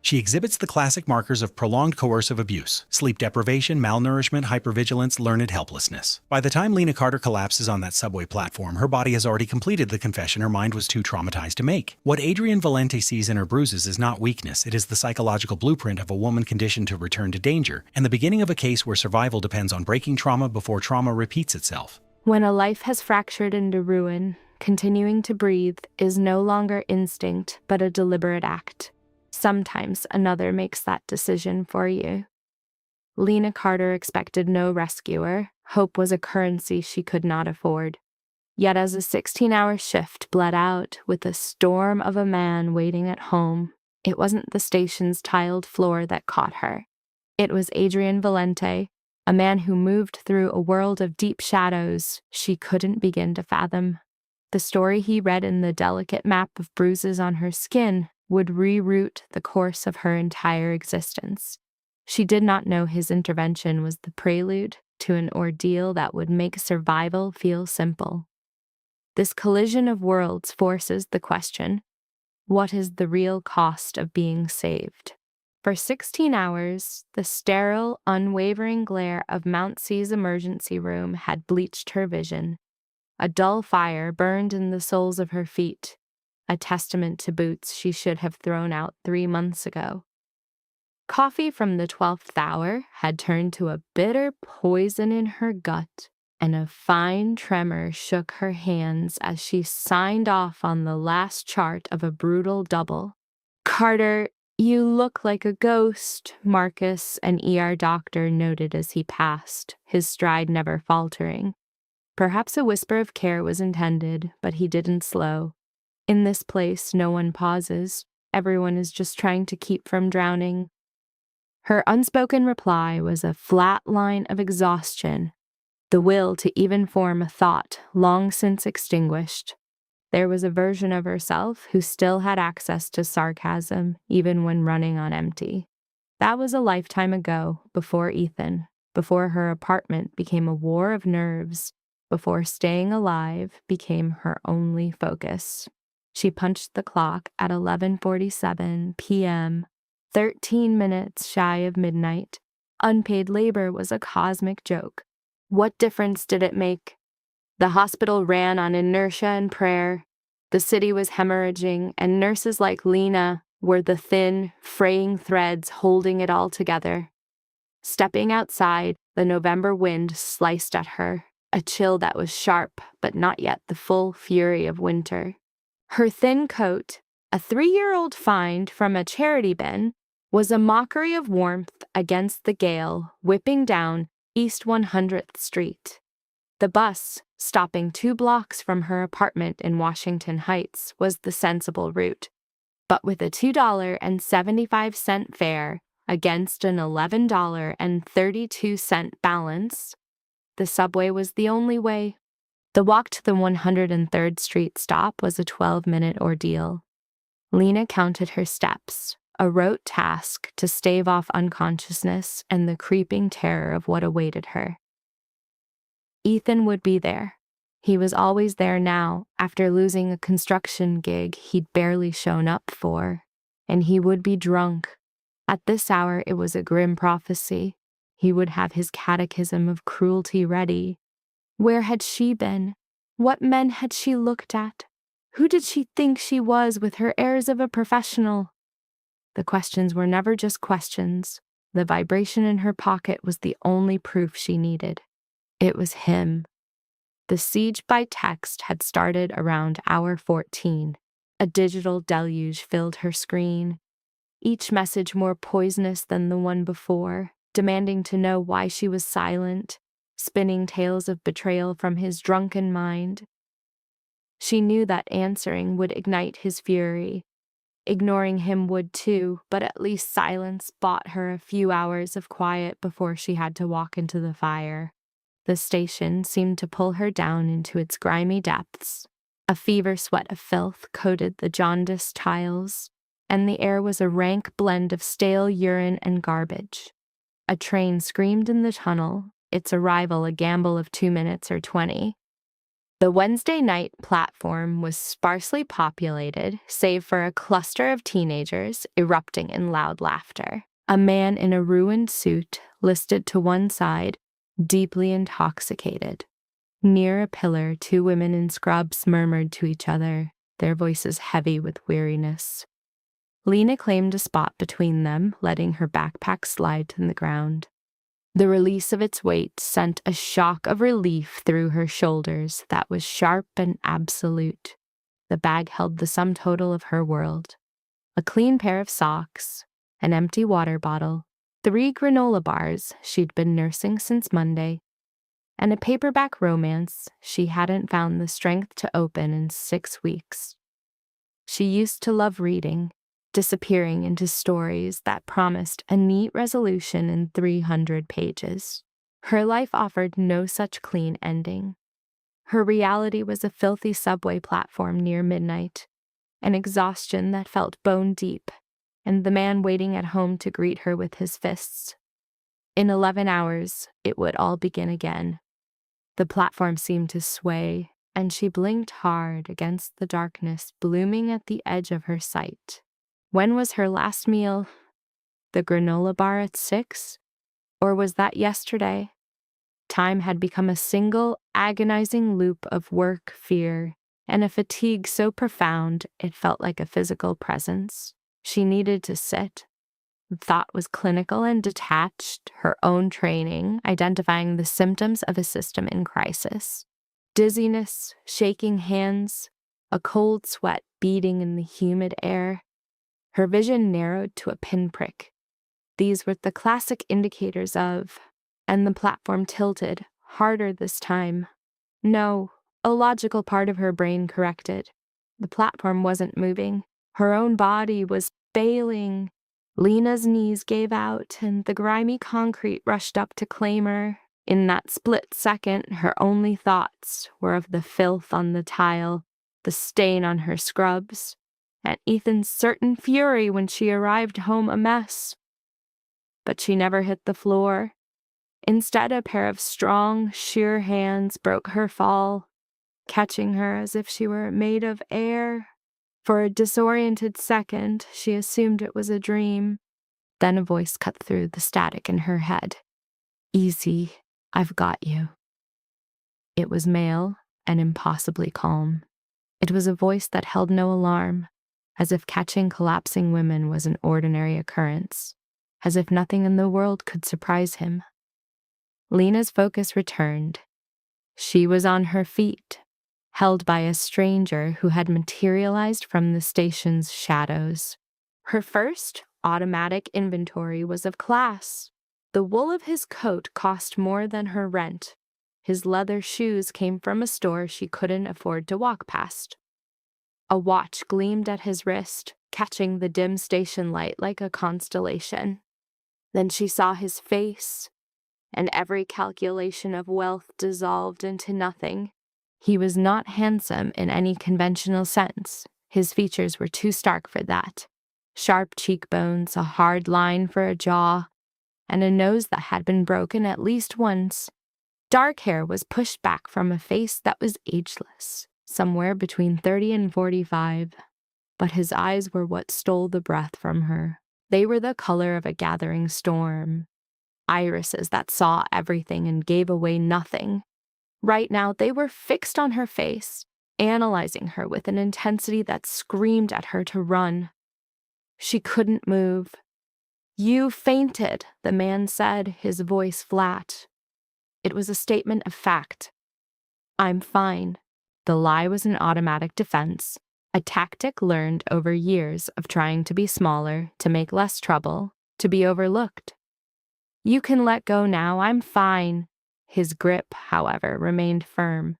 She exhibits the classic markers of prolonged coercive abuse: sleep deprivation, malnourishment, hypervigilance, learned helplessness. By the time Lena Carter collapses on that subway platform, her body has already completed the confession her mind was too traumatized to make. What Adrienne Valente sees in her bruises is not weakness, it is the psychological blueprint of a woman conditioned to return to danger, and the beginning of a case where survival depends on breaking trauma before trauma repeats itself. When a life has fractured into ruin, continuing to breathe is no longer instinct, but a deliberate act. Sometimes another makes that decision for you. Lena Carter expected no rescuer. Hope was a currency she could not afford. Yet as a 16-hour shift bled out with a storm of a man waiting at home, it wasn't the station's tiled floor that caught her. It was Adrienne Valente, a man who moved through a world of deep shadows she couldn't begin to fathom. The story he read in the delicate map of bruises on her skin would reroute the course of her entire existence. She did not know his intervention was the prelude to an ordeal that would make survival feel simple. This collision of worlds forces the question, what is the real cost of being saved? For 16 hours, the sterile, unwavering glare of Mount C's emergency room had bleached her vision. A dull fire burned in the soles of her feet, a testament to boots she should have thrown out 3 months ago. Coffee from the 12th hour had turned to a bitter poison in her gut, and a fine tremor shook her hands as she signed off on the last chart of a brutal double. "Carter, you look like a ghost," Marcus, an ER doctor, noted as he passed, his stride never faltering. Perhaps a whisper of care was intended, but he didn't slow. In this place, no one pauses. Everyone is just trying to keep from drowning. Her unspoken reply was a flat line of exhaustion, the will to even form a thought long since extinguished. There was a version of herself who still had access to sarcasm, even when running on empty. That was a lifetime ago, before Ethan, before her apartment became a war of nerves, before staying alive became her only focus. She punched the clock at 11:47 p.m., 13 minutes shy of midnight. Unpaid labor was a cosmic joke. What difference did it make? The hospital ran on inertia and prayer. The city was hemorrhaging, and nurses like Lena were the thin, fraying threads holding it all together. Stepping outside, the November wind sliced at her, a chill that was sharp but not yet the full fury of winter. Her thin coat, a 3-year-old find from a charity bin, was a mockery of warmth against the gale whipping down East 100th Street. The bus, stopping 2 blocks from her apartment in Washington Heights, was the sensible route. But with a $2.75 fare against an $11.32 balance, the subway was the only way. The walk to the 103rd Street stop was a 12-minute ordeal. Lena counted her steps, a rote task to stave off unconsciousness and the creeping terror of what awaited her. Ethan would be there. He was always there now, after losing a construction gig he'd barely shown up for. And he would be drunk. At this hour, it was a grim prophecy. He would have his catechism of cruelty ready. Where had she been? What men had she looked at? Who did she think she was with her airs of a professional? The questions were never just questions. The vibration in her pocket was the only proof she needed. It was him. The siege by text had started around hour 14. A digital deluge filled her screen, each message more poisonous than the one before, demanding to know why she was silent, spinning tales of betrayal from his drunken mind. She knew that answering would ignite his fury. Ignoring him would too, but at least silence bought her a few hours of quiet before she had to walk into the fire. The station seemed to pull her down into its grimy depths. A fever sweat of filth coated the jaundiced tiles, and the air was a rank blend of stale urine and garbage. A train screamed in the tunnel, its arrival a gamble of 2 minutes or 20. The Wednesday night platform was sparsely populated, save for a cluster of teenagers erupting in loud laughter. A man in a ruined suit listed to one side, deeply intoxicated. Near a pillar, two women in scrubs murmured to each other, their voices heavy with weariness. Lena claimed a spot between them, letting her backpack slide to the ground. The release of its weight sent a shock of relief through her shoulders that was sharp and absolute. The bag held the sum total of her world. A clean pair of socks, an empty water bottle, 3 granola bars she'd been nursing since Monday, and a paperback romance she hadn't found the strength to open in 6 weeks. She used to love reading, disappearing into stories that promised a neat resolution in 300 pages. Her life offered no such clean ending. Her reality was a filthy subway platform near midnight, an exhaustion that felt bone deep, and the man waiting at home to greet her with his fists. In 11 hours, it would all begin again. The platform seemed to sway, and she blinked hard against the darkness blooming at the edge of her sight. When was her last meal? The granola bar at 6? Or was that yesterday? Time had become a single, agonizing loop of work, fear, and a fatigue so profound it felt like a physical presence. She needed to sit. The thought was clinical and detached, her own training, identifying the symptoms of a system in crisis. Dizziness, shaking hands, a cold sweat beating in the humid air. Her vision narrowed to a pinprick. These were the classic indicators of, and the platform tilted, harder this time. No, a logical part of her brain corrected. The platform wasn't moving. Her own body was failing. Lena's knees gave out, and the grimy concrete rushed up to claim her. In that split second, her only thoughts were of the filth on the tile, the stain on her scrubs, and Ethan's certain fury when she arrived home a mess. But she never hit the floor. Instead, a pair of strong, sheer hands broke her fall, catching her as if she were made of air. For a disoriented second, she assumed it was a dream. Then a voice cut through the static in her head. "Easy, I've got you." It was male and impossibly calm. It was a voice that held no alarm, as if catching collapsing women was an ordinary occurrence, as if nothing in the world could surprise him. Lena's focus returned. She was on her feet, held by a stranger who had materialized from the station's shadows. Her first automatic inventory was of class. The wool of his coat cost more than her rent. His leather shoes came from a store she couldn't afford to walk past. A watch gleamed at his wrist, catching the dim station light like a constellation. Then she saw his face, and every calculation of wealth dissolved into nothing. He was not handsome in any conventional sense. His features were too stark for that. Sharp cheekbones, a hard line for a jaw, and a nose that had been broken at least once. Dark hair was pushed back from a face that was ageless, somewhere between 30 and 45. But his eyes were what stole the breath from her. They were the color of a gathering storm. Irises that saw everything and gave away nothing. Right now, they were fixed on her face, analyzing her with an intensity that screamed at her to run. She couldn't move. "You fainted," the man said, his voice flat. It was a statement of fact. "I'm fine." The lie was an automatic defense, a tactic learned over years of trying to be smaller, to make less trouble, to be overlooked. "You can let go now, I'm fine." His grip, however, remained firm.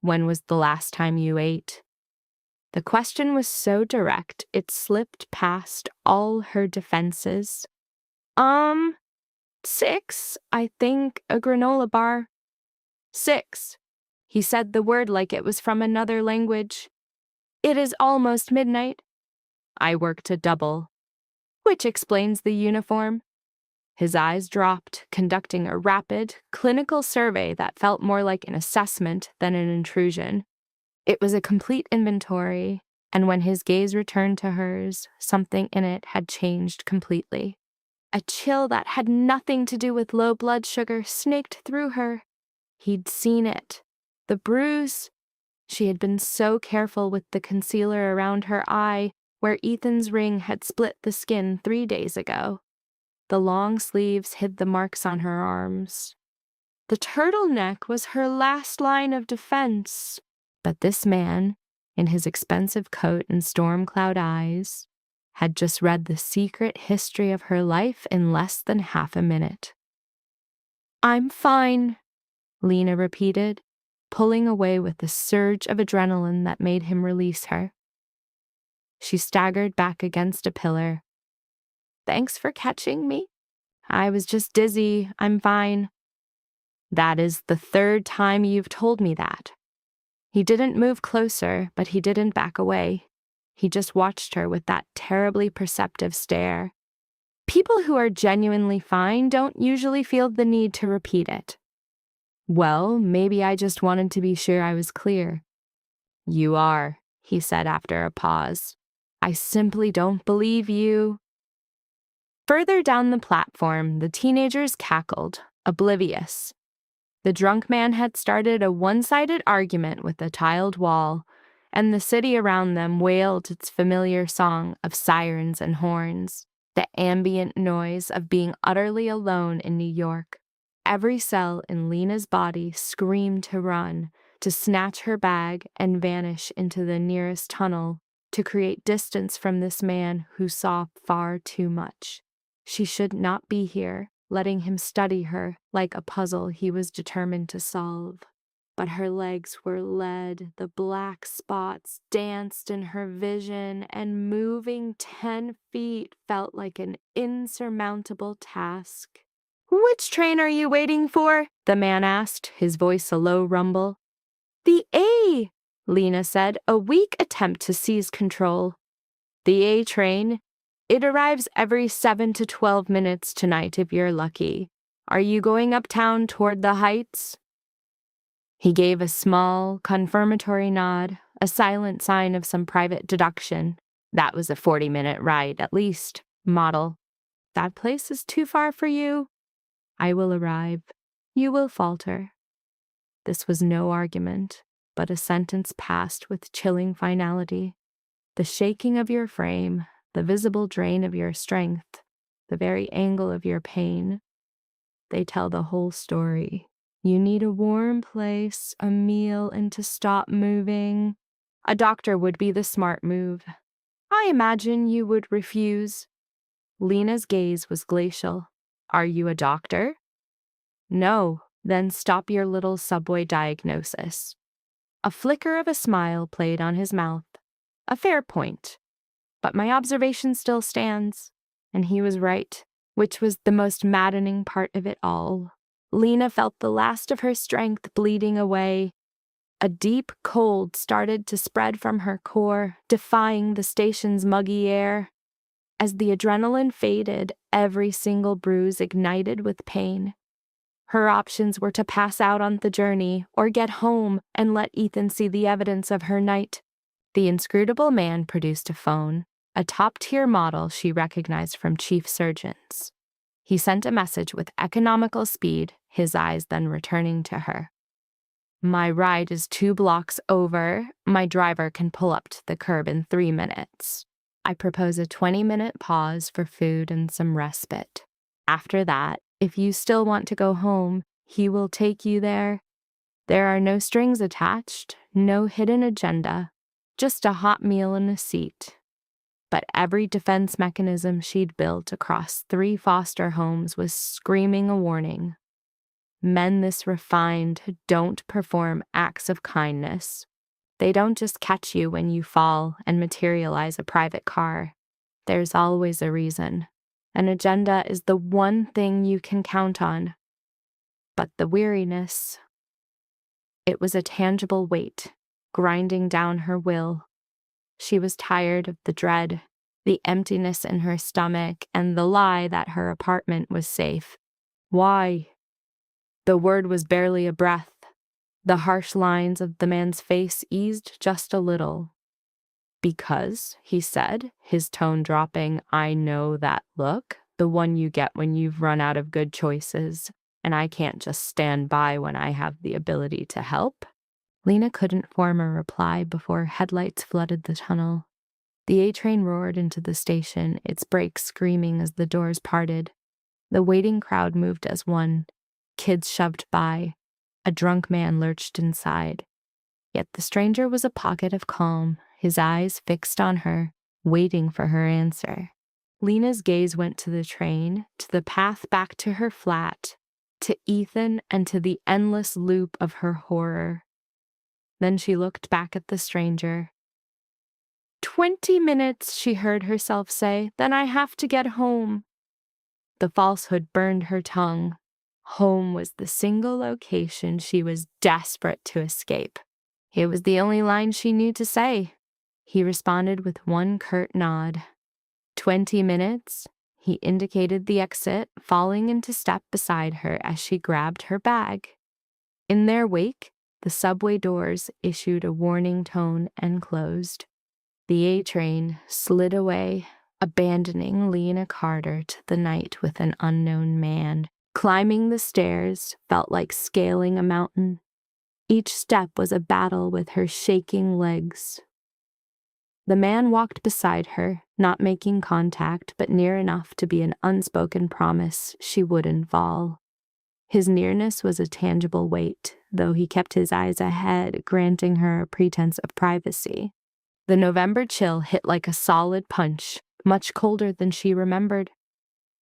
"When was the last time you ate?" The question was so direct, it slipped past all her defenses. 6, I think, a granola bar." 6. He said the word like it was from another language. "It is almost midnight." "I worked a double." "Which explains the uniform." His eyes dropped, conducting a rapid, clinical survey that felt more like an assessment than an intrusion. It was a complete inventory, and when his gaze returned to hers, something in it had changed completely. A chill that had nothing to do with low blood sugar snaked through her. He'd seen it. The bruise. She had been so careful with the concealer around her eye, where Ethan's ring had split the skin 3 days ago. The long sleeves hid the marks on her arms. The turtleneck was her last line of defense. But this man, in his expensive coat and storm cloud eyes, had just read the secret history of her life in less than half a minute. "I'm fine," Lena repeated, pulling away with the surge of adrenaline that made him release her. She staggered back against a pillar. "Thanks for catching me. I was just dizzy. I'm fine." "That is the 3rd time you've told me that." He didn't move closer, but he didn't back away. He just watched her with that terribly perceptive stare. People who are genuinely fine don't usually feel the need to repeat it. "Well, maybe I just wanted to be sure I was clear." "You are," he said after a pause. "I simply don't believe you." Further down the platform, the teenagers cackled, oblivious. The drunk man had started a one-sided argument with the tiled wall, and the city around them wailed its familiar song of sirens and horns, the ambient noise of being utterly alone in New York. Every cell in Lena's body screamed to run, to snatch her bag and vanish into the nearest tunnel, to create distance from this man who saw far too much. She should not be here, letting him study her like a puzzle he was determined to solve. But her legs were lead, the black spots danced in her vision, and moving 10 feet felt like an insurmountable task. "Which train are you waiting for?" the man asked, his voice a low rumble. "The A," Lena said, a weak attempt to seize control. "The A train? It arrives every 7 to 12 minutes tonight if you're lucky. Are you going uptown toward the Heights?" He gave a small, confirmatory nod, a silent sign of some private deduction. That was a 40-minute ride, at least. Model. "That place is too far for you?" "I will arrive. You will falter." This was no argument, but a sentence passed with chilling finality. The shaking of your frame, the visible drain of your strength, the very angle of your pain, they tell the whole story. You need a warm place, a meal, and to stop moving. A doctor would be the smart move. I imagine you would refuse. Lena's gaze was glacial. "Are you a doctor?" "No." "Then stop your little subway diagnosis." A flicker of a smile played on his mouth. A fair point. But my observation still stands. And he was right, which was the most maddening part of it all. Lena felt the last of her strength bleeding away. A deep cold started to spread from her core, defying the station's muggy air. As the adrenaline faded, every single bruise ignited with pain. Her options were to pass out on the journey or get home and let Ethan see the evidence of her night. The inscrutable man produced a phone, a top-tier model she recognized from chief surgeons. He sent a message with economical speed, his eyes then returning to her. "My ride is 2 blocks over. My driver can pull up to the curb in 3 minutes. I propose a 20-minute pause for food and some respite. After that, if you still want to go home, he will take you there. There are no strings attached, no hidden agenda, just a hot meal and a seat." But every defense mechanism she'd built across 3 foster homes was screaming a warning. Men this refined don't perform acts of kindness. They don't just catch you when you fall and materialize a private car. There's always a reason. An agenda is the one thing you can count on. But the weariness, it was a tangible weight, grinding down her will. She was tired of the dread, the emptiness in her stomach, and the lie that her apartment was safe. Why? The word was barely a breath. The harsh lines of the man's face eased just a little. Because, he said, his tone dropping, I know that look, the one you get when you've run out of good choices, and I can't just stand by when I have the ability to help. Lena couldn't form a reply before headlights flooded the tunnel. The A train roared into the station, its brakes screaming as the doors parted. The waiting crowd moved as one. Kids shoved by. A drunk man lurched inside. Yet the stranger was a pocket of calm, his eyes fixed on her, waiting for her answer. Lena's gaze went to the train, to the path back to her flat, to Ethan, and to the endless loop of her horror. Then she looked back at the stranger. 20 minutes, she heard herself say, then I have to get home. The falsehood burned her tongue. Home was the single location she was desperate to escape. It was the only line she knew to say. He responded with one curt nod. 20 minutes? He indicated the exit, falling into step beside her as she grabbed her bag. In their wake, the subway doors issued a warning tone and closed. The A train slid away, abandoning Lena Carter to the night with an unknown man. Climbing the stairs felt like scaling a mountain. Each step was a battle with her shaking legs. The man walked beside her, not making contact, but near enough to be an unspoken promise she wouldn't fall. His nearness was a tangible weight, though he kept his eyes ahead, granting her a pretense of privacy. The November chill hit like a solid punch, much colder than she remembered.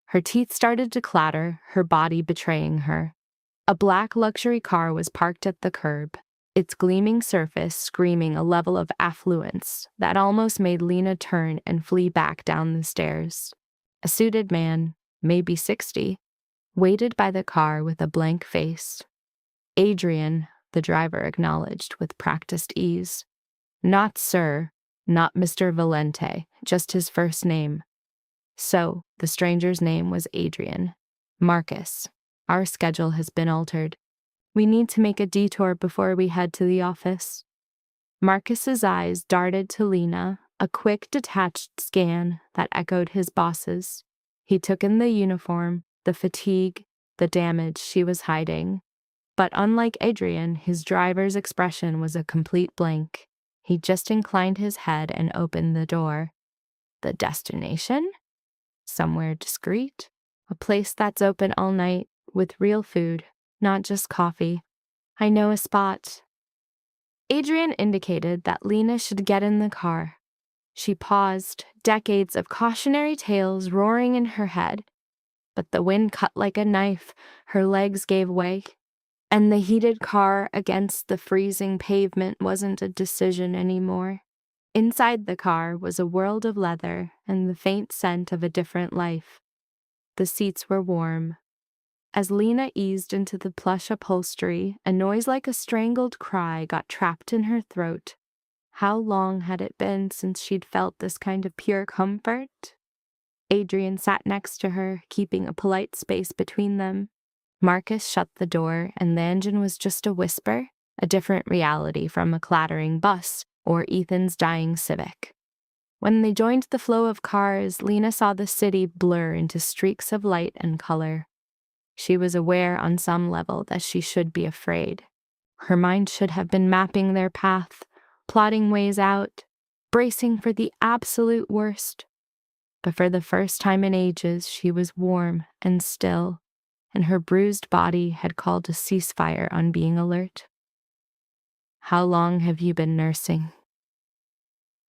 Her teeth started to clatter, her body betraying her. A black luxury car was parked at the curb, its gleaming surface screaming a level of affluence that almost made Lena turn and flee back down the stairs. A suited man, maybe 60, waited by the car with a blank face. Adrian, the driver acknowledged with practiced ease. Not sir, not Mr. Valente, just his first name. So, the stranger's name was Adrian. Marcus. Our schedule has been altered. We need to make a detour before we head to the office. Marcus's eyes darted to Lena, a quick, detached scan that echoed his boss's. He took in the uniform, the fatigue, the damage she was hiding. But unlike Adrian, his driver's expression was a complete blank. He just inclined his head and opened the door. The destination? Somewhere discreet. A place that's open all night, with real food, not just coffee. I know a spot. Adrian indicated that Lena should get in the car. She paused, decades of cautionary tales roaring in her head. But the wind cut like a knife, her legs gave way, and the heated car against the freezing pavement wasn't a decision anymore. Inside the car was a world of leather and the faint scent of a different life. The seats were warm. As Lena eased into the plush upholstery, a noise like a strangled cry got trapped in her throat. How long had it been since she'd felt this kind of pure comfort? Adrian sat next to her, keeping a polite space between them. Marcus shut the door, and the engine was just a whisper, a different reality from a clattering bus or Ethan's dying Civic. When they joined the flow of cars, Lena saw the city blur into streaks of light and color. She was aware on some level that she should be afraid. Her mind should have been mapping their path, plotting ways out, bracing for the absolute worst. But for the first time in ages, she was warm and still, and her bruised body had called a ceasefire on being alert. How long have you been nursing?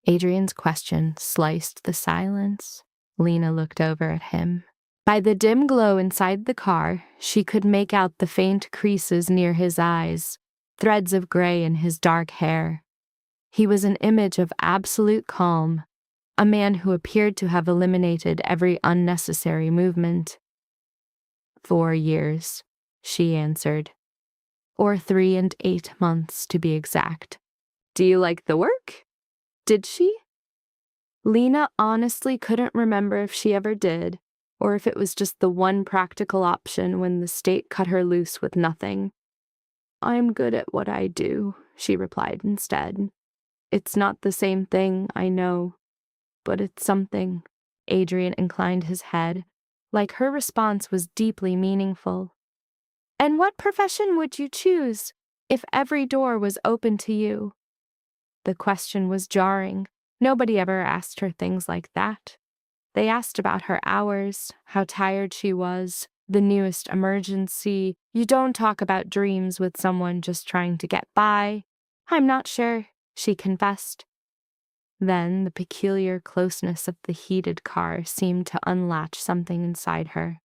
Adrian's question sliced the silence. Lena looked over at him. By the dim glow inside the car, she could make out the faint creases near his eyes, threads of gray in his dark hair. He was an image of absolute calm, a man who appeared to have eliminated every unnecessary movement. 4 years, she answered. Or 3 and 8 months, to be exact. Do you like the work? Did she? Lena honestly couldn't remember if she ever did, or if it was just the one practical option when the state cut her loose with nothing. "I'm good at what I do," she replied instead. "It's not the same thing, I know, but it's something." Adrian inclined his head, like her response was deeply meaningful. "And what profession would you choose if every door was open to you?" The question was jarring. Nobody ever asked her things like that. They asked about her hours, how tired she was, the newest emergency. You don't talk about dreams with someone just trying to get by. "I'm not sure," she confessed. Then the peculiar closeness of the heated car seemed to unlatch something inside her.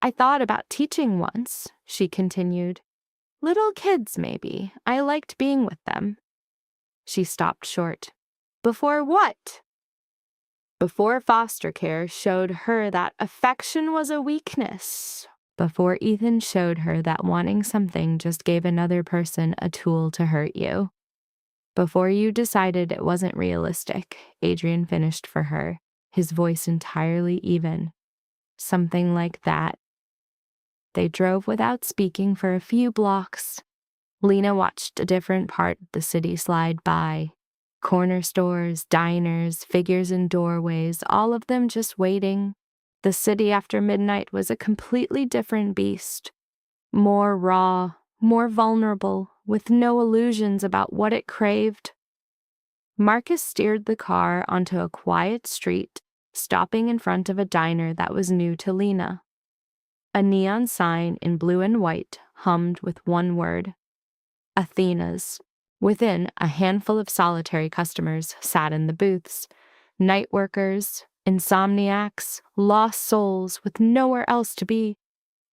"I thought about teaching once," she continued. "Little kids, maybe. I liked being with them." She stopped short. "Before what?" "Before foster care showed her that affection was a weakness. Before Ethan showed her that wanting something just gave another person a tool to hurt you. Before you decided it wasn't realistic," Adrian finished for her, his voice entirely even. "Something like that." They drove without speaking for a few blocks. Lena watched a different part of the city slide by. Corner stores, diners, figures in doorways, all of them just waiting. The city after midnight was a completely different beast. More raw, more vulnerable, with no illusions about what it craved. Marcus steered the car onto a quiet street, stopping in front of a diner that was new to Lena. A neon sign in blue and white hummed with one word: Athena's. Within, a handful of solitary customers sat in the booths. Night workers, insomniacs, lost souls with nowhere else to be.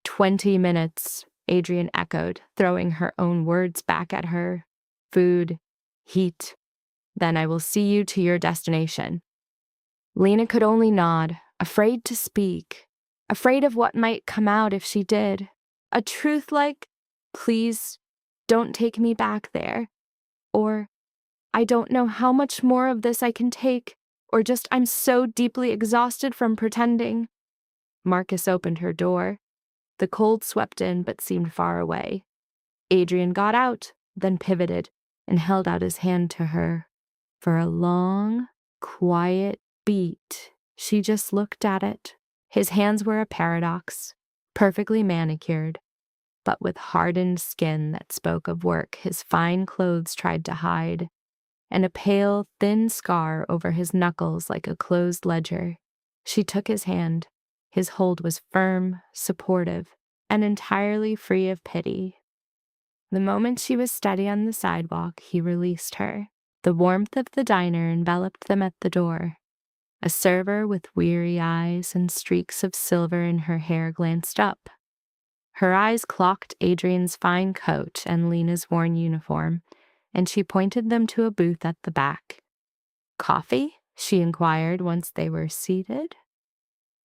20 minutes, Adrian echoed, throwing her own words back at her. Food, heat. Then I will see you to your destination. Lena could only nod, afraid to speak, afraid of what might come out if she did. A truth like, "Please, don't take me back there," or "I don't know how much more of this I can take," or just "I'm so deeply exhausted from pretending." Marcus opened her door. The cold swept in but seemed far away. Adrian got out, then pivoted, and held out his hand to her. For a long, quiet beat, she just looked at it. His hands were a paradox, perfectly manicured, but with hardened skin that spoke of work his fine clothes tried to hide, and a pale, thin scar over his knuckles like a closed ledger. She took his hand. His hold was firm, supportive, and entirely free of pity. The moment she was steady on the sidewalk, he released her. The warmth of the diner enveloped them at the door. A server with weary eyes and streaks of silver in her hair glanced up. Her eyes clocked Adrian's fine coat and Lena's worn uniform, and she pointed them to a booth at the back. "Coffee?" she inquired once they were seated.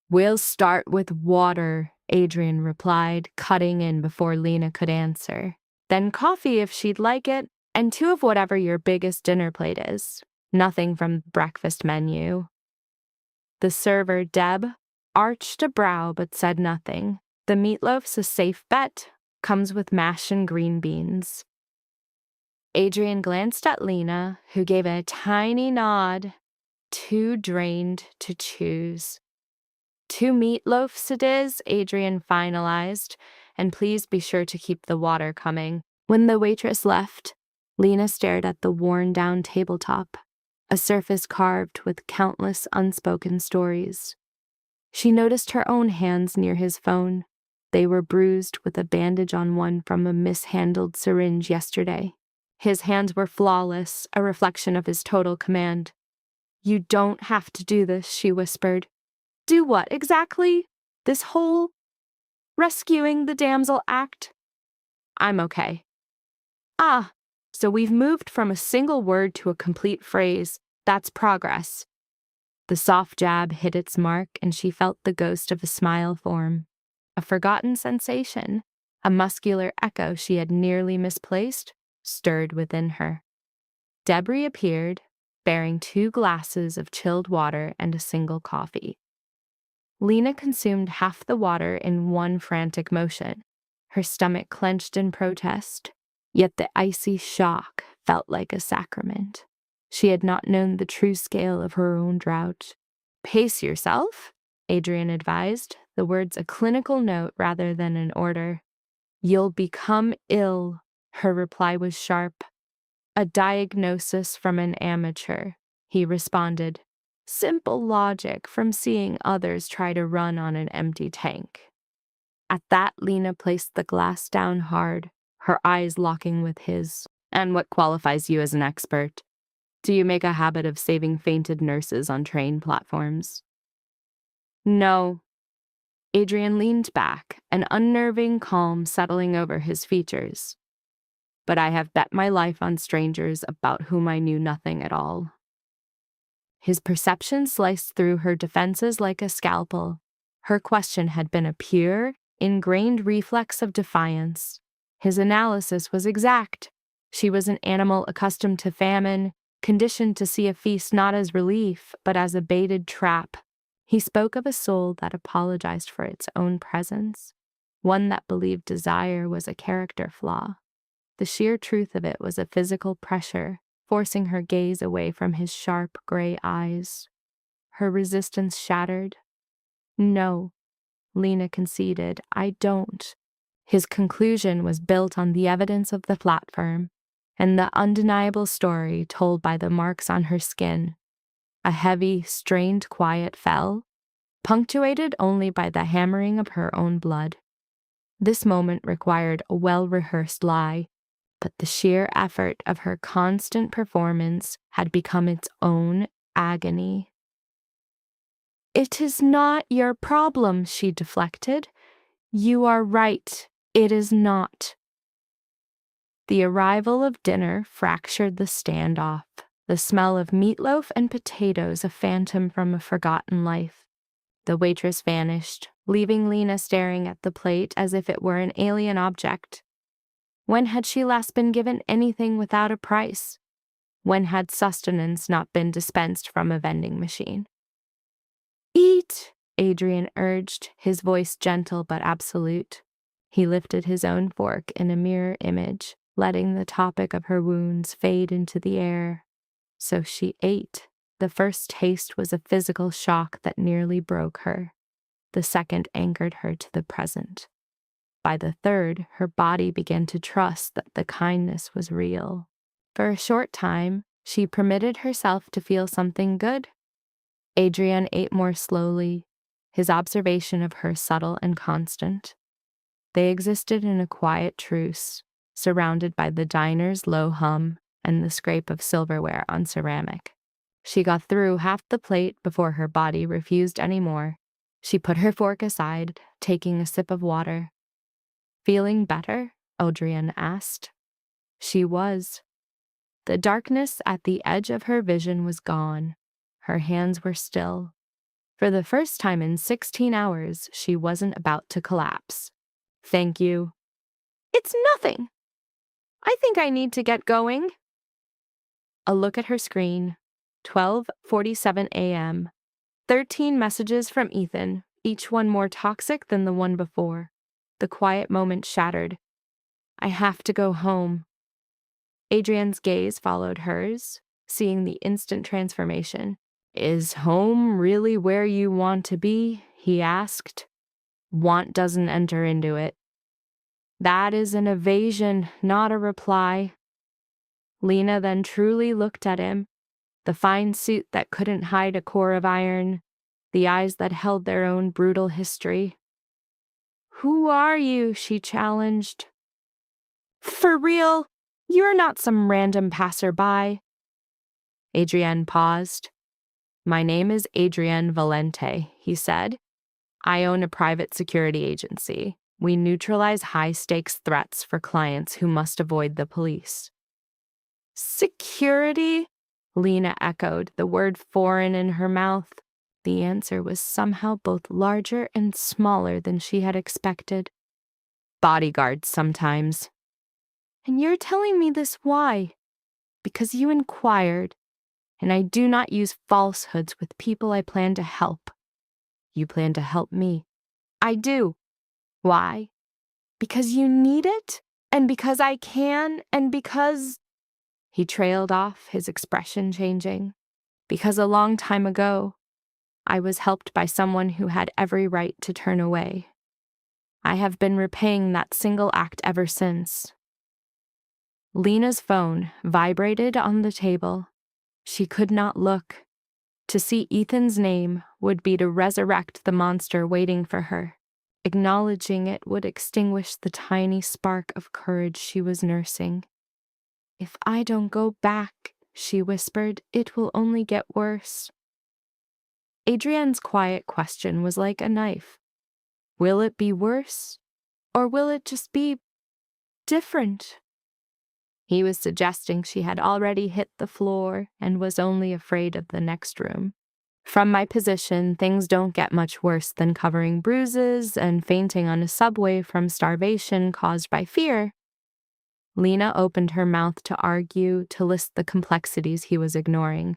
"We'll start with water," Adrian replied, cutting in before Lena could answer. "Then coffee if she'd like it, and 2 of whatever your biggest dinner plate is. Nothing from the breakfast menu." The server, Deb, arched a brow but said nothing. "The meatloaf's a safe bet. Comes with mash and green beans." Adrian glanced at Lena, who gave a tiny nod, too drained to choose. "2 meatloafs it is," Adrian finalized, "and please be sure to keep the water coming." When the waitress left, Lena stared at the worn-down tabletop, a surface carved with countless unspoken stories. She noticed her own hands near his phone. They were bruised with a bandage on one from a mishandled syringe yesterday. His hands were flawless, a reflection of his total command. "You don't have to do this," she whispered. "Do what, exactly? This whole rescuing the damsel act?" "I'm okay." "Ah, so we've moved from a single word to a complete phrase. That's progress." The soft jab hit its mark, and she felt the ghost of a smile form. A forgotten sensation, a muscular echo she had nearly misplaced, stirred within her. Deb reappeared, bearing 2 glasses of chilled water and a single coffee. Lena consumed half the water in one frantic motion, her stomach clenched in protest, yet the icy shock felt like a sacrament. She had not known the true scale of her own drought. "Pace yourself," Adrian advised, the words a clinical note rather than an order. "You'll become ill," her reply was sharp. "A diagnosis from an amateur," he responded. "Simple logic from seeing others try to run on an empty tank." At that, Lena placed the glass down hard, her eyes locking with his. "And what qualifies you as an expert? Do you make a habit of saving fainted nurses on train platforms?" "No." Adrian leaned back, an unnerving calm settling over his features. "But I have bet my life on strangers about whom I knew nothing at all." His perception sliced through her defenses like a scalpel. Her question had been a pure, ingrained reflex of defiance. His analysis was exact. She was an animal accustomed to famine, conditioned to see a feast not as relief, but as a baited trap. He spoke of a soul that apologized for its own presence, one that believed desire was a character flaw. The sheer truth of it was a physical pressure, forcing her gaze away from his sharp gray eyes. Her resistance shattered. "No," Lena conceded, "I don't." His conclusion was built on the evidence of the platform and the undeniable story told by the marks on her skin. A heavy, strained quiet fell, punctuated only by the hammering of her own blood. This moment required a well-rehearsed lie, but the sheer effort of her constant performance had become its own agony. "It is not your problem," she deflected. "You are right. It is not." The arrival of dinner fractured the standoff, the smell of meatloaf and potatoes a phantom from a forgotten life. The waitress vanished, leaving Lena staring at the plate as if it were an alien object. When had she last been given anything without a price? When had sustenance not been dispensed from a vending machine? "Eat," Adrian urged, his voice gentle but absolute. He lifted his own fork in a mirror image, letting the topic of her wounds fade into the air. So she ate. The first taste was a physical shock that nearly broke her. The second anchored her to the present. By the third, her body began to trust that the kindness was real. For a short time, she permitted herself to feel something good. Adrian ate more slowly, his observation of her subtle and constant. They existed in a quiet truce, surrounded by the diner's low hum and the scrape of silverware on ceramic. She got through half the plate before her body refused any more. She put her fork aside, taking a sip of water. "Feeling better?" Adrian asked. She was. The darkness at the edge of her vision was gone. Her hands were still. For the first time in 16 hours, she wasn't about to collapse. "Thank you." "It's nothing. I think I need to get going." A look at her screen. 12:47 a.m. 13 messages from Ethan, each one more toxic than the one before. The quiet moment shattered. "I have to go home." Adrian's gaze followed hers, seeing the instant transformation. "Is home really where you want to be?" he asked. "Want doesn't enter into it." "That is an evasion, not a reply." Lena then truly looked at him, the fine suit that couldn't hide a core of iron, the eyes that held their own brutal history. "Who are you?" she challenged. "For real? You're not some random passerby." Adrian paused. "My name is Adrian Valente," he said. "I own a private security agency. We neutralize high-stakes threats for clients who must avoid the police." "Security?" Lena echoed, the word foreign in her mouth. The answer was somehow both larger and smaller than she had expected. "Bodyguards sometimes." "And you're telling me this why?" "Because you inquired." and I do not use falsehoods with people I plan to help. You plan to help me. I do. Why? Because you need it, and because I can, and because... He trailed off, his expression changing. Because a long time ago, I was helped by someone who had every right to turn away. I have been repaying that single act ever since. Lena's phone vibrated on the table. She could not look. To see Ethan's name would be to resurrect the monster waiting for her. Acknowledging it would extinguish the tiny spark of courage she was nursing. If I don't go back, she whispered, it will only get worse. Adrienne's quiet question was like a knife. Will it be worse? Or will it just be different? He was suggesting she had already hit the floor and was only afraid of the next room. From my position, things don't get much worse than covering bruises and fainting on a subway from starvation caused by fear. Lena opened her mouth to argue, to list the complexities he was ignoring.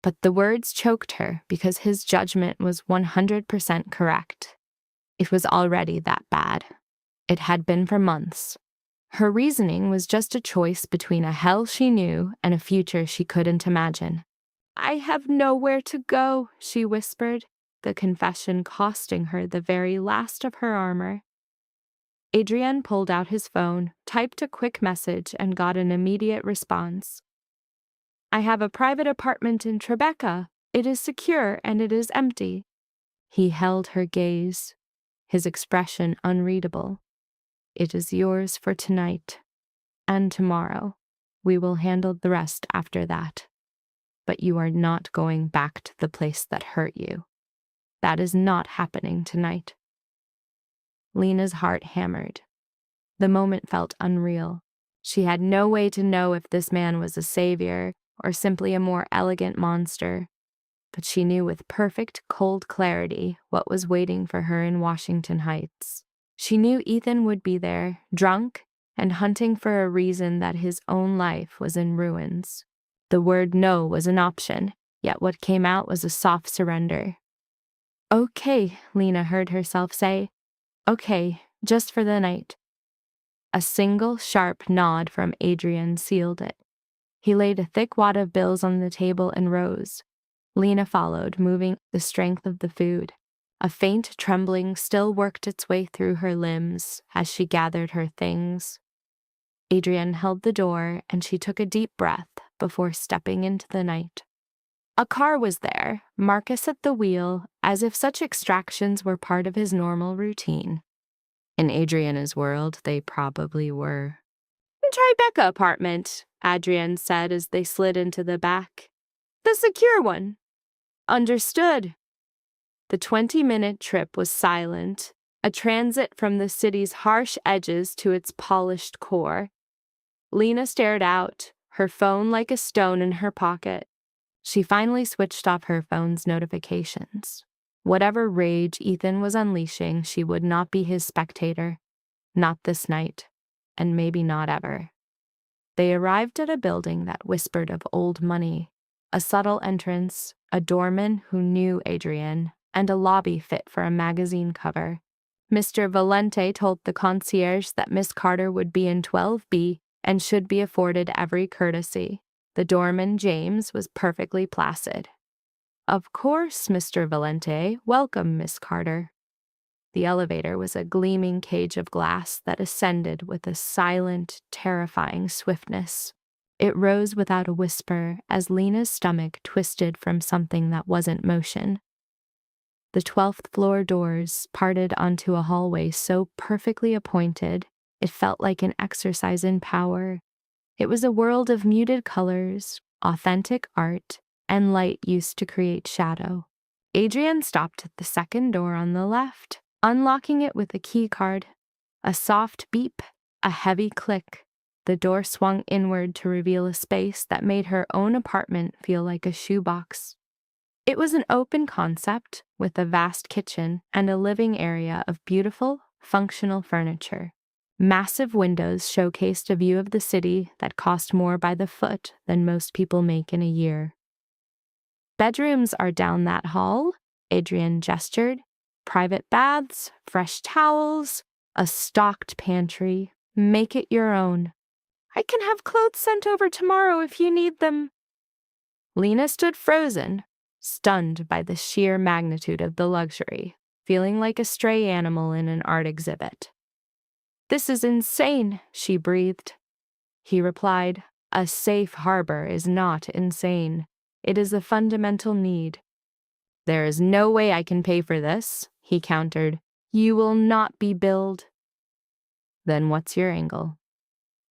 But the words choked her because his judgment was 100% correct. It was already that bad. It had been for months. Her reasoning was just a choice between a hell she knew and a future she couldn't imagine. I have nowhere to go, she whispered, the confession costing her the very last of her armor. Adrienne pulled out his phone, typed a quick message, and got an immediate response. I have a private apartment in Tribeca. It is secure and it is empty. He held her gaze, his expression unreadable. It is yours for tonight and tomorrow. We will handle the rest after that. But you are not going back to the place that hurt you. That is not happening tonight. Lena's heart hammered. The moment felt unreal. She had no way to know if this man was a savior or simply a more elegant monster, but she knew with perfect, cold clarity what was waiting for her in Washington Heights. She knew Ethan would be there, drunk, and hunting for a reason that his own life was in ruins. The word no was an option, yet what came out was a soft surrender. Okay, Lena heard herself say. Okay, just for the night. A single sharp nod from Adrian sealed it. He laid a thick wad of bills on the table and rose. Lena followed, moving the strength of the food. A faint trembling still worked its way through her limbs as she gathered her things. Adrian held the door, and she took a deep breath before stepping into the night. A car was there, Marcus at the wheel, as if such extractions were part of his normal routine. In Adriana's world, they probably were. Tribeca apartment, Adrian said as they slid into the back. The secure one. Understood. The 20-minute trip was silent, a transit from the city's harsh edges to its polished core. Lena stared out, her phone like a stone in her pocket. She finally switched off her phone's notifications. Whatever rage Ethan was unleashing, she would not be his spectator. Not this night, and maybe not ever. They arrived at a building that whispered of old money, a subtle entrance, a doorman who knew Adrian, and a lobby fit for a magazine cover. Mr. Valente told the concierge that Miss Carter would be in 12B and should be afforded every courtesy. The doorman, James, was perfectly placid. Of course, Mr. Valente. Welcome, Miss Carter. The elevator was a gleaming cage of glass that ascended with a silent, terrifying swiftness. It rose without a whisper as Lena's stomach twisted from something that wasn't motion. The 12th floor doors parted onto a hallway so perfectly appointed, it felt like an exercise in power. It was a world of muted colors, authentic art, and light used to create shadow. Adrian stopped at the second door on the left, unlocking it with a key card. A soft beep, a heavy click. The door swung inward to reveal a space that made her own apartment feel like a shoebox. It was an open concept with a vast kitchen and a living area of beautiful, functional furniture. Massive windows showcased a view of the city that cost more by the foot than most people make in a year. Bedrooms are down that hall, Adrian gestured. Private baths, fresh towels, a stocked pantry. Make it your own. I can have clothes sent over tomorrow if you need them. Lena stood frozen, stunned by the sheer magnitude of the luxury, feeling like a stray animal in an art exhibit. This is insane, she breathed. He replied, a safe harbor is not insane. It is a fundamental need. There is no way I can pay for this, he countered. You will not be billed. Then what's your angle?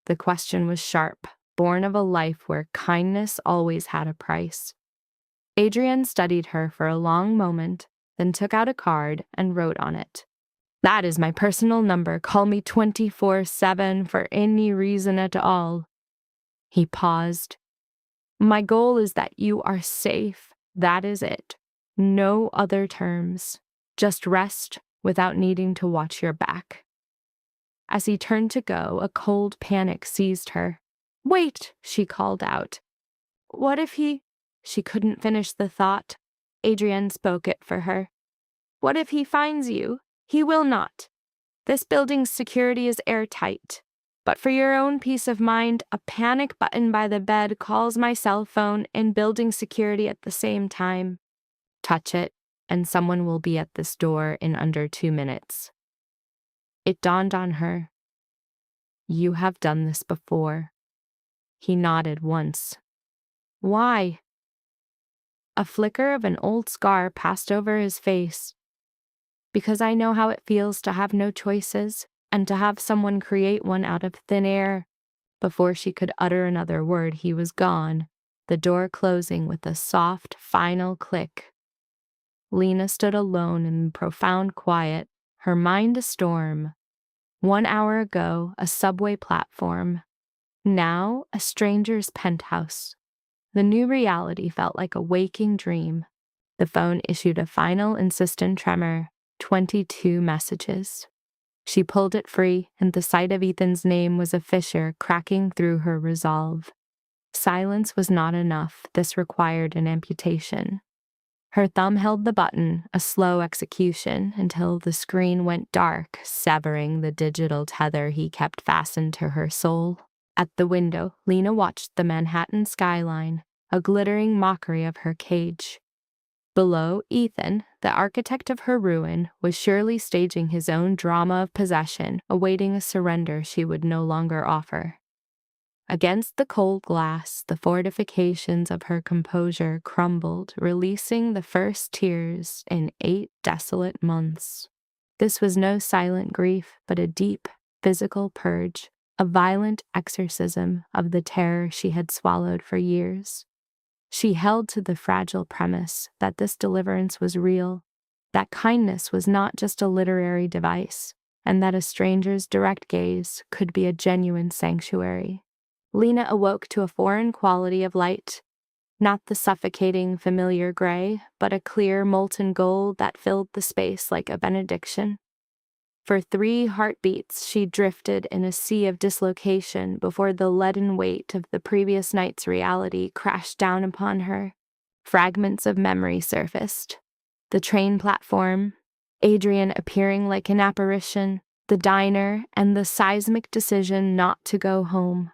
The question was sharp, born of a life where kindness always had a price. Adrian studied her for a long moment, then took out a card and wrote on it. That is my personal number. Call me 24/7 for any reason at all. He paused. My goal is that you are safe. That is it. No other terms. Just rest without needing to watch your back. As he turned to go, a cold panic seized her. Wait, she called out. What if he... She couldn't finish the thought. Adrian spoke it for her. What if he finds you? He will not. This building's security is airtight. But for your own peace of mind, a panic button by the bed calls my cell phone and building security at the same time. Touch it, and someone will be at this door in under 2 minutes. It dawned on her. You have done this before. He nodded once. Why? A flicker of an old scar passed over his face. Because I know how it feels to have no choices and to have someone create one out of thin air. Before she could utter another word, he was gone, the door closing with a soft, final click. Lena stood alone in profound quiet, her mind a storm. 1 hour ago, a subway platform. Now, a stranger's penthouse. The new reality felt like a waking dream. The phone issued a final, insistent tremor. 22 messages. She pulled it free, and the sight of Ethan's name was a fissure cracking through her resolve. Silence was not enough. This required an amputation. Her thumb held the button, a slow execution, until the screen went dark, severing the digital tether he kept fastened to her soul. At the window, Lena watched the Manhattan skyline, a glittering mockery of her cage. Below, Ethan, the architect of her ruin, was surely staging his own drama of possession, awaiting a surrender she would no longer offer. Against the cold glass, the fortifications of her composure crumbled, releasing the first tears in 8 desolate months. This was no silent grief, but a deep, physical purge, a violent exorcism of the terror she had swallowed for years. She held to the fragile premise that this deliverance was real, that kindness was not just a literary device, and that a stranger's direct gaze could be a genuine sanctuary. Lena awoke to a foreign quality of light, not the suffocating familiar gray, but a clear molten gold that filled the space like a benediction. For 3 heartbeats, she drifted in a sea of dislocation before the leaden weight of the previous night's reality crashed down upon her. Fragments of memory surfaced. The train platform, Adrian appearing like an apparition, the diner, and the seismic decision not to go home.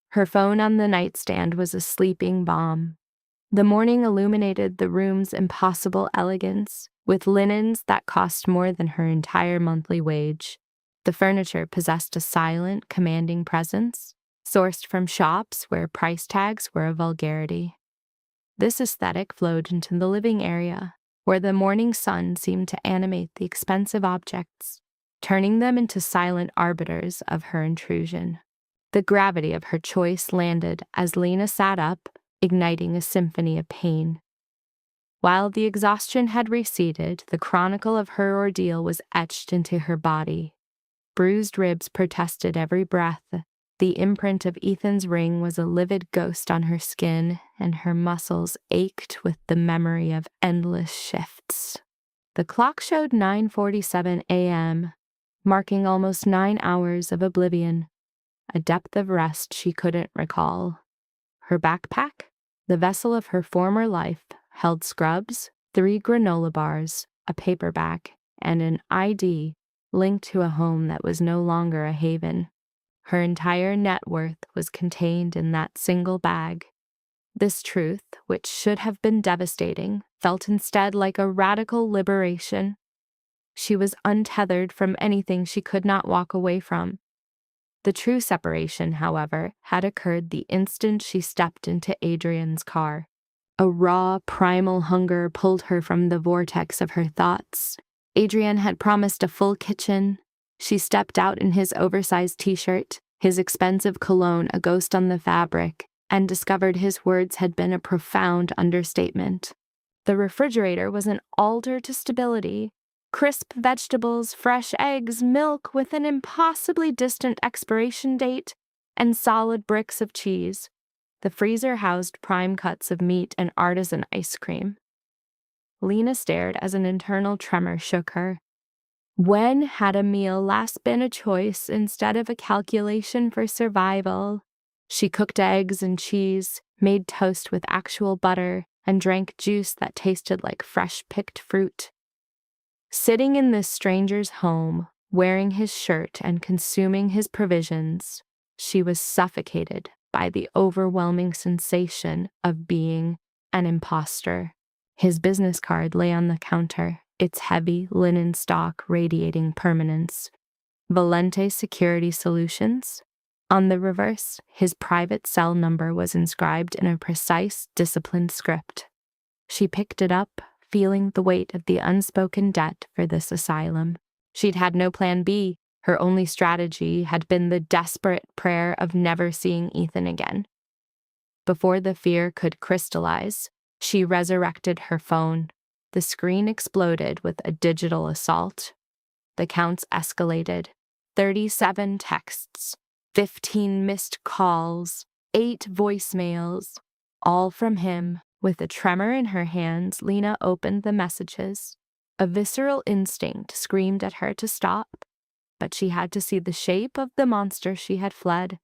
Her phone on the nightstand was a sleeping bomb. The morning illuminated the room's impossible elegance, with linens that cost more than her entire monthly wage. The furniture possessed a silent, commanding presence, sourced from shops where price tags were a vulgarity. This aesthetic flowed into the living area, where the morning sun seemed to animate the expensive objects, turning them into silent arbiters of her intrusion. The gravity of her choice landed as Lena sat up, igniting a symphony of pain. While the exhaustion had receded, the chronicle of her ordeal was etched into her body. Bruised ribs protested every breath. The imprint of Ethan's ring was a livid ghost on her skin, and her muscles ached with the memory of endless shifts. The clock showed 9:47 a.m., marking almost 9 hours of oblivion, a depth of rest she couldn't recall. Her backpack, the vessel of her former life, held scrubs, 3 granola bars, a paperback, and an ID linked to a home that was no longer a haven. Her entire net worth was contained in that single bag. This truth, which should have been devastating, felt instead like a radical liberation. She was untethered from anything she could not walk away from. The true separation, however, had occurred the instant she stepped into Adrian's car. A raw, primal hunger pulled her from the vortex of her thoughts. Adrian had promised a full kitchen. She stepped out in his oversized t-shirt, his expensive cologne a ghost on the fabric, and discovered his words had been a profound understatement. The refrigerator was an altar to stability. Crisp vegetables, fresh eggs, milk with an impossibly distant expiration date, and solid bricks of cheese. The freezer housed prime cuts of meat and artisan ice cream. Lena stared as an internal tremor shook her. When had a meal last been a choice instead of a calculation for survival? She cooked eggs and cheese, made toast with actual butter, and drank juice that tasted like fresh-picked fruit. Sitting in this stranger's home, wearing his shirt and consuming his provisions, she was suffocated by the overwhelming sensation of being an imposter. His business card lay on the counter, its heavy linen stock radiating permanence. Valente Security Solutions. On the reverse, his private cell number was inscribed in a precise, disciplined script. She picked it up, feeling the weight of the unspoken debt for this asylum. She'd had no plan B. Her only strategy had been the desperate prayer of never seeing Ethan again. Before the fear could crystallize, she resurrected her phone. The screen exploded with a digital assault. The counts escalated. 37 texts, 15 missed calls, 8 voicemails, all from him. With a tremor in her hands, Lena opened the messages. A visceral instinct screamed at her to stop, but she had to see the shape of the monster she had fled.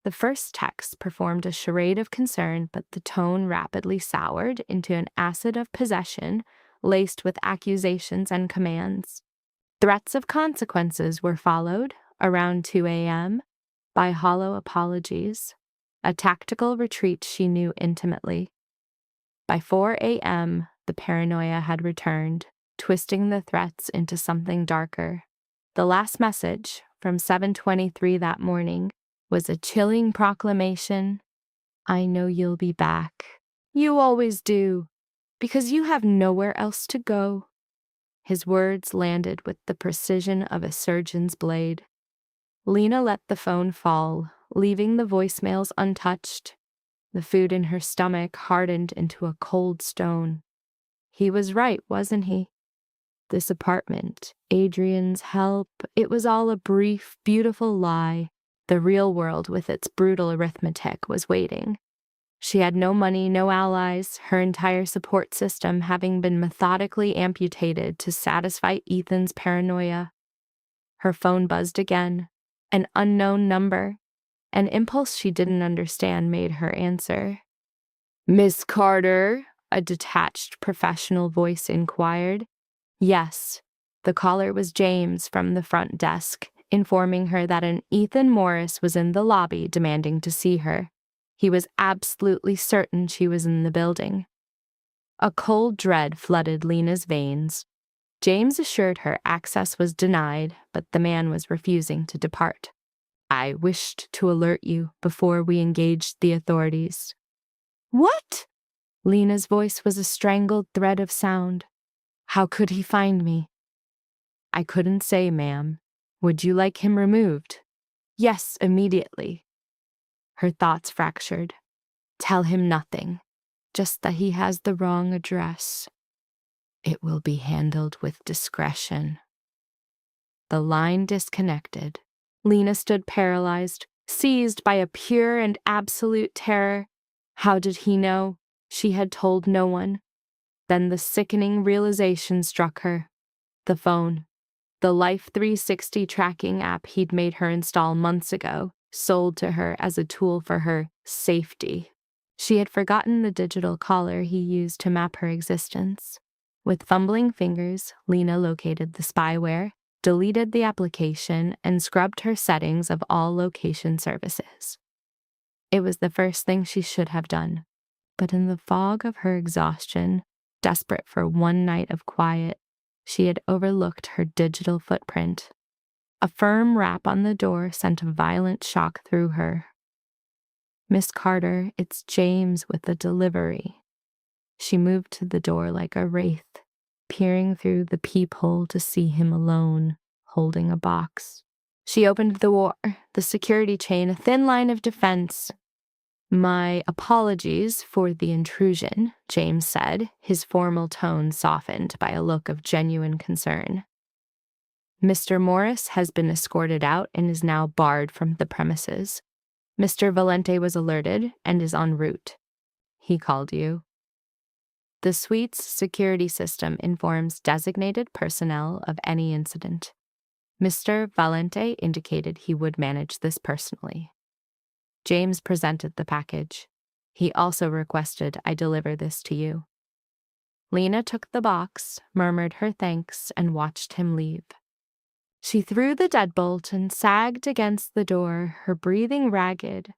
The first text performed a charade of concern, but the tone rapidly soured into an acid of possession, laced with accusations and commands. Threats of consequences were followed, around 2 a.m., by hollow apologies, a tactical retreat she knew intimately. By 4 a.m., the paranoia had returned, twisting the threats into something darker. The last message, from 7:23 that morning, was a chilling proclamation. I know you'll be back. You always do, because you have nowhere else to go. His words landed with the precision of a surgeon's blade. Lena let the phone fall, leaving the voicemails untouched. The food in her stomach hardened into a cold stone. He was right, wasn't he? This apartment, Adrian's help, it was all a brief, beautiful lie. The real world, with its brutal arithmetic, was waiting. She had no money, no allies, her entire support system having been methodically amputated to satisfy Ethan's paranoia. Her phone buzzed again. An unknown number. An impulse she didn't understand made her answer. Miss Carter, a detached professional voice inquired. Yes, the caller was James from the front desk, informing her that an Ethan Morris was in the lobby demanding to see her. He was absolutely certain she was in the building. A cold dread flooded Lena's veins. James assured her access was denied, but the man was refusing to depart. I wished to alert you before we engaged the authorities. What? Lena's voice was a strangled thread of sound. How could he find me? I couldn't say, ma'am. Would you like him removed? Yes, immediately. Her thoughts fractured. Tell him nothing, just that he has the wrong address. It will be handled with discretion. The line disconnected. Lena stood paralyzed, seized by a pure and absolute terror. How did he know? She had told no one. Then the sickening realization struck her. The phone. The Life 360 tracking app he'd made her install months ago, sold to her as a tool for her safety. She had forgotten the digital collar he used to map her existence. With fumbling fingers, Lena located the spyware, deleted the application, and scrubbed her settings of all location services. It was the first thing she should have done, but in the fog of her exhaustion, desperate for one night of quiet, she had overlooked her digital footprint. A firm rap on the door sent a violent shock through her. "Miss Carter, it's James with the delivery." She moved to the door like a wraith, peering through the peephole to see him alone, holding a box. She opened the security chain, a thin line of defense. "My apologies for the intrusion," James said, his formal tone softened by a look of genuine concern. "Mr. Morris has been escorted out and is now barred from the premises. Mr. Valente was alerted and is en route. He called you." The suite's security system informs designated personnel of any incident. Mr. Valente indicated he would manage this personally. James presented the package. He also requested I deliver this to you. Lena took the box, murmured her thanks, and watched him leave. She threw the deadbolt and sagged against the door, her breathing ragged.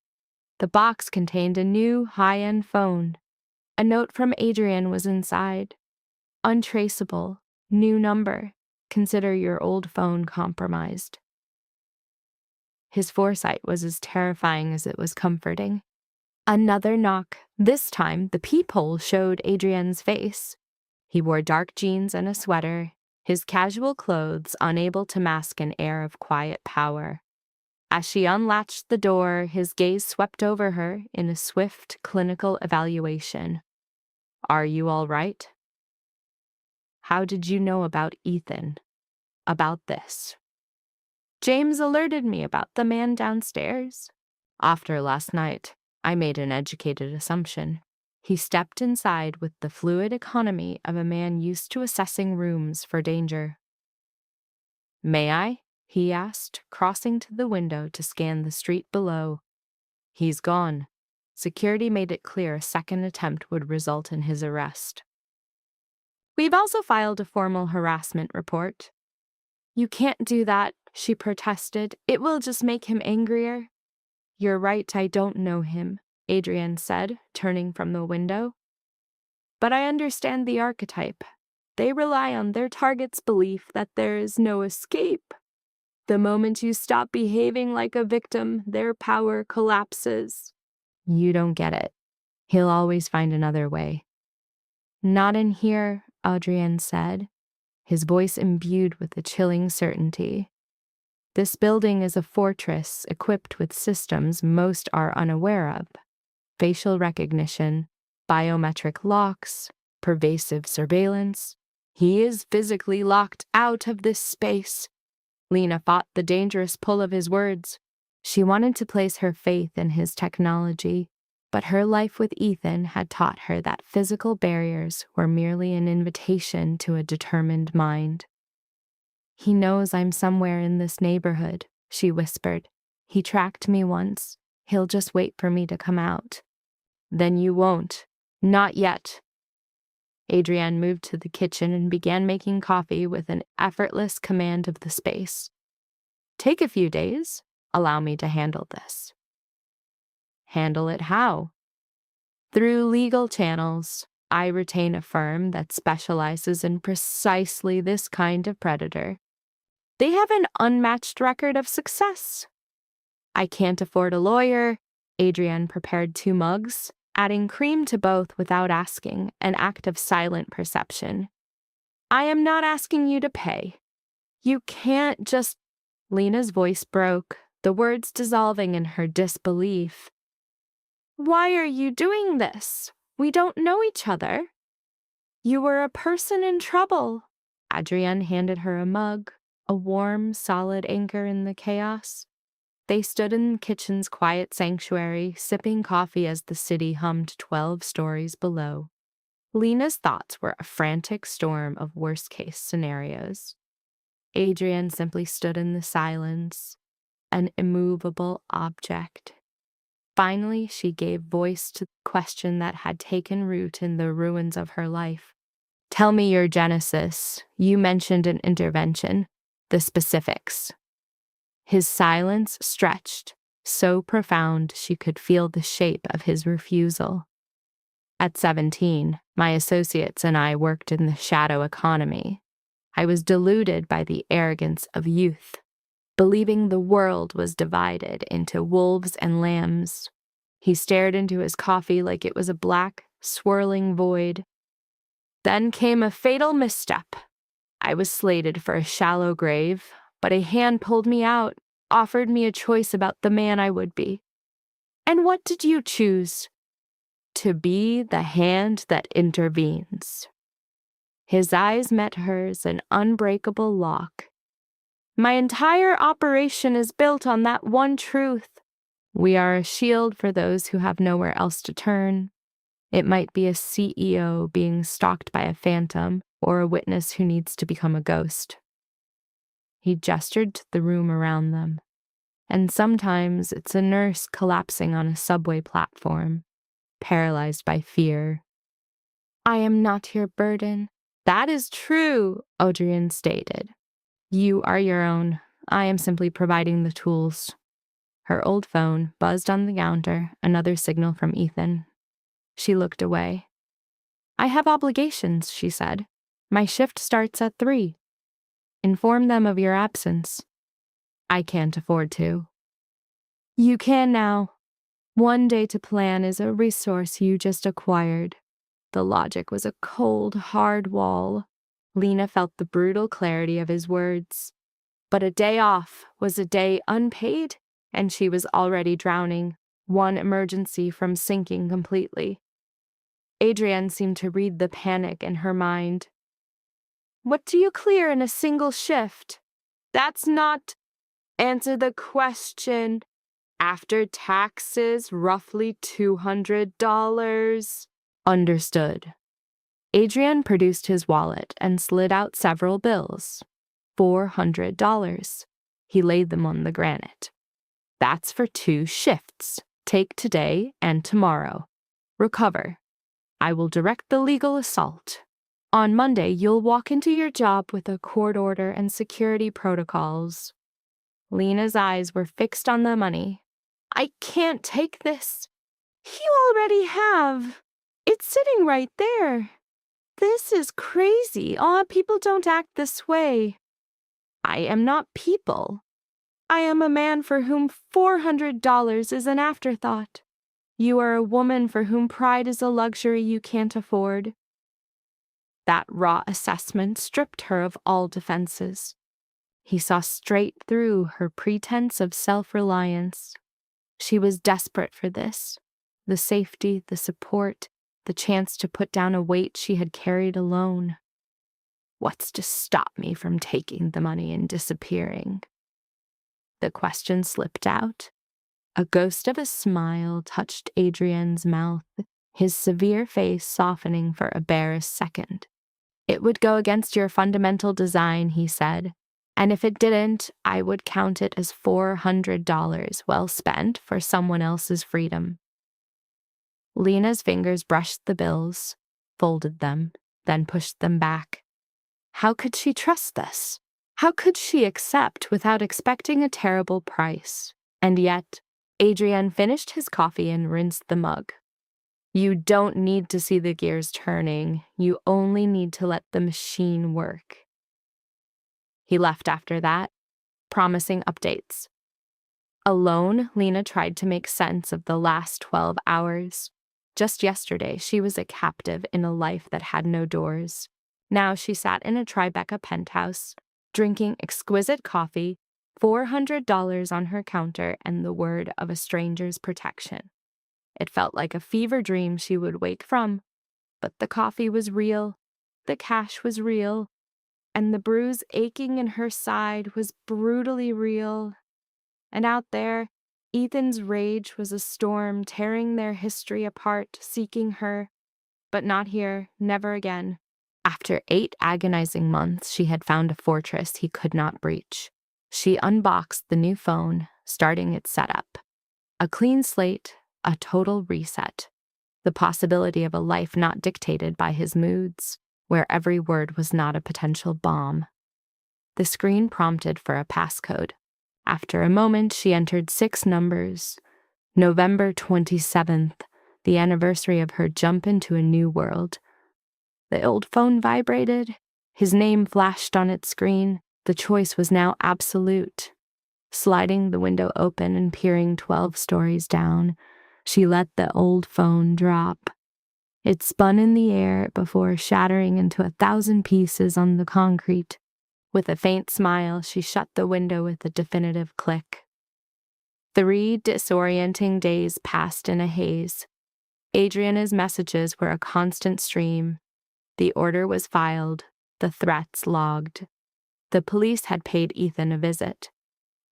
The box contained a new high-end phone. A note from Adrian was inside. "Untraceable. New number. Consider your old phone compromised." His foresight was as terrifying as it was comforting. Another knock. This time, the peephole showed Adrian's face. He wore dark jeans and a sweater, his casual clothes unable to mask an air of quiet power. As she unlatched the door, his gaze swept over her in a swift, clinical evaluation. "Are you all right?" "How did you know about Ethan? About this?" "James alerted me about the man downstairs. After last night, I made an educated assumption. He stepped inside with the fluid economy of a man used to assessing rooms for danger." "May I?" he asked, crossing to the window to scan the street below. "He's gone." Security made it clear a second attempt would result in his arrest. "We've also filed a formal harassment report." "You can't do that," she protested. "It will just make him angrier." "You're right, I don't know him," Adrian said, turning from the window. "But I understand the archetype. They rely on their target's belief that there is no escape. The moment you stop behaving like a victim, their power collapses." "You don't get it. He'll always find another way." "Not in here," Adrian said, his voice imbued with a chilling certainty. "This building is a fortress equipped with systems most are unaware of. Facial recognition, biometric locks, pervasive surveillance. He is physically locked out of this space." Lena fought the dangerous pull of his words. She wanted to place her faith in his technology, but her life with Ethan had taught her that physical barriers were merely an invitation to a determined mind. "He knows I'm somewhere in this neighborhood," she whispered. "He tracked me once. He'll just wait for me to come out." "Then you won't. Not yet." Adrienne moved to the kitchen and began making coffee with an effortless command of the space. "Take a few days. Allow me to handle this." "Handle it how?" "Through legal channels. I retain a firm that specializes in precisely this kind of predator. They have an unmatched record of success." "I can't afford a lawyer." Adrienne prepared 2 mugs, adding cream to both without asking, an act of silent perception. "I am not asking you to pay. You can't just—" Lena's voice broke, the words dissolving in her disbelief. "Why are you doing this? We don't know each other." "You were a person in trouble." Adrienne handed her a mug, a warm, solid anchor in the chaos. They stood in the kitchen's quiet sanctuary, sipping coffee as the city hummed 12 stories below. Lena's thoughts were a frantic storm of worst-case scenarios. Adrienne simply stood in the silence, an immovable object. Finally, she gave voice to the question that had taken root in the ruins of her life. Tell me your genesis. You mentioned an intervention. The specifics. His silence stretched, so profound she could feel the shape of his refusal. At 17, my associates and I worked in the shadow economy. I was deluded by the arrogance of youth, believing the world was divided into wolves and lambs. He stared into his coffee like it was a black, swirling void. Then came a fatal misstep. I was slated for a shallow grave, but a hand pulled me out, offered me a choice about the man I would be. And what did you choose? To be the hand that intervenes. His eyes met hers, an unbreakable lock. My entire operation is built on that one truth. We are a shield for those who have nowhere else to turn. It might be a CEO being stalked by a phantom, or a witness who needs to become a ghost. He gestured to the room around them. And sometimes it's a nurse collapsing on a subway platform, paralyzed by fear. I am not your burden. That is true, Adrian stated. You are your own. I am simply providing the tools. Her old phone buzzed on the counter, another signal from Ethan. She looked away. I have obligations, she said. My shift starts at 3. Inform them of your absence. I can't afford to. You can now. One day to plan is a resource you just acquired. The logic was a cold, hard wall. Lena felt the brutal clarity of his words. But a day off was a day unpaid, and she was already drowning, one emergency from sinking completely. Adrienne seemed to read the panic in her mind. What do you clear in a single shift? That's not... Answer the question. After taxes, roughly $200. Understood. Adrian produced his wallet and slid out several bills. $400. He laid them on the granite. That's for 2 shifts. Take today and tomorrow. Recover. I will direct the legal assault. On Monday, you'll walk into your job with a court order and security protocols. Lena's eyes were fixed on the money. I can't take this. You already have. It's sitting right there. This is crazy. People don't act this way. I am not people. I am a man for whom $400 is an afterthought. You are a woman for whom pride is a luxury you can't afford. That raw assessment stripped her of all defenses. He saw straight through her pretense of self-reliance. She was desperate for this. The safety, the support, the chance to put down a weight she had carried alone. What's to stop me from taking the money and disappearing? The question slipped out. A ghost of a smile touched Adrian's mouth, his severe face softening for a bare second. It would go against your fundamental design, he said, and if it didn't, I would count it as $400 well spent for someone else's freedom. Lena's fingers brushed the bills, folded them, then pushed them back. How could she trust this? How could she accept without expecting a terrible price? And yet, Adrian finished his coffee and rinsed the mug. You don't need to see the gears turning. You only need to let the machine work. He left after that, promising updates. Alone, Lena tried to make sense of the last 12 hours. Just yesterday, she was a captive in a life that had no doors. Now she sat in a Tribeca penthouse, drinking exquisite coffee, $400 on her counter, and the word of a stranger's protection. It felt like a fever dream she would wake from, but the coffee was real, the cash was real, and the bruise aching in her side was brutally real. And out there, Ethan's rage was a storm tearing their history apart, seeking her. But not here, never again. After 8 agonizing months, she had found a fortress he could not breach. She unboxed the new phone, starting its setup. A clean slate, A total reset. The possibility of a life not dictated by his moods, where every word was not a potential bomb. The screen prompted for a passcode. After a moment, she entered 6 numbers. November 27th, the anniversary of her jump into a new world. The old phone vibrated. His name flashed on its screen. The choice was now absolute. Sliding the window open and peering 12 stories down, she let the old phone drop. It spun in the air before shattering into 1,000 pieces on the concrete. With a faint smile, she shut the window with a definitive click. 3 disorienting days passed in a haze. Adriana's messages were a constant stream. The order was filed, the threats logged. The police had paid Ethan a visit,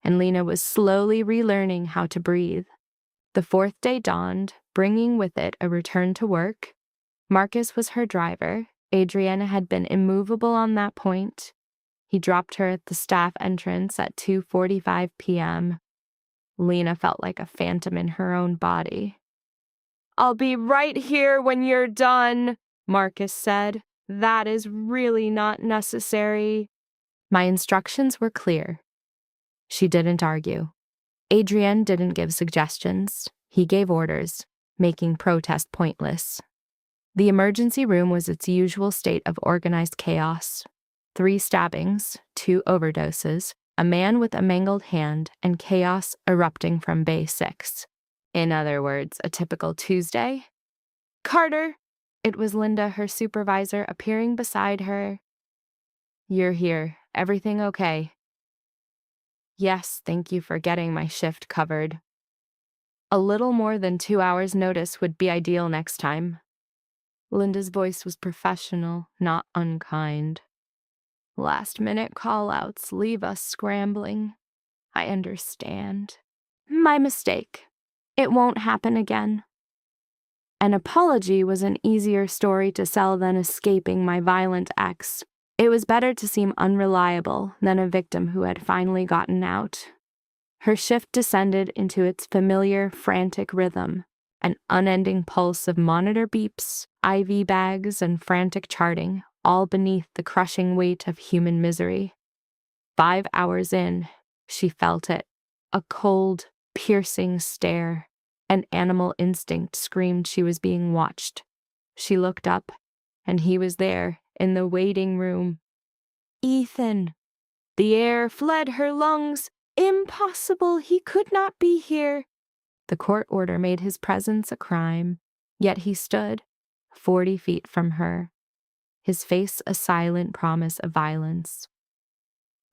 and Lena was slowly relearning how to breathe. The 4th day dawned, bringing with it a return to work. Marcus was her driver. Adriana had been immovable on that point. He dropped her at the staff entrance at 2:45 p.m. Lena felt like a phantom in her own body. "I'll be right here when you're done," Marcus said. "That is really not necessary." My instructions were clear. She didn't argue. Adrienne didn't give suggestions. He gave orders, making protest pointless. The emergency room was its usual state of organized chaos. 3 stabbings, 2 overdoses, a man with a mangled hand, and chaos erupting from Bay 6. In other words, a typical Tuesday. "Carter!" It was Linda, her supervisor, appearing beside her. "You're here. Everything okay?" "Yes, thank you for getting my shift covered." "A little more than 2 hours' notice would be ideal next time." Linda's voice was professional, not unkind. "Last-minute call-outs leave us scrambling. I understand. My mistake. It won't happen again." An apology was an easier story to sell than escaping my violent ex. It was better to seem unreliable than a victim who had finally gotten out. Her shift descended into its familiar, frantic rhythm, an unending pulse of monitor beeps, IV bags, and frantic charting, all beneath the crushing weight of human misery. 5 hours in, she felt it. A cold, piercing stare. An animal instinct screamed she was being watched. She looked up, and he was there, in the waiting room. "Ethan!" The air fled her lungs. Impossible, he could not be here. The court order made his presence a crime, yet he stood, 40 feet from her, his face a silent promise of violence.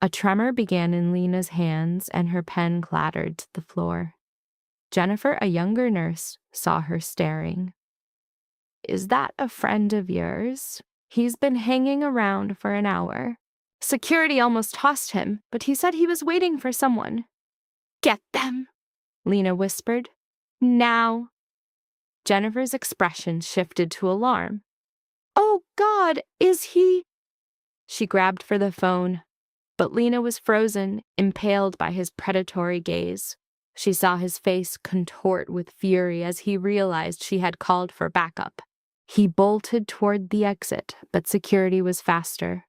A tremor began in Lena's hands, and her pen clattered to the floor. Jennifer, a younger nurse, saw her staring. "Is that a friend of yours? He's been hanging around for an hour. Security almost tossed him, but he said he was waiting for someone." "Get them," Lena whispered. "Now." Jennifer's expression shifted to alarm. "Oh, God, is he—" She grabbed for the phone, but Lena was frozen, impaled by his predatory gaze. She saw his face contort with fury as he realized she had called for backup. He bolted toward the exit, but security was faster.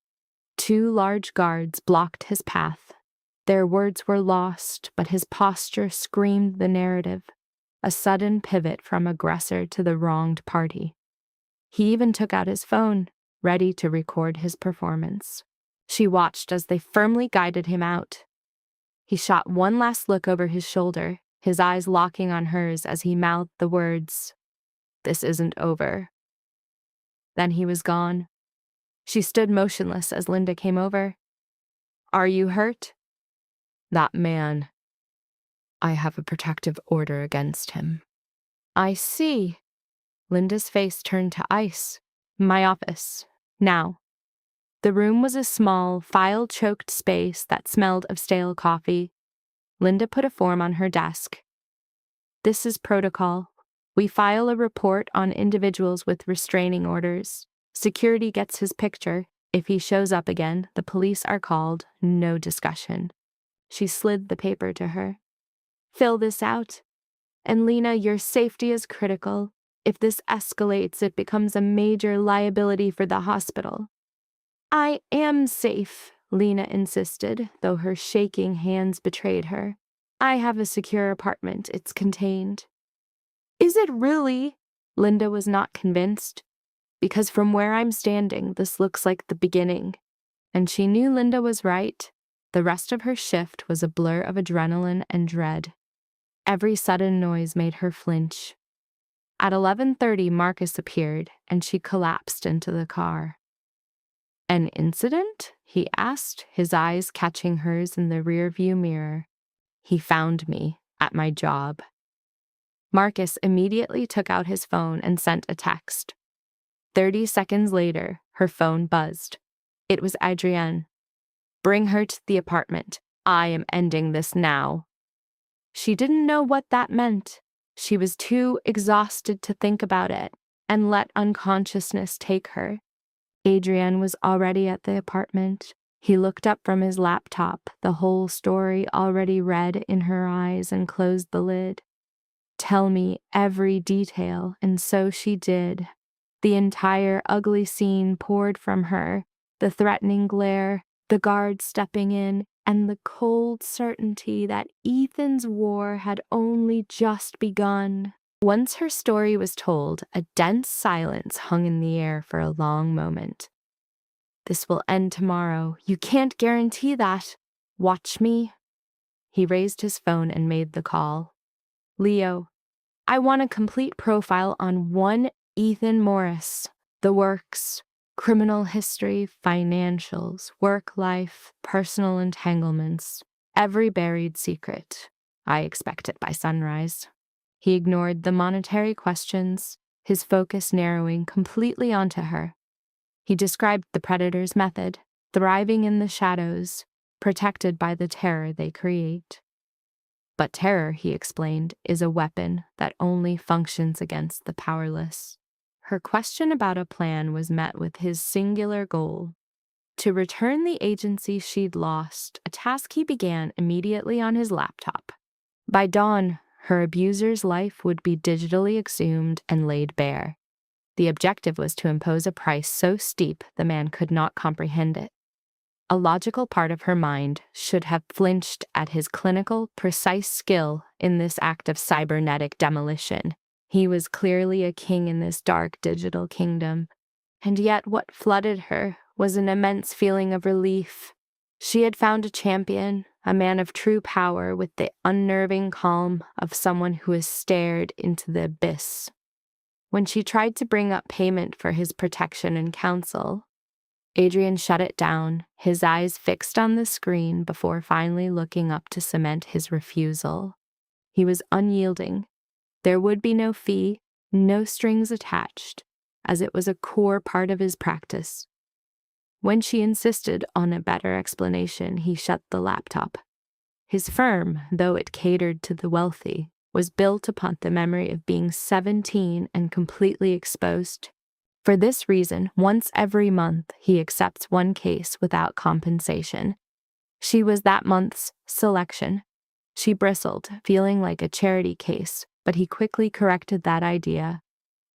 2 large guards blocked his path. Their words were lost, but his posture screamed the narrative, a sudden pivot from aggressor to the wronged party. He even took out his phone, ready to record his performance. She watched as they firmly guided him out. He shot one last look over his shoulder, his eyes locking on hers as he mouthed the words, "This isn't over." Then he was gone. She stood motionless as Linda came over. "Are you hurt?" "That man. I have a protective order against him." "I see." Linda's face turned to ice. "My office. Now." The room was a small, file-choked space that smelled of stale coffee. Linda put a form on her desk. "This is protocol. We file a report on individuals with restraining orders. Security gets his picture. If he shows up again, the police are called. No discussion." She slid the paper to her. "Fill this out." And Lena, your safety is critical. If this escalates, it becomes a major liability for the hospital. I am safe, Lena insisted, though her shaking hands betrayed her. I have a secure apartment. It's contained. Is it really? Linda was not convinced. Because from where I'm standing, this looks like the beginning. And she knew Linda was right. The rest of her shift was a blur of adrenaline and dread. Every sudden noise made her flinch. At 11:30, Marcus appeared, and she collapsed into the car. An incident? He asked, his eyes catching hers in the rearview mirror. He found me at my job. Marcus immediately took out his phone and sent a text. 30 seconds later, her phone buzzed. It was Adrienne. Bring her to the apartment. I am ending this now. She didn't know what that meant. She was too exhausted to think about it and let unconsciousness take her. Adrienne was already at the apartment. He looked up from his laptop, the whole story already read in her eyes, and closed the lid. Tell me every detail, and so she did. The entire ugly scene poured from her, the threatening glare, the guard stepping in, and the cold certainty that Ethan's war had only just begun. Once her story was told, a dense silence hung in the air for a long moment. This will end tomorrow. You can't guarantee that. Watch me. He raised his phone and made the call. Leo, I want a complete profile on one Ethan Morris. The works, criminal history, financials, work life, personal entanglements, every buried secret. I expect it by sunrise. He ignored the monetary questions, his focus narrowing completely onto her. He described the predator's method, thriving in the shadows, protected by the terror they create. But terror, he explained, is a weapon that only functions against the powerless. Her question about a plan was met with his singular goal: to return the agency she'd lost, a task he began immediately on his laptop. By dawn, her abuser's life would be digitally exhumed and laid bare. The objective was to impose a price so steep the man could not comprehend it. A logical part of her mind should have flinched at his clinical, precise skill in this act of cybernetic demolition. He was clearly a king in this dark digital kingdom. And yet what flooded her was an immense feeling of relief. She had found a champion, a man of true power with the unnerving calm of someone who has stared into the abyss. When she tried to bring up payment for his protection and counsel, Adrian shut it down, his eyes fixed on the screen before finally looking up to cement his refusal. He was unyielding. There would be no fee, no strings attached, as it was a core part of his practice. When she insisted on a better explanation, he shut the laptop. His firm, though it catered to the wealthy, was built upon the memory of being 17 and completely exposed. For this reason, once every month, he accepts one case without compensation. She was that month's selection. She bristled, feeling like a charity case, but he quickly corrected that idea.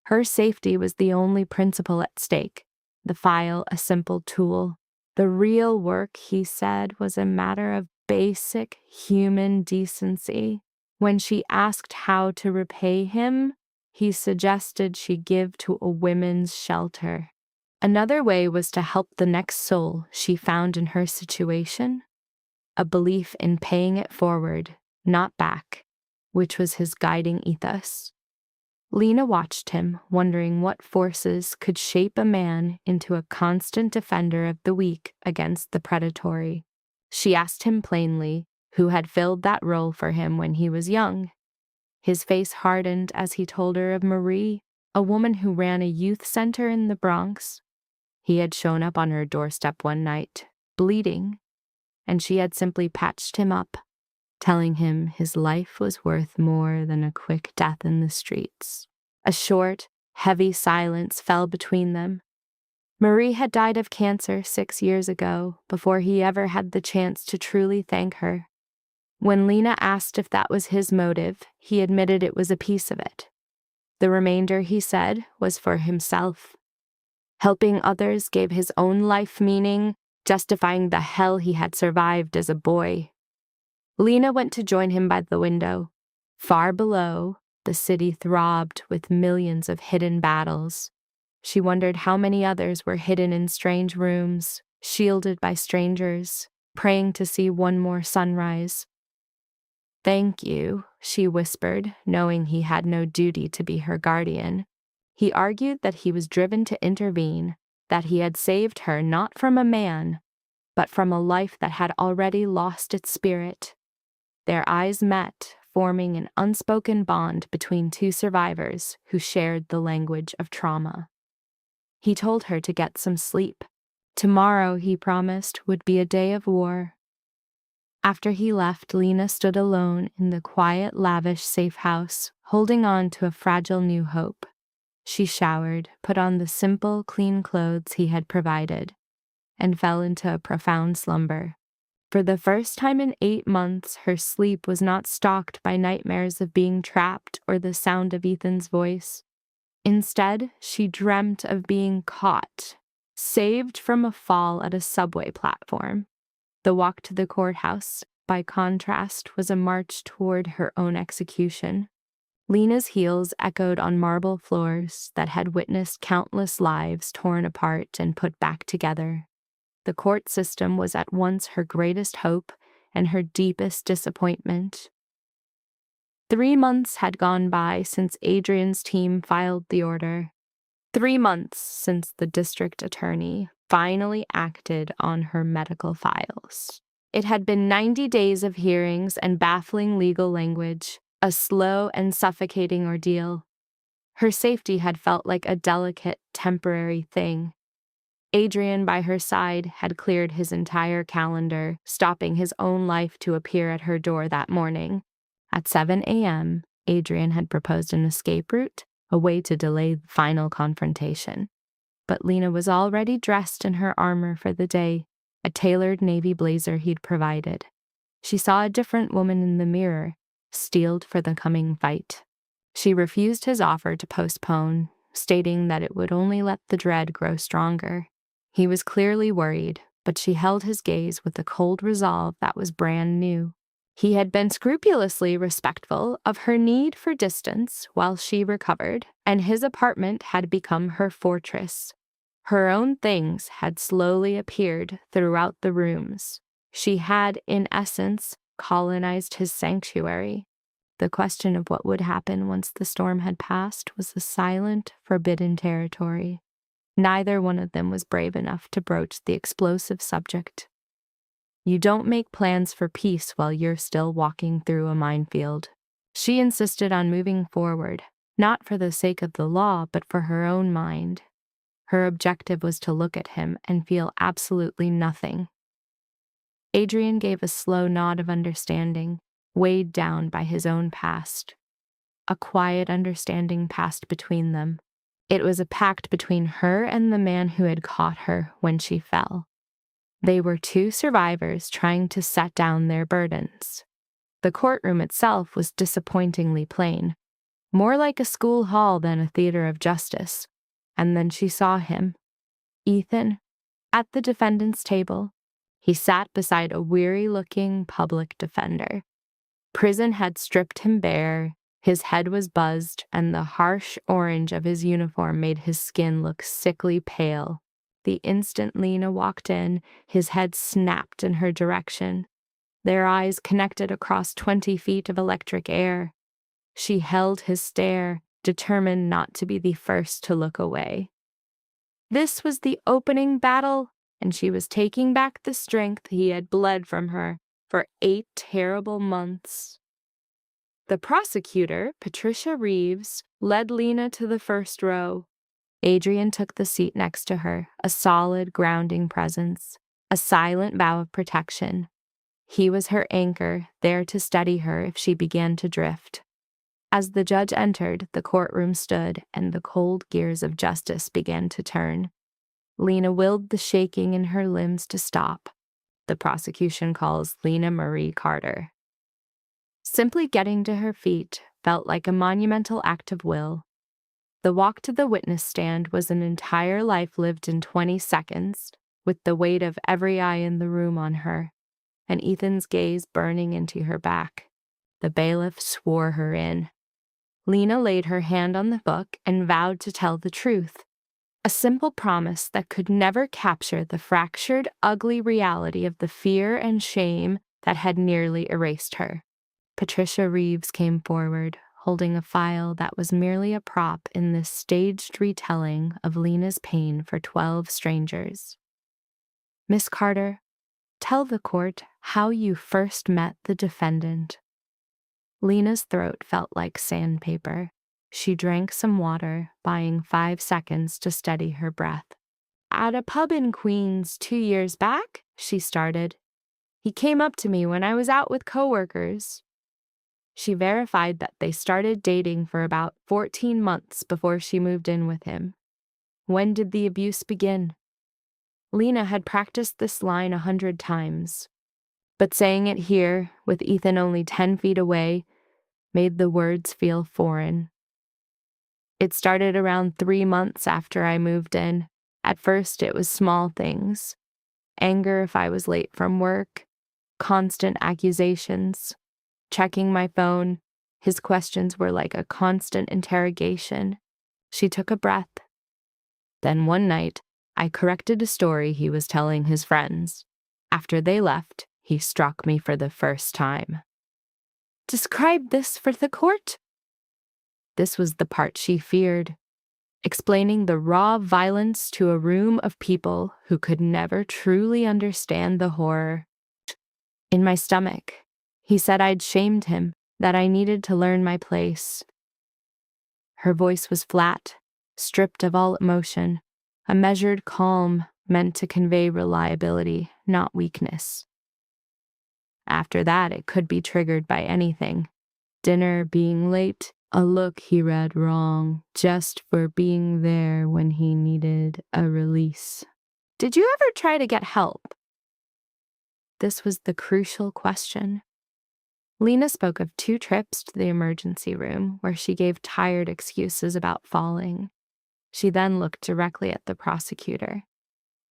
Her safety was the only principle at stake, the file a simple tool. The real work, he said, was a matter of basic human decency. When she asked how to repay him, he suggested she give to a women's shelter. Another way was to help the next soul she found in her situation, a belief in paying it forward, not back, which was his guiding ethos. Lena watched him, wondering what forces could shape a man into a constant defender of the weak against the predatory. She asked him plainly who had filled that role for him when he was young. His face hardened as he told her of Marie, a woman who ran a youth center in the Bronx. He had shown up on her doorstep one night, bleeding, and she had simply patched him up, telling him his life was worth more than a quick death in the streets. A short, heavy silence fell between them. Marie had died of cancer 6 years ago, before he ever had the chance to truly thank her. When Lena asked if that was his motive, he admitted it was a piece of it. The remainder, he said, was for himself. Helping others gave his own life meaning, justifying the hell he had survived as a boy. Lena went to join him by the window. Far below, the city throbbed with millions of hidden battles. She wondered how many others were hidden in strange rooms, shielded by strangers, praying to see one more sunrise. "Thank you," she whispered, knowing he had no duty to be her guardian. He argued that he was driven to intervene, that he had saved her not from a man, but from a life that had already lost its spirit. Their eyes met, forming an unspoken bond between two survivors who shared the language of trauma. He told her to get some sleep. Tomorrow, he promised, would be a day of war. After he left, Lena stood alone in the quiet, lavish safe house, holding on to a fragile new hope. She showered, put on the simple, clean clothes he had provided, and fell into a profound slumber. For the first time in 8 months, her sleep was not stalked by nightmares of being trapped or the sound of Ethan's voice. Instead, she dreamt of being caught, saved from a fall at a subway platform. The walk to the courthouse, by contrast, was a march toward her own execution. Lena's heels echoed on marble floors that had witnessed countless lives torn apart and put back together. The court system was at once her greatest hope and her deepest disappointment. 3 months had gone by since Adrian's team filed the order. 3 months since the district attorney finally acted on her medical files. It had been 90 days of hearings and baffling legal language, a slow and suffocating ordeal. Her safety had felt like a delicate, temporary thing. Adrian, by her side, had cleared his entire calendar, stopping his own life to appear at her door that morning. At 7 a.m., Adrian had proposed an escape route, a way to delay the final confrontation. But Lena was already dressed in her armor for the day, a tailored navy blazer he'd provided. She saw a different woman in the mirror, steeled for the coming fight. She refused his offer to postpone, stating that it would only let the dread grow stronger. He was clearly worried, but she held his gaze with a cold resolve that was brand new. He had been scrupulously respectful of her need for distance while she recovered, and his apartment had become her fortress. Her own things had slowly appeared throughout the rooms. She had, in essence, colonized his sanctuary. The question of what would happen once the storm had passed was a silent, forbidden territory. Neither one of them was brave enough to broach the explosive subject. You don't make plans for peace while you're still walking through a minefield. She insisted on moving forward, not for the sake of the law, but for her own mind. Her objective was to look at him and feel absolutely nothing. Adrian gave a slow nod of understanding, weighed down by his own past. A quiet understanding passed between them. It was a pact between her and the man who had caught her when she fell. They were two survivors trying to set down their burdens. The courtroom itself was disappointingly plain, more like a school hall than a theater of justice. And then she saw him, Ethan, at the defendant's table. He sat beside a weary-looking public defender. Prison had stripped him bare, his head was buzzed, and the harsh orange of his uniform made his skin look sickly pale. The instant Lena walked in, his head snapped in her direction. Their eyes connected across 20 feet of electric air. She held his stare, determined not to be the first to look away. This was the opening battle, and she was taking back the strength he had bled from her for 8 terrible months. The prosecutor, Patricia Reeves, led Lena to the first row. Adrian took the seat next to her, a solid, grounding presence, a silent vow of protection. He was her anchor, there to steady her if she began to drift. As the judge entered, the courtroom stood, and the cold gears of justice began to turn. Lena willed the shaking in her limbs to stop. The prosecution calls Lena Marie Carter. Simply getting to her feet felt like a monumental act of will. The walk to the witness stand was an entire life lived in 20 seconds, with the weight of every eye in the room on her, and Ethan's gaze burning into her back. The bailiff swore her in. Lena laid her hand on the book and vowed to tell the truth, a simple promise that could never capture the fractured, ugly reality of the fear and shame that had nearly erased her. Patricia Reeves came forward, holding a file that was merely a prop in this staged retelling of Lena's pain for 12 strangers. Miss Carter, tell the court how you first met the defendant. Lena's throat felt like sandpaper. She drank some water, buying 5 seconds to steady her breath. At a pub in Queens 2 years back, she started. He came up to me when I was out with coworkers. She verified that they started dating for about 14 months before she moved in with him. When did the abuse begin? Lena had practiced this line 100 times, but saying it here, with Ethan only 10 feet away, made the words feel foreign. It started around 3 months after I moved in. At first, it was small things. Anger if I was late from work, constant accusations, checking my phone. His questions were like a constant interrogation. She took a breath. Then one night, I corrected a story he was telling his friends. After they left, he struck me for the first time. Describe this for the court. This was the part she feared, explaining the raw violence to a room of people who could never truly understand the horror. In my stomach, he said I'd shamed him, that I needed to learn my place. Her voice was flat, stripped of all emotion, a measured calm meant to convey reliability, not weakness. After that, it could be triggered by anything. Dinner being late, a look he read wrong, just for being there when he needed a release. Did you ever try to get help? This was the crucial question. Lena spoke of 2 trips to the emergency room where she gave tired excuses about falling. She then looked directly at the prosecutor.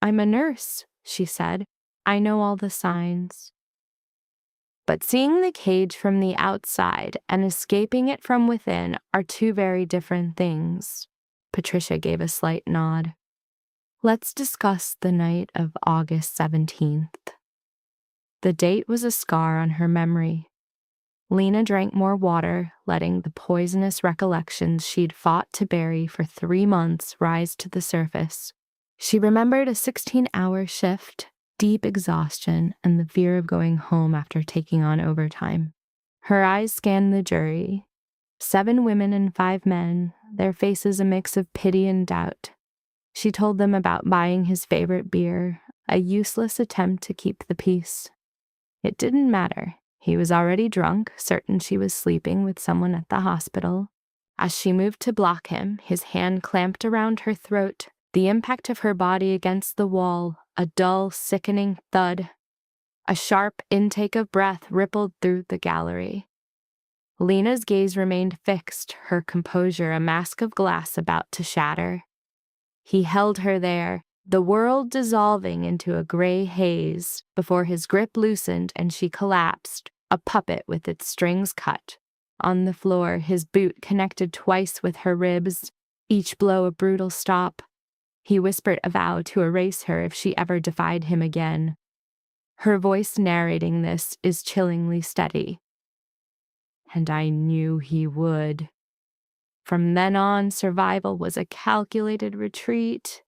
I'm a nurse, she said. I know all the signs. But seeing the cage from the outside and escaping it from within are 2 very different things. Patricia gave a slight nod. Let's discuss the night of August 17th. The date was a scar on her memory. Lena drank more water, letting the poisonous recollections she'd fought to bury for 3 months rise to the surface. She remembered a 16-hour shift, deep exhaustion, and the fear of going home after taking on overtime. Her eyes scanned the jury. 7 women and 5 men, their faces a mix of pity and doubt. She told them about buying his favorite beer, a useless attempt to keep the peace. It didn't matter. He was already drunk, certain she was sleeping with someone at the hospital. As she moved to block him, his hand clamped around her throat, the impact of her body against the wall, a dull, sickening thud. A sharp intake of breath rippled through the gallery. Lena's gaze remained fixed, her composure a mask of glass about to shatter. He held her there, the world dissolving into a gray haze, before his grip loosened and she collapsed, a puppet with its strings cut. On the floor, his boot connected twice with her ribs, each blow a brutal stop. He whispered a vow to erase her if she ever defied him again. Her voice narrating this is chillingly steady. And I knew he would. From then on, survival was a calculated retreat.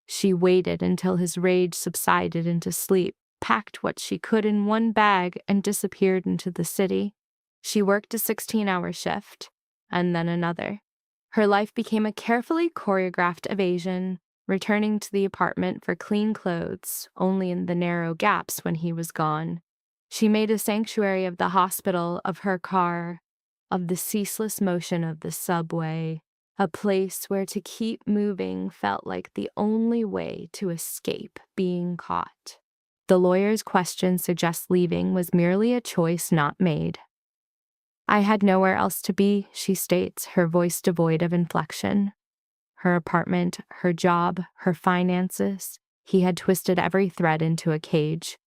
She waited until his rage subsided into sleep, packed what she could in one bag, and disappeared into the city. She worked a 16-hour shift, and then another. Her life became a carefully choreographed evasion, returning to the apartment for clean clothes, only in the narrow gaps when he was gone. She made a sanctuary of the hospital, of her car, of the ceaseless motion of the subway, a place where to keep moving felt like the only way to escape being caught. The lawyer's question suggests leaving was merely a choice not made. I had nowhere else to be, she states, her voice devoid of inflection. Her apartment, her job, her finances. He had twisted every thread into a cage.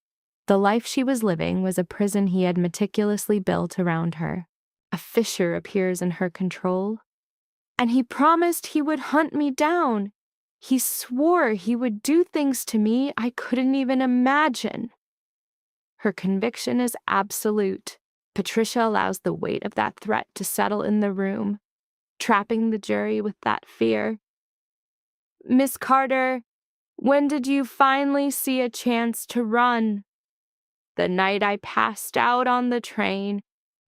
The life she was living was a prison he had meticulously built around her. A fissure appears in her control. And he promised he would hunt me down. He swore he would do things to me I couldn't even imagine. Her conviction is absolute. Patricia allows the weight of that threat to settle in the room, trapping the jury with that fear. Miss Carter, when did you finally see a chance to run? The night I passed out on the train.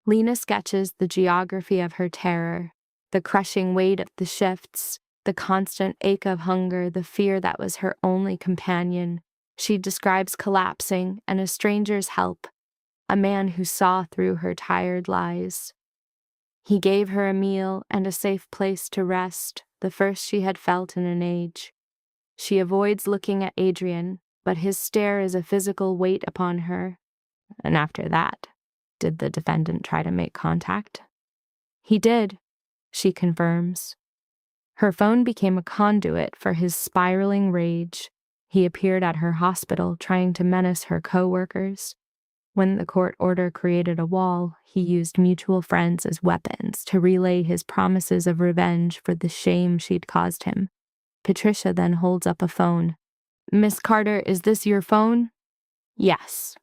Lena sketches the geography of her terror, the crushing weight of the shifts, the constant ache of hunger, the fear that was her only companion. She describes collapsing and a stranger's help, a man who saw through her tired lies. He gave her a meal and a safe place to rest, the first she had felt in an age. She avoids looking at Adrian, but his stare is a physical weight upon her. And after that, did the defendant try to make contact? He did, she confirms. Her phone became a conduit for his spiraling rage. He appeared at her hospital trying to menace her co-workers. When the court order created a wall, he used mutual friends as weapons to relay his promises of revenge for the shame she'd caused him. Patricia then holds up a phone. Miss Carter, is this your phone? Yes.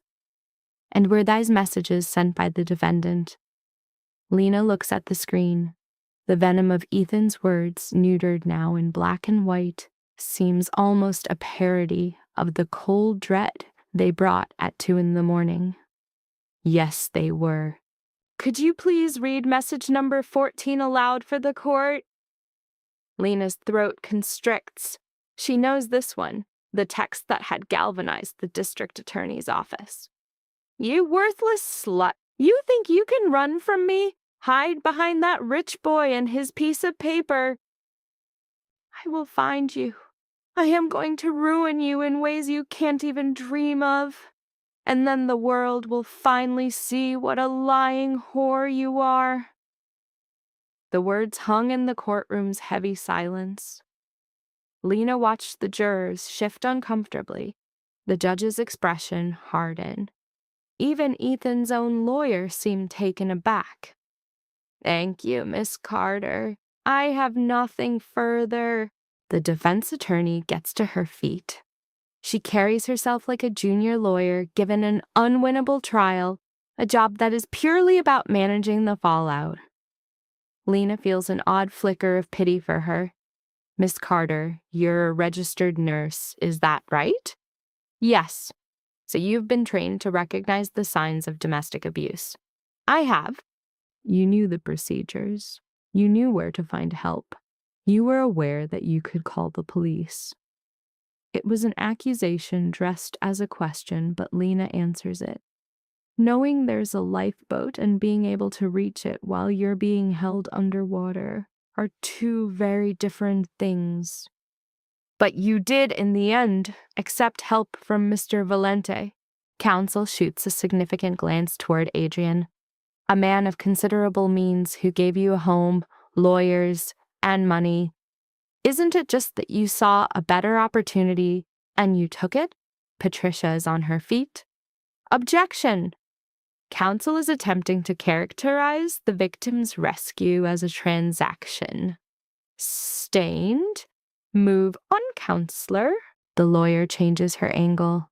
And were these messages sent by the defendant? Lena looks at the screen. The venom of Ethan's words, neutered now in black and white, seems almost a parody of the cold dread they brought at 2 a.m. Yes, they were. Could you please read message number 14 aloud for the court? Lena's throat constricts. She knows this one, the text that had galvanized the district attorney's office. You worthless slut. You think you can run from me? Hide behind that rich boy and his piece of paper. I will find you. I am going to ruin you in ways you can't even dream of. And then the world will finally see what a lying whore you are. The words hung in the courtroom's heavy silence. Lena watched the jurors shift uncomfortably, the judge's expression harden. Even Ethan's own lawyer seemed taken aback. Thank you, Miss Carter. I have nothing further. The defense attorney gets to her feet. She carries herself like a junior lawyer given an unwinnable trial, a job that is purely about managing the fallout. Lena feels an odd flicker of pity for her. Miss Carter, you're a registered nurse, is that right? Yes. So you've been trained to recognize the signs of domestic abuse. I have. You knew the procedures. You knew where to find help. You were aware that you could call the police. It was an accusation dressed as a question, but Lena answers it. Knowing there's a lifeboat and being able to reach it while you're being held underwater are two very different things. But you did, in the end, accept help from Mr. Valente. Counsel shoots a significant glance toward Adrian, a man of considerable means who gave you a home, lawyers, and money. Isn't it just that you saw a better opportunity and you took it? Patricia is on her feet. Objection! Counsel is attempting to characterize the victim's rescue as a transaction. Stained? Move on, counselor. The lawyer changes her angle.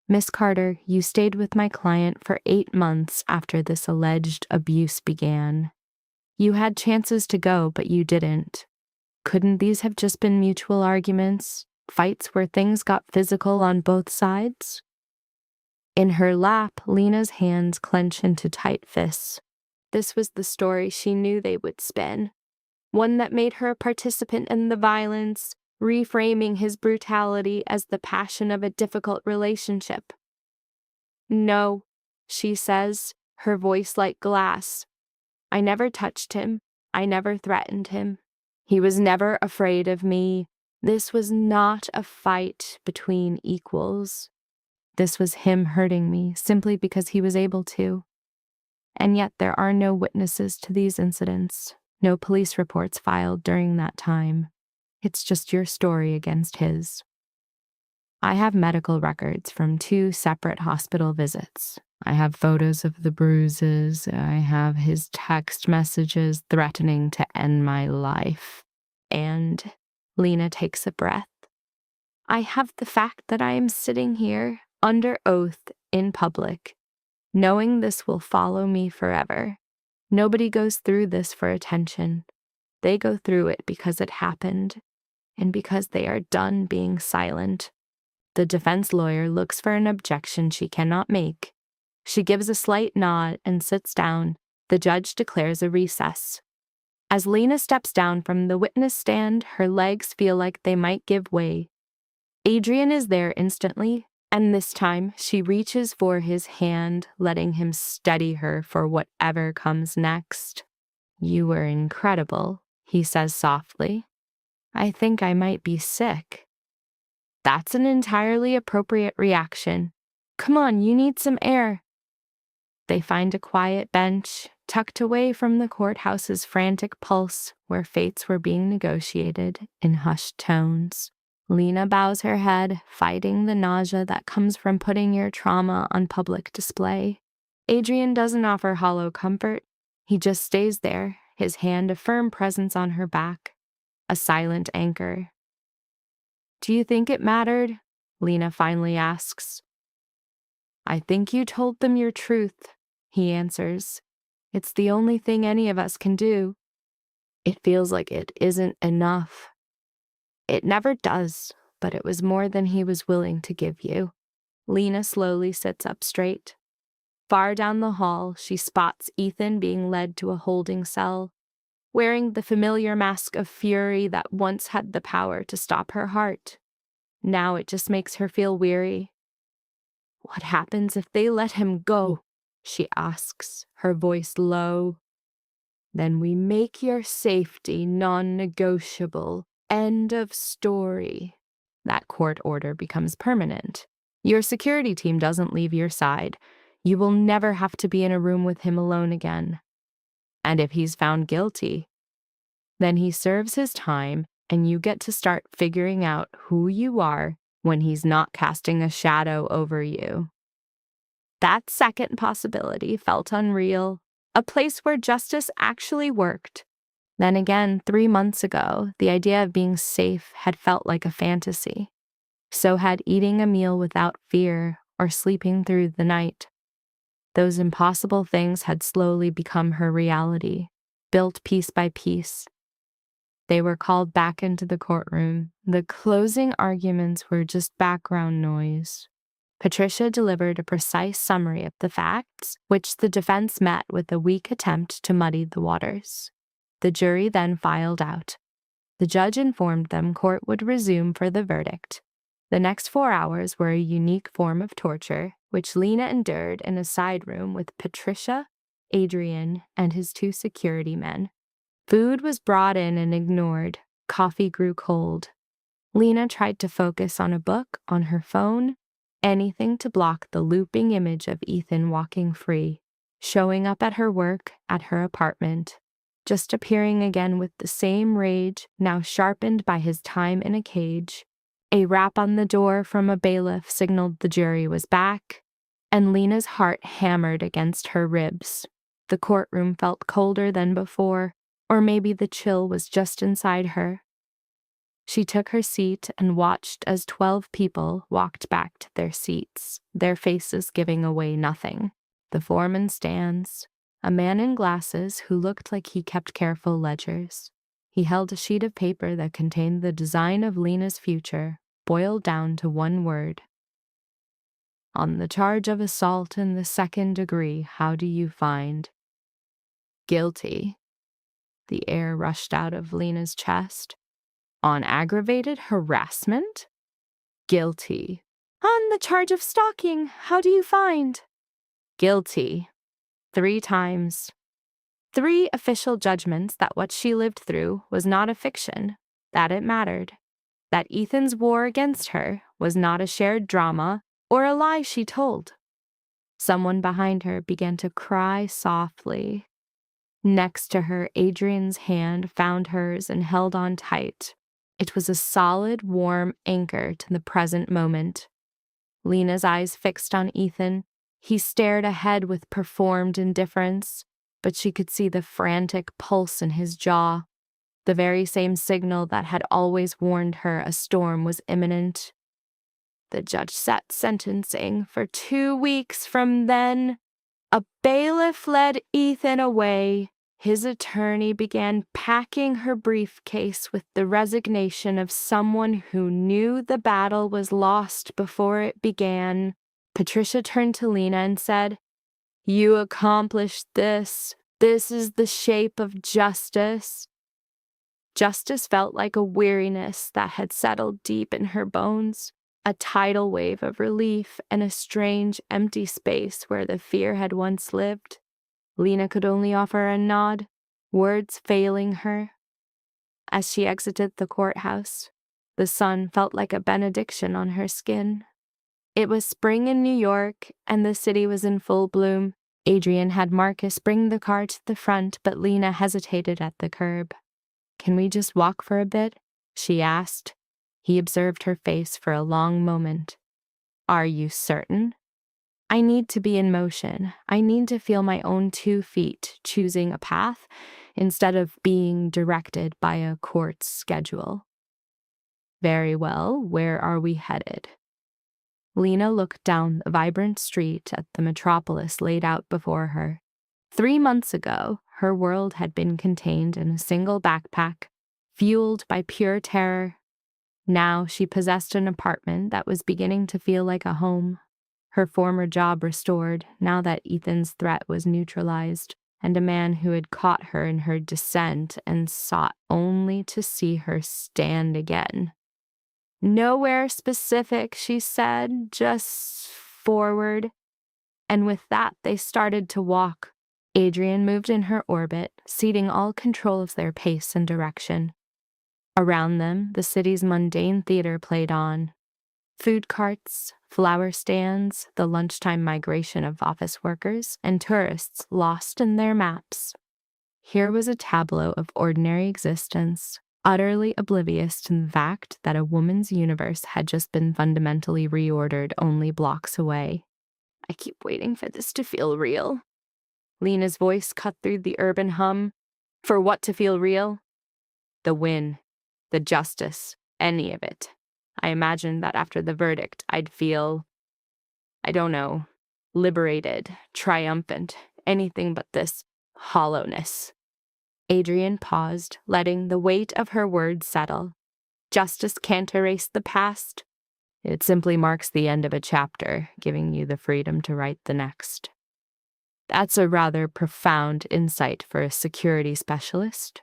Miss Carter, you stayed with my client for 8 months after this alleged abuse began. You had chances to go, but you didn't. Couldn't these have just been mutual arguments, fights where things got physical on both sides? In her lap, Lena's hands clench into tight fists. This was the story she knew they would spin, one that made her a participant in the violence, reframing his brutality as the passion of a difficult relationship. No, she says, her voice like glass. I never touched him. I never threatened him. He was never afraid of me. This was not a fight between equals. This was him hurting me simply because he was able to. And yet there are no witnesses to these incidents, no police reports filed during that time. It's just your story against his. I have medical records from 2 separate hospital visits. I have photos of the bruises. I have his text messages threatening to end my life. And Lena takes a breath. I have the fact that I am sitting here under oath in public, knowing this will follow me forever. Nobody goes through this for attention. They go through it because it happened, and because they are done being silent. The defense lawyer looks for an objection she cannot make. She gives a slight nod and sits down. The judge declares a recess. As Lena steps down from the witness stand, her legs feel like they might give way. Adrian is there instantly, and this time she reaches for his hand, letting him steady her for whatever comes next. "You were incredible," he says softly. "I think I might be sick." That's an entirely appropriate reaction. "Come on, you need some air." They find a quiet bench, tucked away from the courthouse's frantic pulse, where fates were being negotiated in hushed tones. Lena bows her head, fighting the nausea that comes from putting your trauma on public display. Adrian doesn't offer hollow comfort. He just stays there, his hand a firm presence on her back, a silent anchor. "Do you think it mattered?" Lena finally asks. "I think you told them your truth," he answers. "It's the only thing any of us can do." "It feels like it isn't enough." "It never does, but it was more than he was willing to give you." Lena slowly sits up straight. Far down the hall, she spots Ethan being led to a holding cell, wearing the familiar mask of fury that once had the power to stop her heart. Now it just makes her feel weary. "What happens if they let him go?" she asks, her voice low. "Then we make your safety non-negotiable. End of story." That court order becomes permanent. Your security team doesn't leave your side. You will never have to be in a room with him alone again. And if he's found guilty, then he serves his time and you get to start figuring out who you are when he's not casting a shadow over you. That second possibility felt unreal, a place where justice actually worked. Then again, 3 months ago, the idea of being safe had felt like a fantasy. So had eating a meal without fear or sleeping through the night. Those impossible things had slowly become her reality, built piece by piece. They were called back into the courtroom. The closing arguments were just background noise. Patricia delivered a precise summary of the facts, which the defense met with a weak attempt to muddy the waters. The jury then filed out. The judge informed them court would resume for the verdict. The next 4 hours were a unique form of torture, which Lena endured in a side room with Patricia, Adrian, and his 2 security men. Food was brought in and ignored. Coffee grew cold. Lena tried to focus on a book, on her phone, anything to block the looping image of Ethan walking free, showing up at her work, at her apartment, just appearing again with the same rage, now sharpened by his time in a cage. A rap on the door from a bailiff signaled the jury was back, and Lena's heart hammered against her ribs. The courtroom felt colder than before, or maybe the chill was just inside her. She took her seat and watched as 12 people walked back to their seats, their faces giving away nothing. The foreman stands, a man in glasses who looked like he kept careful ledgers. He held a sheet of paper that contained the design of Lena's future, boiled down to one word. "On the charge of assault in the 2nd degree, how do you find?" "Guilty." The air rushed out of Lena's chest. "On aggravated harassment?" "Guilty." "On the charge of stalking, how do you find?" "Guilty." 3 times. 3 official judgments that what she lived through was not a fiction, that it mattered, that Ethan's war against her was not a shared drama or a lie she told. Someone behind her began to cry softly. Next to her, Adrian's hand found hers and held on tight. It was a solid, warm anchor to the present moment. Lena's eyes fixed on Ethan. He stared ahead with performed indifference, but she could see the frantic pulse in his jaw, the very same signal that had always warned her a storm was imminent. The judge sat sentencing for 2 weeks from then. A bailiff led Ethan away. His attorney began packing her briefcase with the resignation of someone who knew the battle was lost before it began. Patricia turned to Lena and said, "You accomplished this. This is the shape of justice." Justice felt like a weariness that had settled deep in her bones, a tidal wave of relief and a strange empty space where the fear had once lived. Lena could only offer a nod, words failing her. As she exited the courthouse, the sun felt like a benediction on her skin. It was spring in New York, and the city was in full bloom. Adrian had Marcus bring the car to the front, but Lena hesitated at the curb. "Can we just walk for a bit?" she asked. He observed her face for a long moment. "Are you certain?" "I need to be in motion. I need to feel my own 2 feet, choosing a path instead of being directed by a court's schedule." "Very well, where are we headed?" Lena looked down the vibrant street at the metropolis laid out before her. 3 months ago, her world had been contained in a single backpack, fueled by pure terror. Now she possessed an apartment that was beginning to feel like a home. Her former job restored, now that Ethan's threat was neutralized, and a man who had caught her in her descent and sought only to see her stand again. "Nowhere specific," she said, "just forward." And with that, they started to walk. Adrian moved in her orbit, ceding all control of their pace and direction. Around them, the city's mundane theater played on. Food carts, flower stands, the lunchtime migration of office workers, and tourists lost in their maps. Here was a tableau of ordinary existence, utterly oblivious to the fact that a woman's universe had just been fundamentally reordered only blocks away. "I keep waiting for this to feel real." Lena's voice cut through the urban hum. "For what to feel real?" "The win, the justice, any of it. I imagined that after the verdict, I'd feel, I don't know, liberated, triumphant, anything but this hollowness." Adrian paused, letting the weight of her words settle. "Justice can't erase the past. It simply marks the end of a chapter, giving you the freedom to write the next." That's a rather profound insight for a security specialist.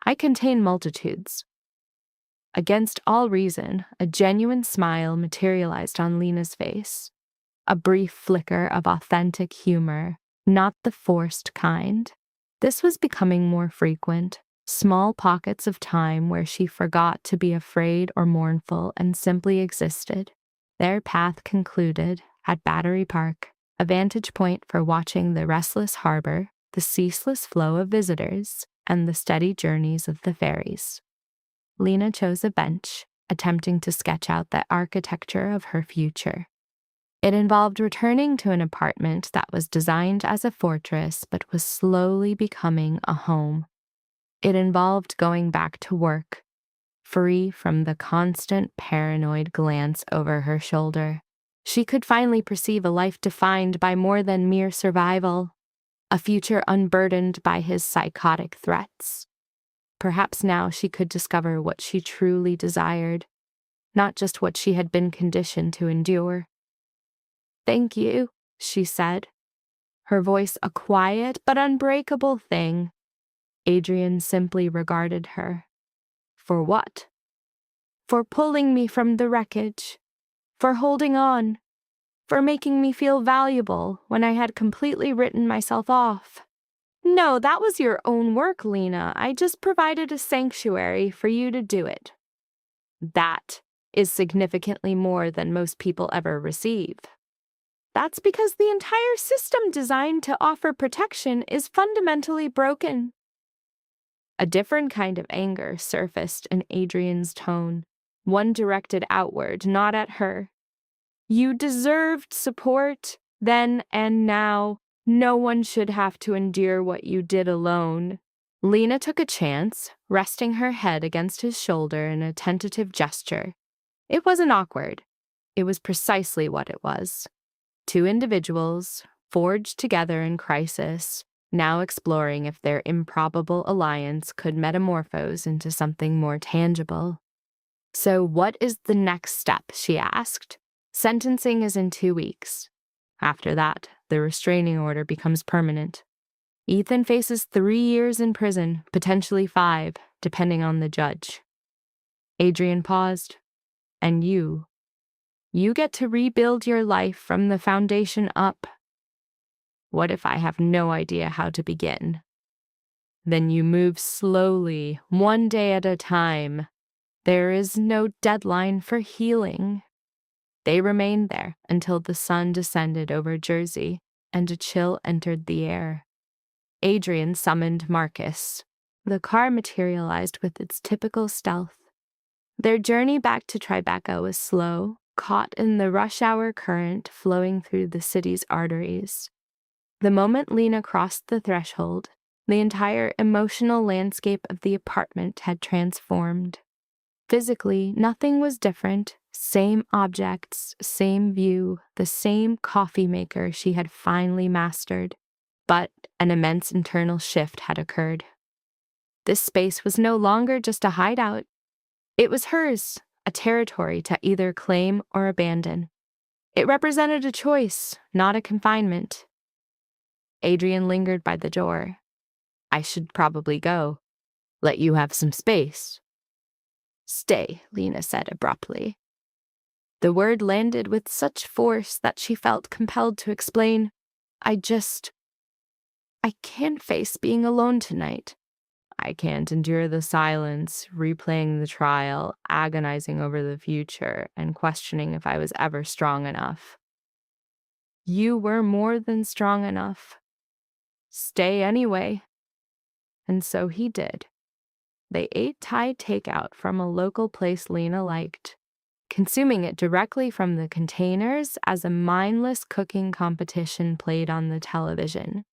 I contain multitudes. Against all reason, a genuine smile materialized on Lena's face. A brief flicker of authentic humor, not the forced kind. This was becoming more frequent. Small pockets of time where she forgot to be afraid or mournful and simply existed. Their path concluded at Battery Park, a vantage point for watching the restless harbor, the ceaseless flow of visitors, and the steady journeys of the ferries. Lena chose a bench, attempting to sketch out the architecture of her future. It involved returning to an apartment that was designed as a fortress but was slowly becoming a home. It involved going back to work, free from the constant paranoid glance over her shoulder. She could finally perceive a life defined by more than mere survival, a future unburdened by his psychotic threats. Perhaps now she could discover what she truly desired, not just what she had been conditioned to endure. "Thank you," she said, her voice a quiet but unbreakable thing. Adrian simply regarded her. "For what?" "For pulling me from the wreckage. For holding on. For making me feel valuable when I had completely written myself off." "No, that was your own work, Lena. I just provided a sanctuary for you to do it." "That is significantly more than most people ever receive." That's because the entire system designed to offer protection is fundamentally broken. A different kind of anger surfaced in Adrian's tone, one directed outward, not at her. You deserved support, then and now. No one should have to endure what you did alone. Lena took a chance, resting her head against his shoulder in a tentative gesture. It wasn't awkward. It was precisely what it was. Two individuals, forged together in crisis, now exploring if their improbable alliance could metamorphose into something more tangible. So what is the next step, she asked. Sentencing is in 2 weeks. After that, the restraining order becomes permanent. Ethan faces 3 years in prison, potentially 5, depending on the judge. Adrian paused. And you get to rebuild your life from the foundation up. What if I have no idea how to begin? Then you move slowly, one day at a time. There is no deadline for healing. They remained there until the sun descended over Jersey and a chill entered the air. Adrian summoned Marcus. The car materialized with its typical stealth. Their journey back to Tribeca was slow, caught in the rush hour current flowing through the city's arteries. The moment Lena crossed the threshold, the entire emotional landscape of the apartment had transformed. Physically, nothing was different. Same objects, same view, the same coffee maker she had finally mastered. But an immense internal shift had occurred. This space was no longer just a hideout. It was hers, a territory to either claim or abandon. It represented a choice, not a confinement. Adrian lingered by the door. I should probably go. Let you have some space. Stay, Lena said abruptly. The word landed with such force that she felt compelled to explain. I can't face being alone tonight. I can't endure the silence, replaying the trial, agonizing over the future, and questioning if I was ever strong enough. You were more than strong enough. Stay anyway. And so he did. They ate Thai takeout from a local place Lena liked, consuming it directly from the containers as a mindless cooking competition played on the television.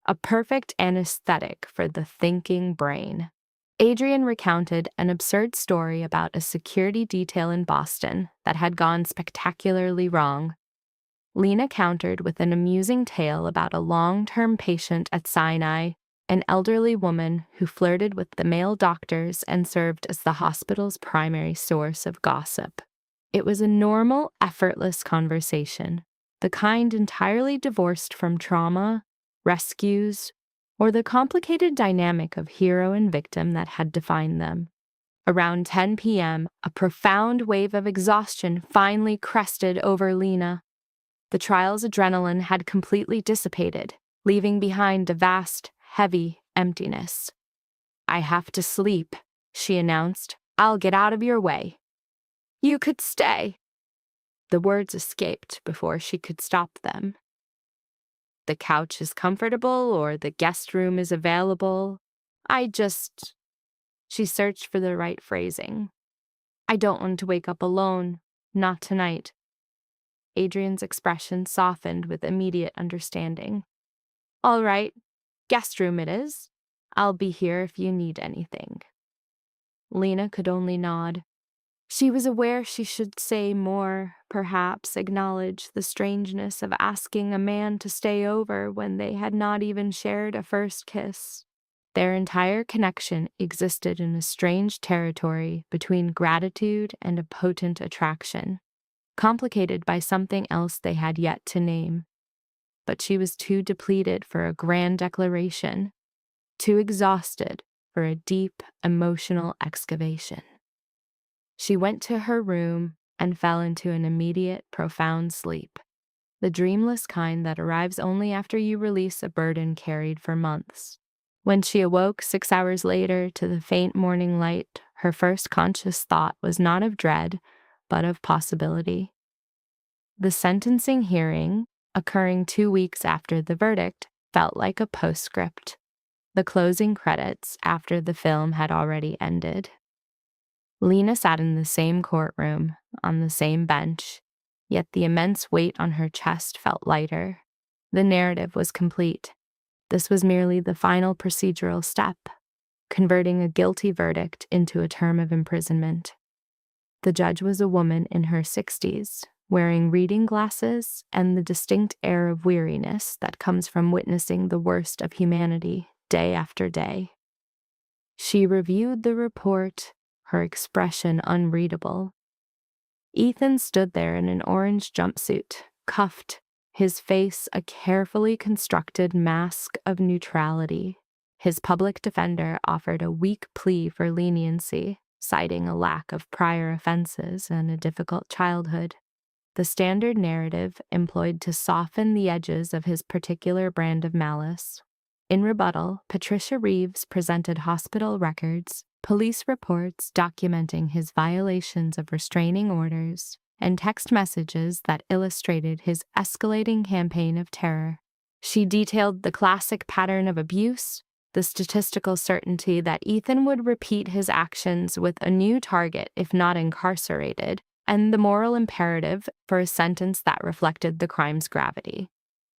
A perfect anesthetic for the thinking brain. Adrian recounted an absurd story about a security detail in Boston that had gone spectacularly wrong. Lena countered with an amusing tale about a long-term patient at Sinai, an elderly woman who flirted with the male doctors and served as the hospital's primary source of gossip. It was a normal, effortless conversation, the kind entirely divorced from trauma, rescues, or the complicated dynamic of hero and victim that had defined them. Around 10 p.m., a profound wave of exhaustion finally crested over Lena. The trial's adrenaline had completely dissipated, leaving behind a vast, heavy emptiness. I have to sleep, she announced. I'll get out of your way. You could stay. The words escaped before she could stop them. The couch is comfortable or the guest room is available. She searched for the right phrasing. I don't want to wake up alone. Not tonight. Adrian's expression softened with immediate understanding. All right, guest room it is. I'll be here if you need anything. Lena could only nod. She was aware she should say more, perhaps acknowledge the strangeness of asking a man to stay over when they had not even shared a first kiss. Their entire connection existed in a strange territory between gratitude and a potent attraction, complicated by something else they had yet to name. But she was too depleted for a grand declaration, too exhausted for a deep emotional excavation. She went to her room and fell into an immediate, profound sleep, the dreamless kind that arrives only after you release a burden carried for months. When she awoke 6 hours later to the faint morning light, her first conscious thought was not of dread, but of possibility. The sentencing hearing, occurring 2 weeks after the verdict, felt like a postscript. The closing credits after the film had already ended. Lena sat in the same courtroom, on the same bench, yet the immense weight on her chest felt lighter. The narrative was complete. This was merely the final procedural step, converting a guilty verdict into a term of imprisonment. The judge was a woman in her 60s, wearing reading glasses and the distinct air of weariness that comes from witnessing the worst of humanity day after day. She reviewed the report, her expression unreadable. Ethan stood there in an orange jumpsuit, cuffed, his face a carefully constructed mask of neutrality. His public defender offered a weak plea for leniency, citing a lack of prior offenses and a difficult childhood. The standard narrative employed to soften the edges of his particular brand of malice. In rebuttal, Patricia Reeves presented hospital records, police reports documenting his violations of restraining orders, and text messages that illustrated his escalating campaign of terror. She detailed the classic pattern of abuse, the statistical certainty that Ethan would repeat his actions with a new target if not incarcerated, and the moral imperative for a sentence that reflected the crime's gravity.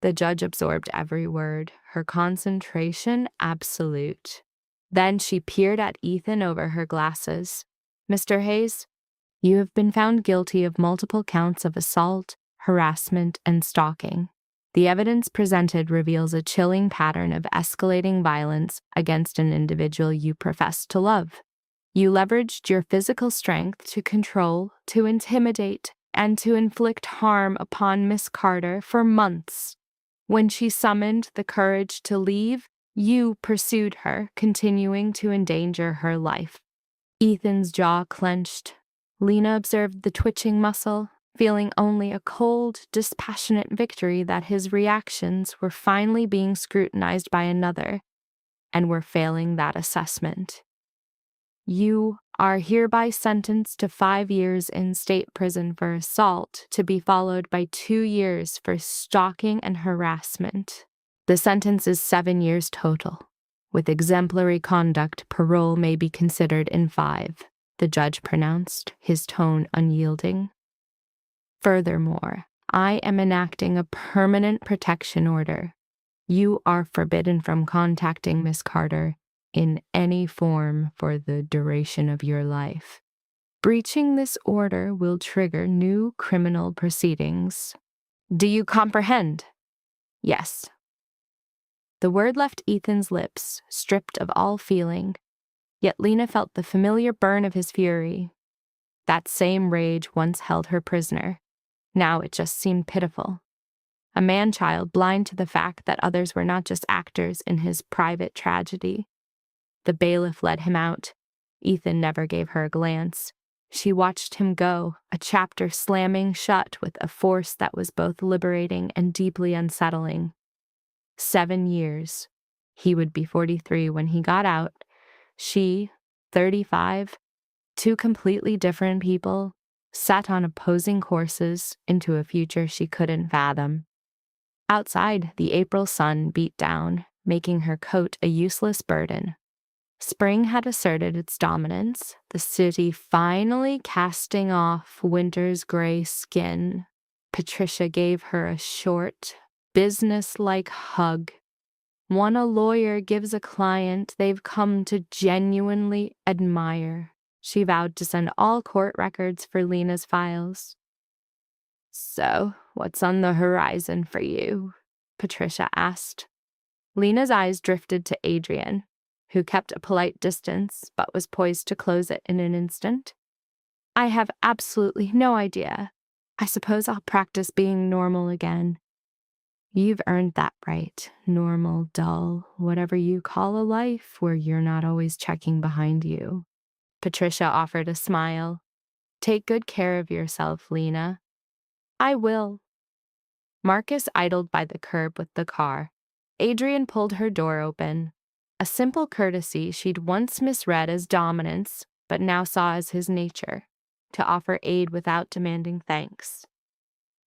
The judge absorbed every word, her concentration absolute. Then she peered at Ethan over her glasses. "Mr. Hayes, you have been found guilty of multiple counts of assault, harassment, and stalking. The evidence presented reveals a chilling pattern of escalating violence against an individual you profess to love. You leveraged your physical strength to control, to intimidate, and to inflict harm upon Miss Carter for months. When she summoned the courage to leave, you pursued her, continuing to endanger her life." Ethan's jaw clenched. Lena observed the twitching muscle, feeling only a cold, dispassionate victory that his reactions were finally being scrutinized by another, and were failing that assessment. "You are hereby sentenced to 5 years in state prison for assault, to be followed by 2 years for stalking and harassment. The sentence is 7 years total. With exemplary conduct, parole may be considered in 5, the judge pronounced, his tone unyielding. Furthermore, I am enacting a permanent protection order. You are forbidden from contacting Miss Carter in any form for the duration of your life. Breaching this order will trigger new criminal proceedings. Do you comprehend?" "Yes." The word left Ethan's lips, stripped of all feeling, yet Lena felt the familiar burn of his fury. That same rage once held her prisoner. Now it just seemed pitiful. A man-child blind to the fact that others were not just actors in his private tragedy. The bailiff led him out. Ethan never gave her a glance. She watched him go, a chapter slamming shut with a force that was both liberating and deeply unsettling. 7 years. He would be 43 when he got out. She, 35, 2 completely different people, set on opposing courses into a future she couldn't fathom. Outside, the April sun beat down, making her coat a useless burden. Spring had asserted its dominance, the city finally casting off winter's gray skin. Patricia gave her a short, business-like hug. One a lawyer gives a client they've come to genuinely admire. She vowed to send all court records for Lena's files. "So, what's on the horizon for you?" Patricia asked. Lena's eyes drifted to Adrian, who kept a polite distance but was poised to close it in an instant. "I have absolutely no idea. I suppose I'll practice being normal again." "You've earned that right. Normal, dull, whatever you call a life where you're not always checking behind you." Patricia offered a smile. "Take good care of yourself, Lena." "I will." Marcus idled by the curb with the car. Adrian pulled her door open. A simple courtesy she'd once misread as dominance, but now saw as his nature, to offer aid without demanding thanks.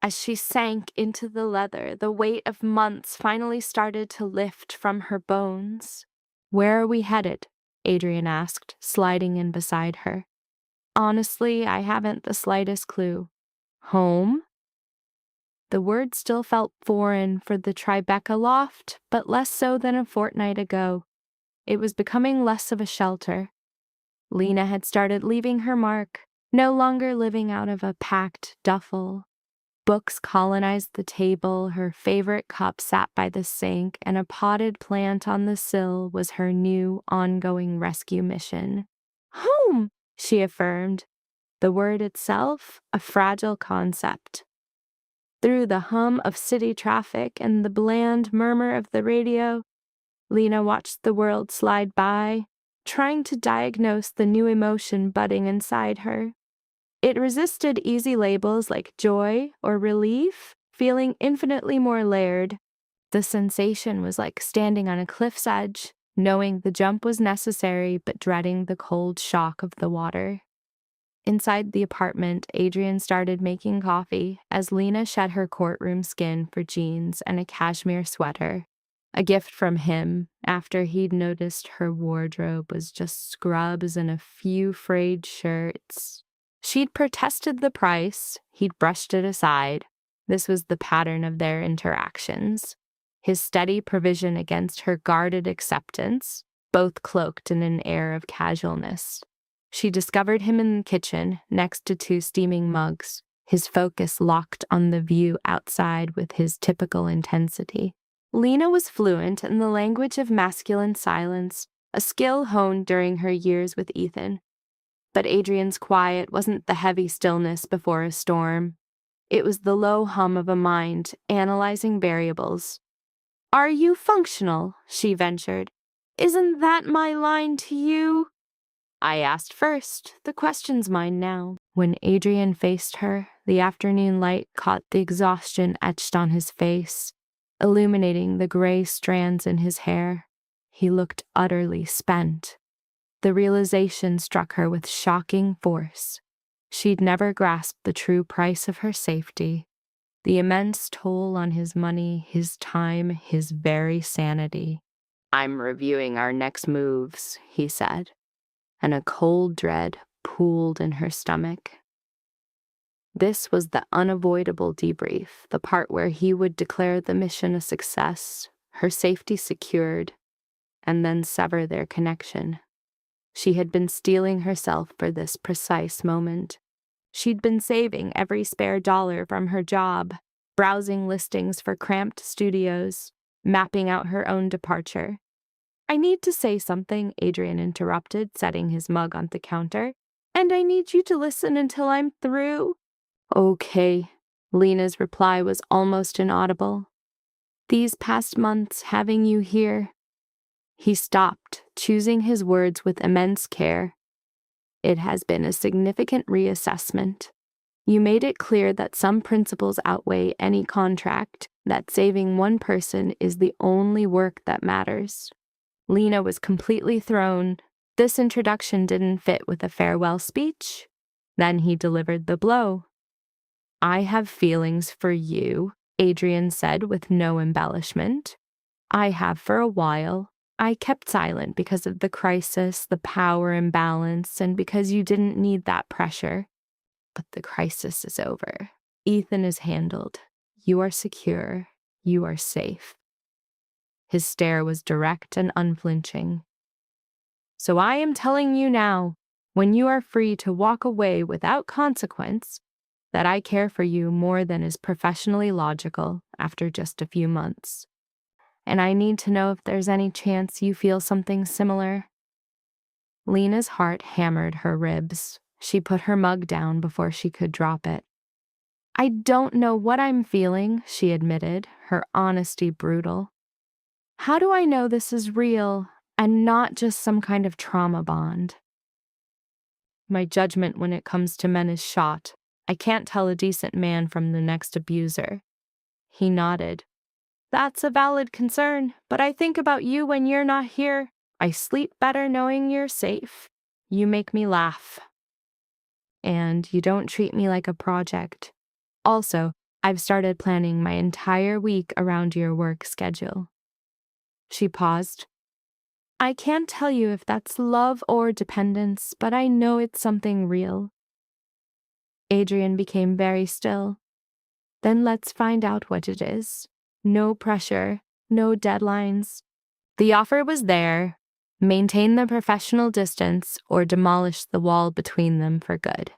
As she sank into the leather, the weight of months finally started to lift from her bones. "Where are we headed?" Adrian asked, sliding in beside her. "Honestly, I haven't the slightest clue." "Home?" The word still felt foreign for the Tribeca loft, but less so than a fortnight ago. It was becoming less of a shelter. Lena had started leaving her mark, no longer living out of a packed duffel. Books colonized the table, her favorite cup sat by the sink, and a potted plant on the sill was her new, ongoing rescue mission. "Home," she affirmed, the word itself a fragile concept. Through the hum of city traffic and the bland murmur of the radio, Lena watched the world slide by, trying to diagnose the new emotion budding inside her. It resisted easy labels like joy or relief, feeling infinitely more layered. The sensation was like standing on a cliff's edge, knowing the jump was necessary but dreading the cold shock of the water. Inside the apartment, Adrian started making coffee as Lena shed her courtroom skin for jeans and a cashmere sweater. A gift from him after he'd noticed her wardrobe was just scrubs and a few frayed shirts. She'd protested the price, he'd brushed it aside. This was the pattern of their interactions. His steady provision against her guarded acceptance, both cloaked in an air of casualness. She discovered him in the kitchen, next to two steaming mugs, his focus locked on the view outside with his typical intensity. Lena was fluent in the language of masculine silence, a skill honed during her years with Ethan. But Adrian's quiet wasn't the heavy stillness before a storm. It was the low hum of a mind analyzing variables. "Are you functional?" she ventured. "Isn't that my line to you?" "I asked first. The question's mine now." When Adrian faced her, the afternoon light caught the exhaustion etched on his face, illuminating the gray strands in his hair. He looked utterly spent. The realization struck her with shocking force. She'd never grasped the true price of her safety, the immense toll on his money, his time, his very sanity. "I'm reviewing our next moves," he said, and a cold dread pooled in her stomach. This was the unavoidable debrief, the part where he would declare the mission a success, her safety secured, and then sever their connection. She had been steeling herself for this precise moment. She'd been saving every spare dollar from her job, browsing listings for cramped studios, mapping out her own departure. "I need to say something," Adrian interrupted, setting his mug on the counter. "And I need you to listen until I'm through." "Okay." Lena's reply was almost inaudible. "These past months having you here." He stopped, choosing his words with immense care. "It has been a significant reassessment. You made it clear that some principles outweigh any contract, that saving one person is the only work that matters." Lena was completely thrown. This introduction didn't fit with a farewell speech. Then he delivered the blow. "I have feelings for you," Adrian said with no embellishment. "I have for a while. I kept silent because of the crisis, the power imbalance, and because you didn't need that pressure. But the crisis is over. Ethan is handled. You are secure. You are safe." His stare was direct and unflinching. "So I am telling you now, when you are free to walk away without consequence, that I care for you more than is professionally logical after just a few months. And I need to know if there's any chance you feel something similar." Lena's heart hammered her ribs. She put her mug down before she could drop it. "I don't know what I'm feeling," she admitted, her honesty brutal. "How do I know this is real and not just some kind of trauma bond?" "My judgment when it comes to men is shot. I can't tell a decent man from the next abuser." He nodded. "That's a valid concern, but I think about you when you're not here. I sleep better knowing you're safe. You make me laugh. And you don't treat me like a project. Also, I've started planning my entire week around your work schedule. She paused. I can't tell you if that's love or dependence, but I know it's something real. Adrian became very still. Then let's find out what it is. No pressure, no deadlines. The offer was there. Maintain the professional distance or demolish the wall between them for good.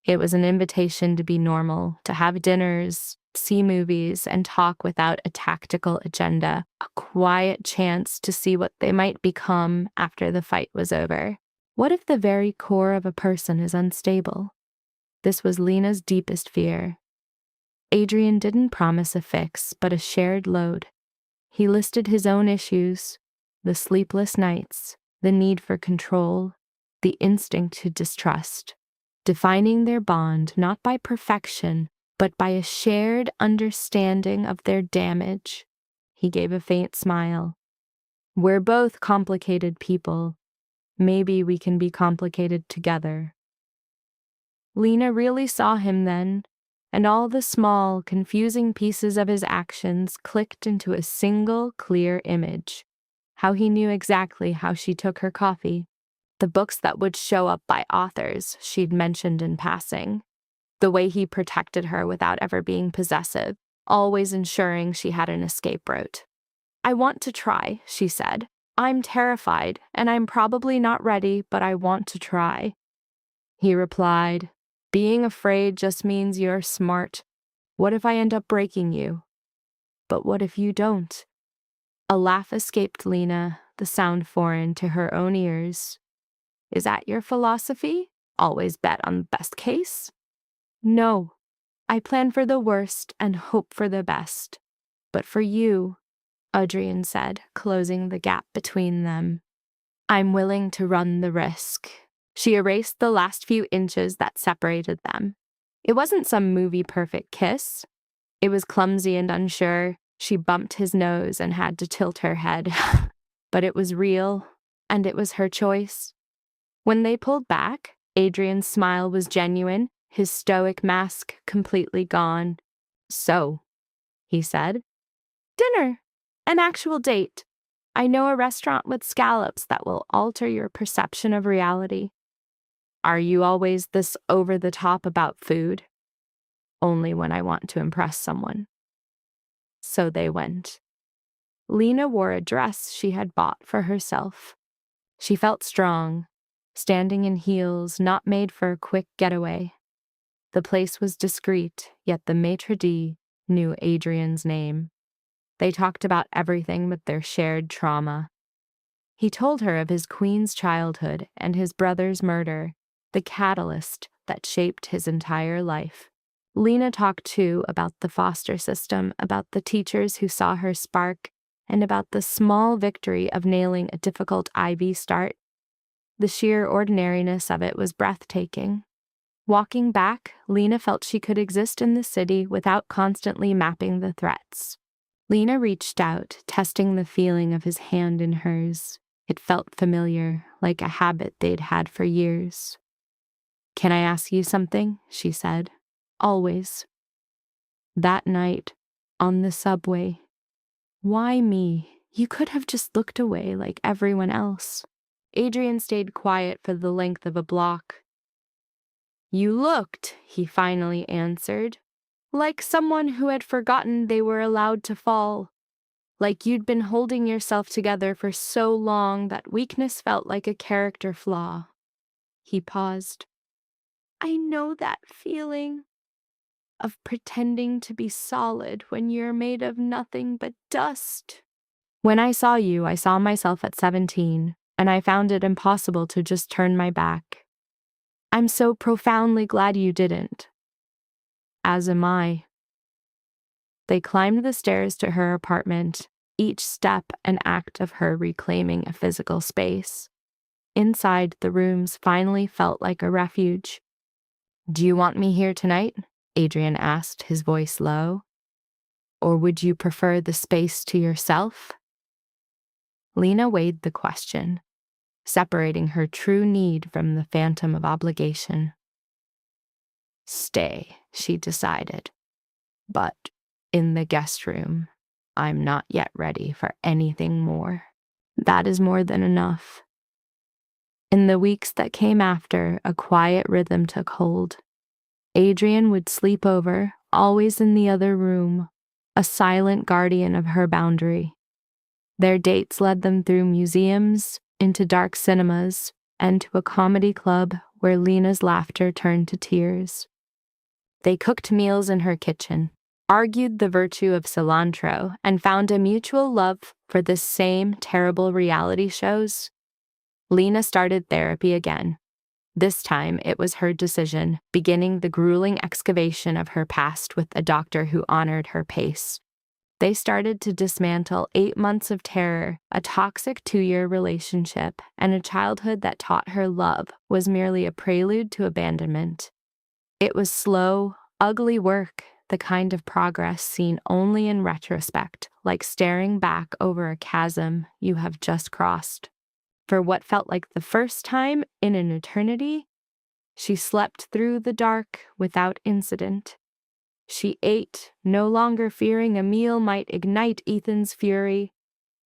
It was an invitation to be normal, to have dinners, see movies, and talk without a tactical agenda, a quiet chance to see what they might become after the fight was over. What if the very core of a person is unstable? This was Lena's deepest fear. Adrian didn't promise a fix, but a shared load. He listed his own issues, the sleepless nights, the need for control, the instinct to distrust, defining their bond not by perfection, but by a shared understanding of their damage. He gave a faint smile. We're both complicated people. Maybe we can be complicated together. Lena really saw him then, and all the small, confusing pieces of his actions clicked into a single, clear image. How he knew exactly how she took her coffee, the books that would show up by authors she'd mentioned in passing, the way he protected her without ever being possessive, always ensuring she had an escape route. I want to try, she said. I'm terrified, and I'm probably not ready, but I want to try. He replied, being afraid just means you're smart. What if I end up breaking you? But what if you don't? A laugh escaped Lena, the sound foreign to her own ears. Is that your philosophy? Always bet on the best case? No. I plan for the worst and hope for the best. But for you, Adrian said, closing the gap between them, I'm willing to run the risk. She erased the last few inches that separated them. It wasn't some movie-perfect kiss. It was clumsy and unsure. She bumped his nose and had to tilt her head. But it was real, and it was her choice. When they pulled back, Adrian's smile was genuine, his stoic mask completely gone. So, he said, dinner, an actual date. I know a restaurant with scallops that will alter your perception of reality. Are you always this over-the-top about food? Only when I want to impress someone. So they went. Lena wore a dress she had bought for herself. She felt strong, standing in heels not made for a quick getaway. The place was discreet, yet the maitre d' knew Adrian's name. They talked about everything but their shared trauma. He told her of his queen's childhood and his brother's murder, the catalyst that shaped his entire life. Lena talked too about the foster system, about the teachers who saw her spark, and about the small victory of nailing a difficult IB start. The sheer ordinariness of it was breathtaking. Walking back, Lena felt she could exist in the city without constantly mapping the threats. Lena reached out, testing the feeling of his hand in hers. It felt familiar, like a habit they'd had for years. Can I ask you something? She said. Always. That night, on the subway. Why me? You could have just looked away like everyone else. Adrian stayed quiet for the length of a block. You looked, he finally answered, like someone who had forgotten they were allowed to fall. Like you'd been holding yourself together for so long that weakness felt like a character flaw. He paused. I know that feeling of pretending to be solid when you're made of nothing but dust. When I saw you, I saw myself at 17, and I found it impossible to just turn my back. I'm so profoundly glad you didn't. As am I. They climbed the stairs to her apartment, each step an act of her reclaiming a physical space. Inside, the rooms finally felt like a refuge. Do you want me here tonight? Adrian asked, his voice low. Or would you prefer the space to yourself? Lena weighed the question, separating her true need from the phantom of obligation. Stay, she decided. But in the guest room, I'm not yet ready for anything more. That is more than enough. In the weeks that came after, a quiet rhythm took hold. Adrian would sleep over, always in the other room, a silent guardian of her boundary. Their dates led them through museums, into dark cinemas, and to a comedy club where Lena's laughter turned to tears. They cooked meals in her kitchen, argued the virtue of cilantro, and found a mutual love for the same terrible reality shows. Lena started therapy again. This time, it was her decision, beginning the grueling excavation of her past with a doctor who honored her pace. They started to dismantle 8 months of terror, a toxic 2-year relationship, and a childhood that taught her love was merely a prelude to abandonment. It was slow, ugly work, the kind of progress seen only in retrospect, like staring back over a chasm you have just crossed. For what felt like the first time in an eternity, she slept through the dark without incident. She ate, no longer fearing a meal might ignite Ethan's fury.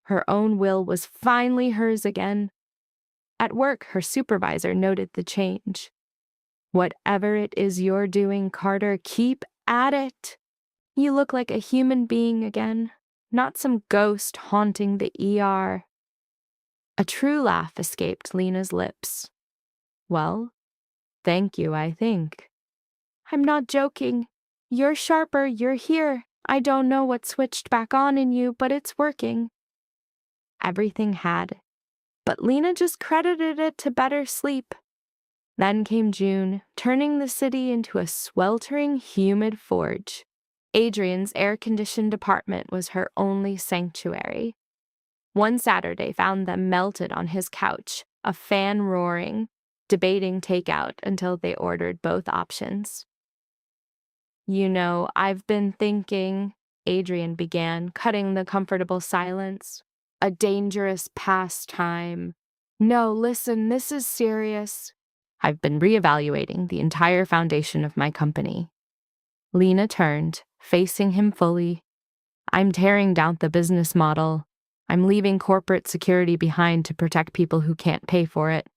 Her own will was finally hers again. At work, her supervisor noted the change. "Whatever it is you're doing, Carter, keep at it. You look like a human being again, not some ghost haunting the ER." A true laugh escaped Lena's lips. "Well, thank you, I think." "I'm not joking. You're sharper, you're here. I don't know what switched back on in you, but it's working." Everything had, but Lena just credited it to better sleep. Then came June, turning the city into a sweltering, humid forge. Adrian's air-conditioned apartment was her only sanctuary. One Saturday found them melted on his couch, a fan roaring, debating takeout until they ordered both options. I've been thinking," Adrian began, cutting the comfortable silence. "A dangerous pastime." "No, listen, this is serious." "I've been reevaluating the entire foundation of my company." Lena turned, facing him fully. "I'm tearing down the business model. I'm leaving corporate security behind to protect people who can't pay for it.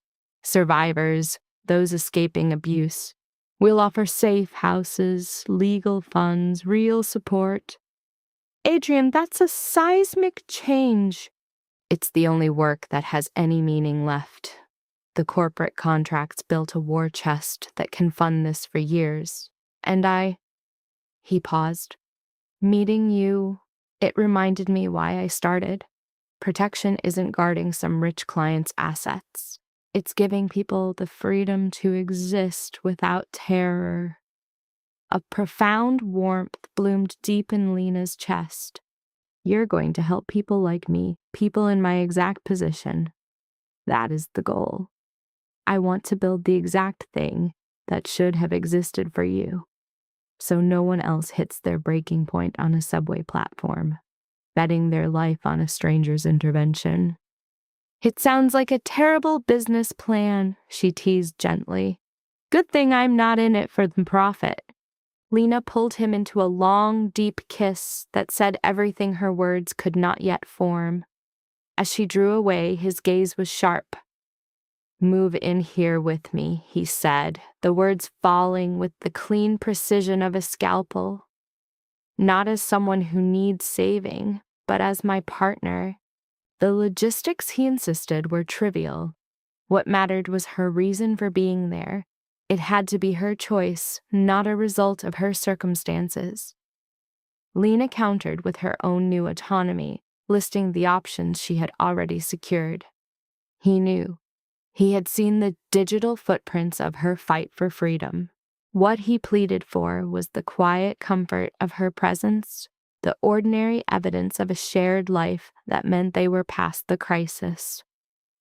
Survivors, those escaping abuse. We'll offer safe houses, legal funds, real support." "Adrian, that's a seismic change." "It's the only work that has any meaning left. The corporate contracts built a war chest that can fund this for years. And he paused. "Meeting you, it reminded me why I started. Protection isn't guarding some rich client's assets. It's giving people the freedom to exist without terror." A profound warmth bloomed deep in Lena's chest. "You're going to help people like me, people in my exact position. That is the goal. I want to build the exact thing that should have existed for you, so no one else hits their breaking point on a subway platform, betting their life on a stranger's intervention." "It sounds like a terrible business plan," she teased gently. "Good thing I'm not in it for the profit." Lena pulled him into a long, deep kiss that said everything her words could not yet form. As she drew away, his gaze was sharp. "Move in here with me," he said, the words falling with the clean precision of a scalpel. "Not as someone who needs saving, but as my partner." The logistics, he insisted, were trivial. What mattered was her reason for being there. It had to be her choice, not a result of her circumstances. Lena countered with her own new autonomy, listing the options she had already secured. He knew. He had seen the digital footprints of her fight for freedom. What he pleaded for was the quiet comfort of her presence, the ordinary evidence of a shared life that meant they were past the crisis.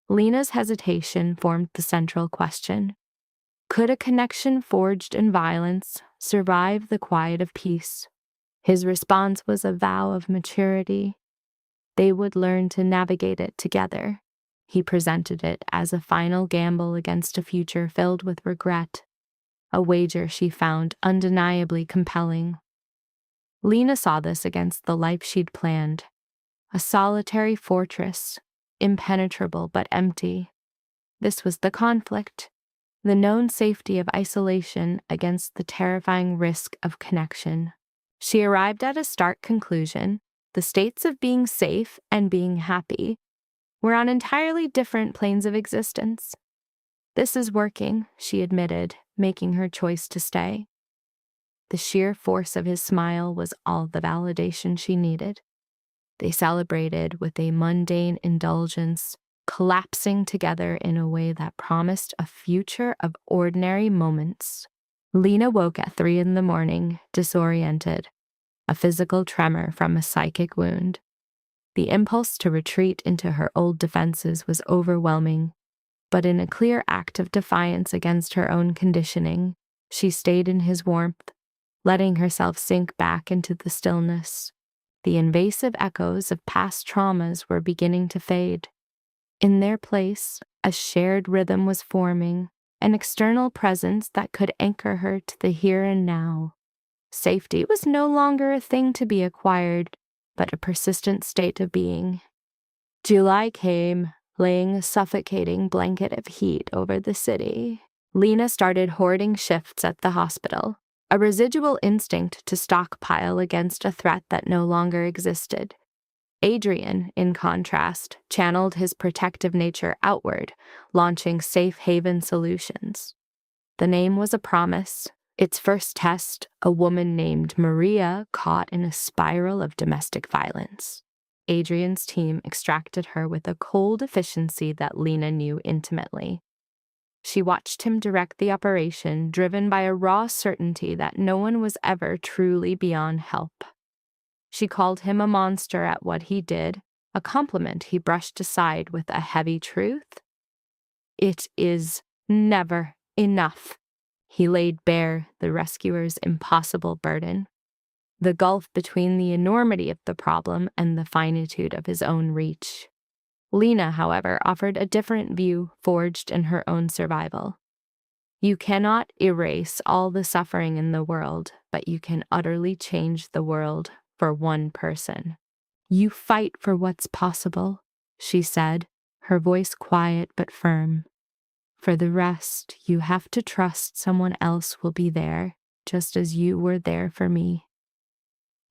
Lena's hesitation formed the central question. Could a connection forged in violence survive the quiet of peace? His response was a vow of maturity. They would learn to navigate it together. He presented it as a final gamble against a future filled with regret, a wager she found undeniably compelling. Lena saw this against the life she'd planned. A solitary fortress, impenetrable but empty. This was the conflict, the known safety of isolation against the terrifying risk of connection. She arrived at a stark conclusion. The states of being safe and being happy were on entirely different planes of existence. "This is working," she admitted, making her choice to stay. The sheer force of his smile was all the validation she needed. They celebrated with a mundane indulgence, collapsing together in a way that promised a future of ordinary moments. Lena woke at 3 a.m, disoriented, a physical tremor from a psychic wound. The impulse to retreat into her old defenses was overwhelming, but in a clear act of defiance against her own conditioning, she stayed in his warmth, letting herself sink back into the stillness. The invasive echoes of past traumas were beginning to fade. In their place, a shared rhythm was forming, an external presence that could anchor her to the here and now. Safety was no longer a thing to be acquired, but a persistent state of being. July came, laying a suffocating blanket of heat over the city. Lena started hoarding shifts at the hospital, a residual instinct to stockpile against a threat that no longer existed. Adrian, in contrast, channeled his protective nature outward, launching safe haven solutions. The name was a promise. Its first test, a woman named Maria caught in a spiral of domestic violence. Adrian's team extracted her with a cold efficiency that Lena knew intimately. She watched him direct the operation, driven by a raw certainty that no one was ever truly beyond help. She called him a monster at what he did, a compliment he brushed aside with a heavy truth. "It is never enough." He laid bare the rescuer's impossible burden, the gulf between the enormity of the problem and the finitude of his own reach. Lena, however, offered a different view forged in her own survival. You cannot erase all the suffering in the world, but you can utterly change the world for one person. "You fight for what's possible," she said, her voice quiet but firm. "For the rest, you have to trust someone else will be there, just as you were there for me."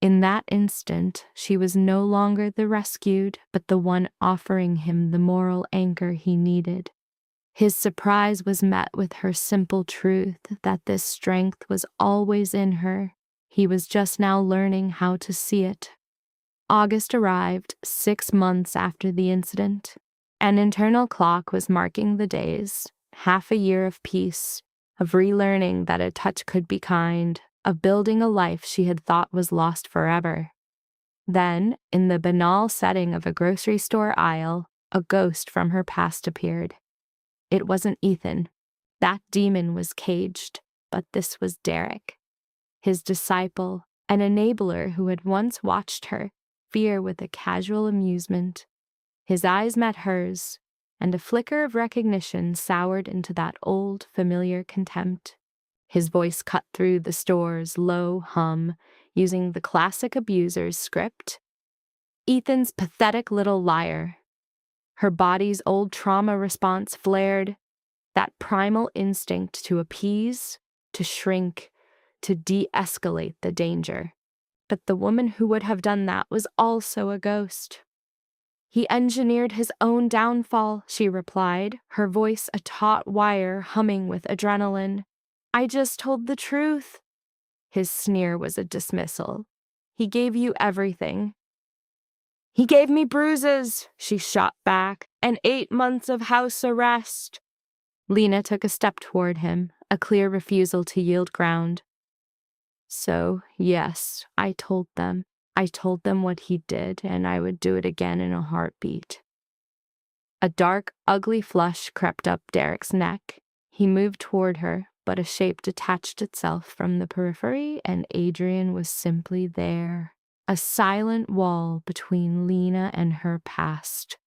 In that instant, she was no longer the rescued, but the one offering him the moral anchor he needed. His surprise was met with her simple truth that this strength was always in her. He was just now learning how to see it. August arrived, 6 months after the incident. An internal clock was marking the days, half a year of peace, of relearning that a touch could be kind, of building a life she had thought was lost forever. Then, in the banal setting of a grocery store aisle, a ghost from her past appeared. It wasn't Ethan. That demon was caged, but this was Derek, his disciple, an enabler who had once watched her fear with a casual amusement. His eyes met hers, and a flicker of recognition soured into that old, familiar contempt. His voice cut through the store's low hum, using the classic abuser's script. "Ethan's pathetic little liar." Her body's old trauma response flared, that primal instinct to appease, to shrink, to de-escalate the danger. But the woman who would have done that was also a ghost. "He engineered his own downfall," she replied, her voice a taut wire humming with adrenaline. "I just told the truth." His sneer was a dismissal. "He gave you everything." "He gave me bruises," she shot back, "and 8 months of house arrest." Lena took a step toward him, a clear refusal to yield ground. "So, yes, I told them. I told them what he did, and I would do it again in a heartbeat." A dark, ugly flush crept up Derek's neck. He moved toward her, but a shape detached itself from the periphery, and Adrian was simply there. A silent wall between Lena and her past.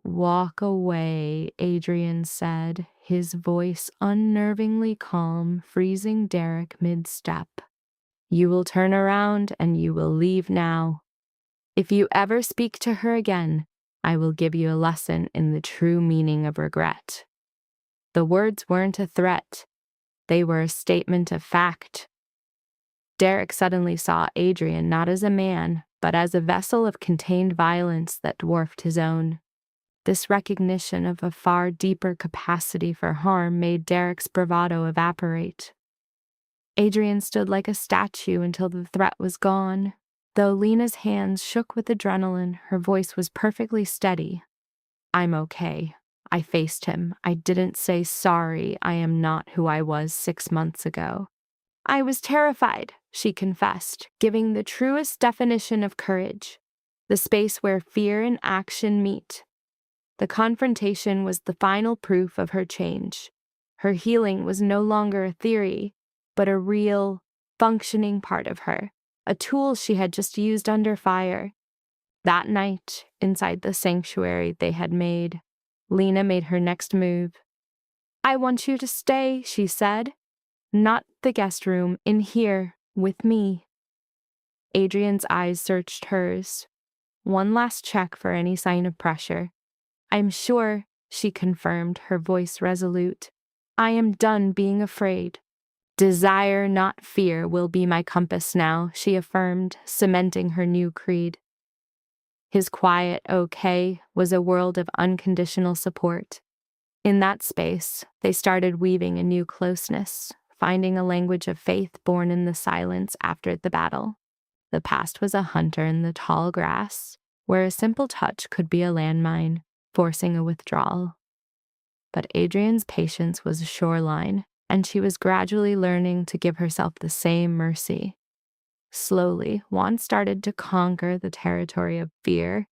"Walk away," Adrian said, his voice unnervingly calm, freezing Derek mid-step. You will turn around and you will leave now. If you ever speak to her again, I will give you a lesson in the true meaning of regret." The words weren't a threat. They were a statement of fact. Derek suddenly saw Adrian not as a man, but as a vessel of contained violence that dwarfed his own. This recognition of a far deeper capacity for harm made Derek's bravado evaporate. Adrian stood like a statue until the threat was gone. Though Lena's hands shook with adrenaline, her voice was perfectly steady. "I'm okay. I faced him. I didn't say sorry. I am not who I was 6 months ago." "I was terrified," she confessed, giving the truest definition of courage, the space where fear and action meet. The confrontation was the final proof of her change. Her healing was no longer a theory, but a real, functioning part of her, a tool she had just used under fire. That night, inside the sanctuary they had made, Lena made her next move. "I want you to stay," she said. "Not the guest room, in here, with me." Adrian's eyes searched hers. One last check for any sign of pressure. "I'm sure," she confirmed, her voice resolute. "I am done being afraid." "Desire, not fear, will be my compass now," she affirmed, cementing her new creed. His quiet okay was a world of unconditional support. In that space, they started weaving a new closeness, finding a language of faith born in the silence after the battle. The past was a hunter in the tall grass, where a simple touch could be a landmine, forcing a withdrawal. But Adrian's patience was a shoreline, and she was gradually learning to give herself the same mercy. Slowly, Juan started to conquer the territory of fear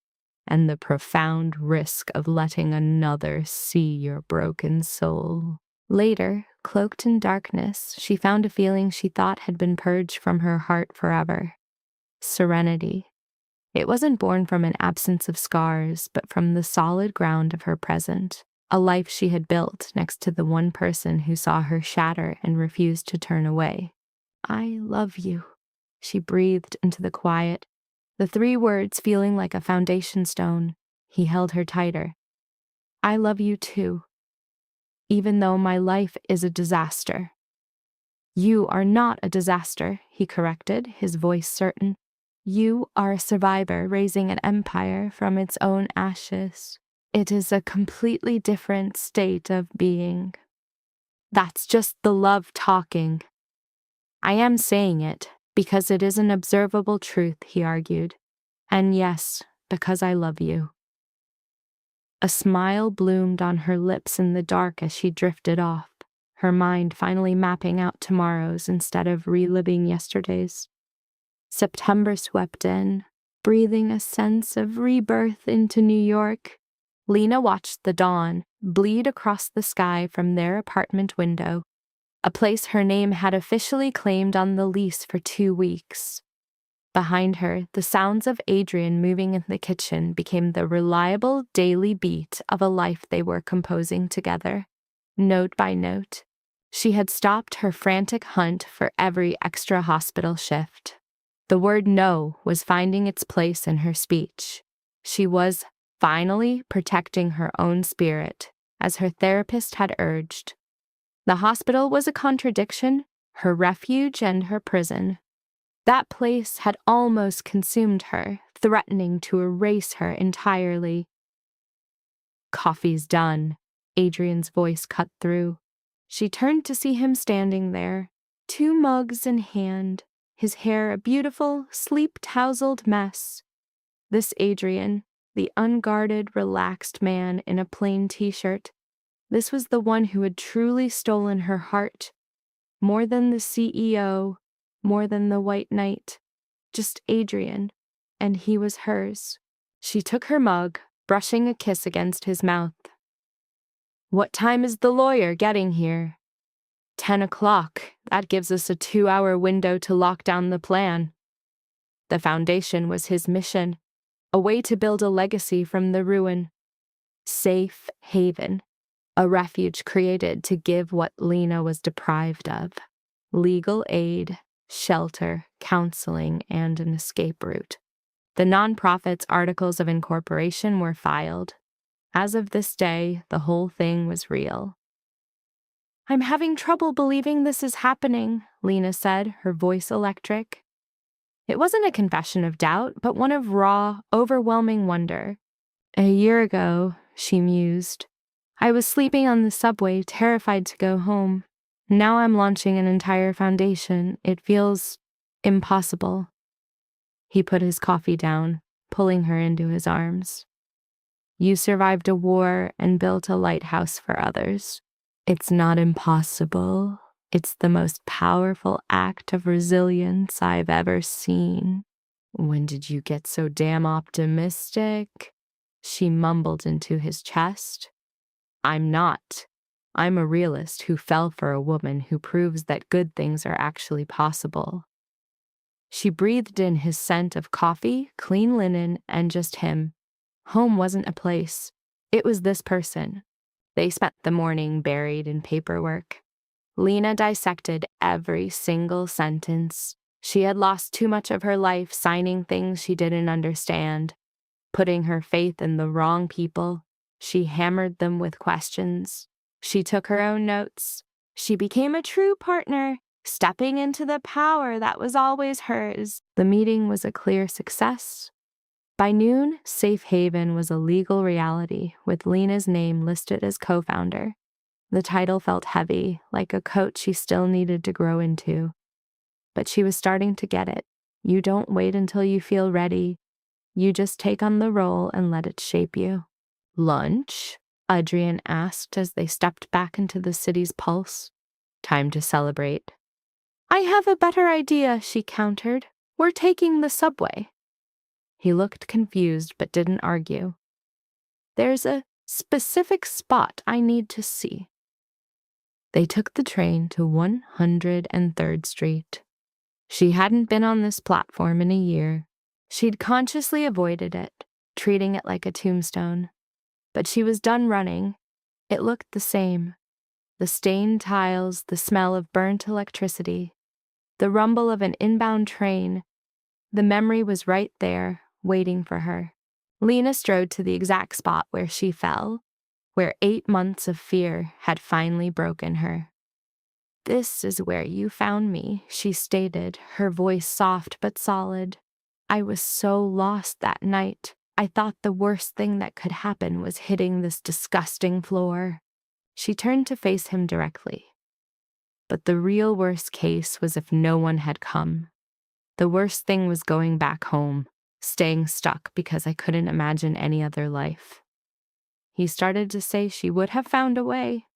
and the profound risk of letting another see your broken soul. Later, cloaked in darkness, she found a feeling she thought had been purged from her heart forever. Serenity. It wasn't born from an absence of scars, but from the solid ground of her present, a life she had built next to the one person who saw her shatter and refused to turn away. "I love you," she breathed into the quiet, the 3 words feeling like a foundation stone. He held her tighter. "I love you too, even though my life is a disaster." "You are not a disaster," he corrected, his voice certain. "You are a survivor raising an empire from its own ashes. It is a completely different state of being." "That's just the love talking." "I am saying it because it is an observable truth," he argued. "And yes, because I love you." A smile bloomed on her lips in the dark as she drifted off, her mind finally mapping out tomorrows instead of reliving yesterdays. September swept in, breathing a sense of rebirth into New York. Lena watched the dawn bleed across the sky from their apartment window, a place her name had officially claimed on the lease for 2 weeks. Behind her, the sounds of Adrian moving in the kitchen became the reliable daily beat of a life they were composing together, note by note. She had stopped her frantic hunt for every extra hospital shift. The word no was finding its place in her speech. She was finally protecting her own spirit, as her therapist had urged. The hospital was a contradiction, her refuge and her prison. That place had almost consumed her, threatening to erase her entirely. "Coffee's done," Adrian's voice cut through. She turned to see him standing there, 2 mugs in hand, his hair a beautiful, sleep-tousled mess. This Adrian, the unguarded, relaxed man in a plain t-shirt, this was the one who had truly stolen her heart. More than the CEO, more than the White Knight, just Adrian, and he was hers. She took her mug, brushing a kiss against his mouth. "What time is the lawyer getting here?" 10 o'clock. That gives us a 2-hour window to lock down the plan. The foundation was his mission, a way to build a legacy from the ruin. Safe haven, a refuge created to give what Lena was deprived of. Legal aid, shelter, counseling, and an escape route. The nonprofit's articles of incorporation were filed. As of this day, the whole thing was real. "I'm having trouble believing this is happening," Lena said, her voice electric. It wasn't a confession of doubt, but one of raw, overwhelming wonder. "A year ago," she mused, "I was sleeping on the subway, terrified to go home. Now I'm launching an entire foundation. It feels impossible." He put his coffee down, pulling her into his arms. "You survived a war and built a lighthouse for others. It's not impossible. It's the most powerful act of resilience I've ever seen." "When did you get so damn optimistic?" she mumbled into his chest. "I'm not. I'm a realist who fell for a woman who proves that good things are actually possible." She breathed in his scent of coffee, clean linen, and just him. Home wasn't a place. It was this person. They spent the morning buried in paperwork. Lena dissected every single sentence. She had lost too much of her life signing things she didn't understand, putting her faith in the wrong people. She hammered them with questions. She took her own notes. She became a true partner, stepping into the power that was always hers. The meeting was a clear success. By noon, Safe Haven was a legal reality, with Lena's name listed as co-founder. The title felt heavy, like a coat she still needed to grow into. But she was starting to get it. You don't wait until you feel ready. You just take on the role and let it shape you. "Lunch?" Adrian asked as they stepped back into the city's pulse. "Time to celebrate." "I have a better idea," she countered. "We're taking the subway." He looked confused but didn't argue. "There's a specific spot I need to see." They took the train to 103rd Street. She hadn't been on this platform in a year. She'd consciously avoided it, treating it like a tombstone. But she was done running. It looked the same. The stained tiles, the smell of burnt electricity, the rumble of an inbound train. The memory was right there, waiting for her. Lena strode to the exact spot where she fell, where 8 months of fear had finally broken her. "This is where you found me," she stated, her voice soft but solid. "I was so lost that night. I thought the worst thing that could happen was hitting this disgusting floor." She turned to face him directly. But the real worst case was if no one had come. The worst thing was going back home, staying stuck because I couldn't imagine any other life. He started to say she would have found a way.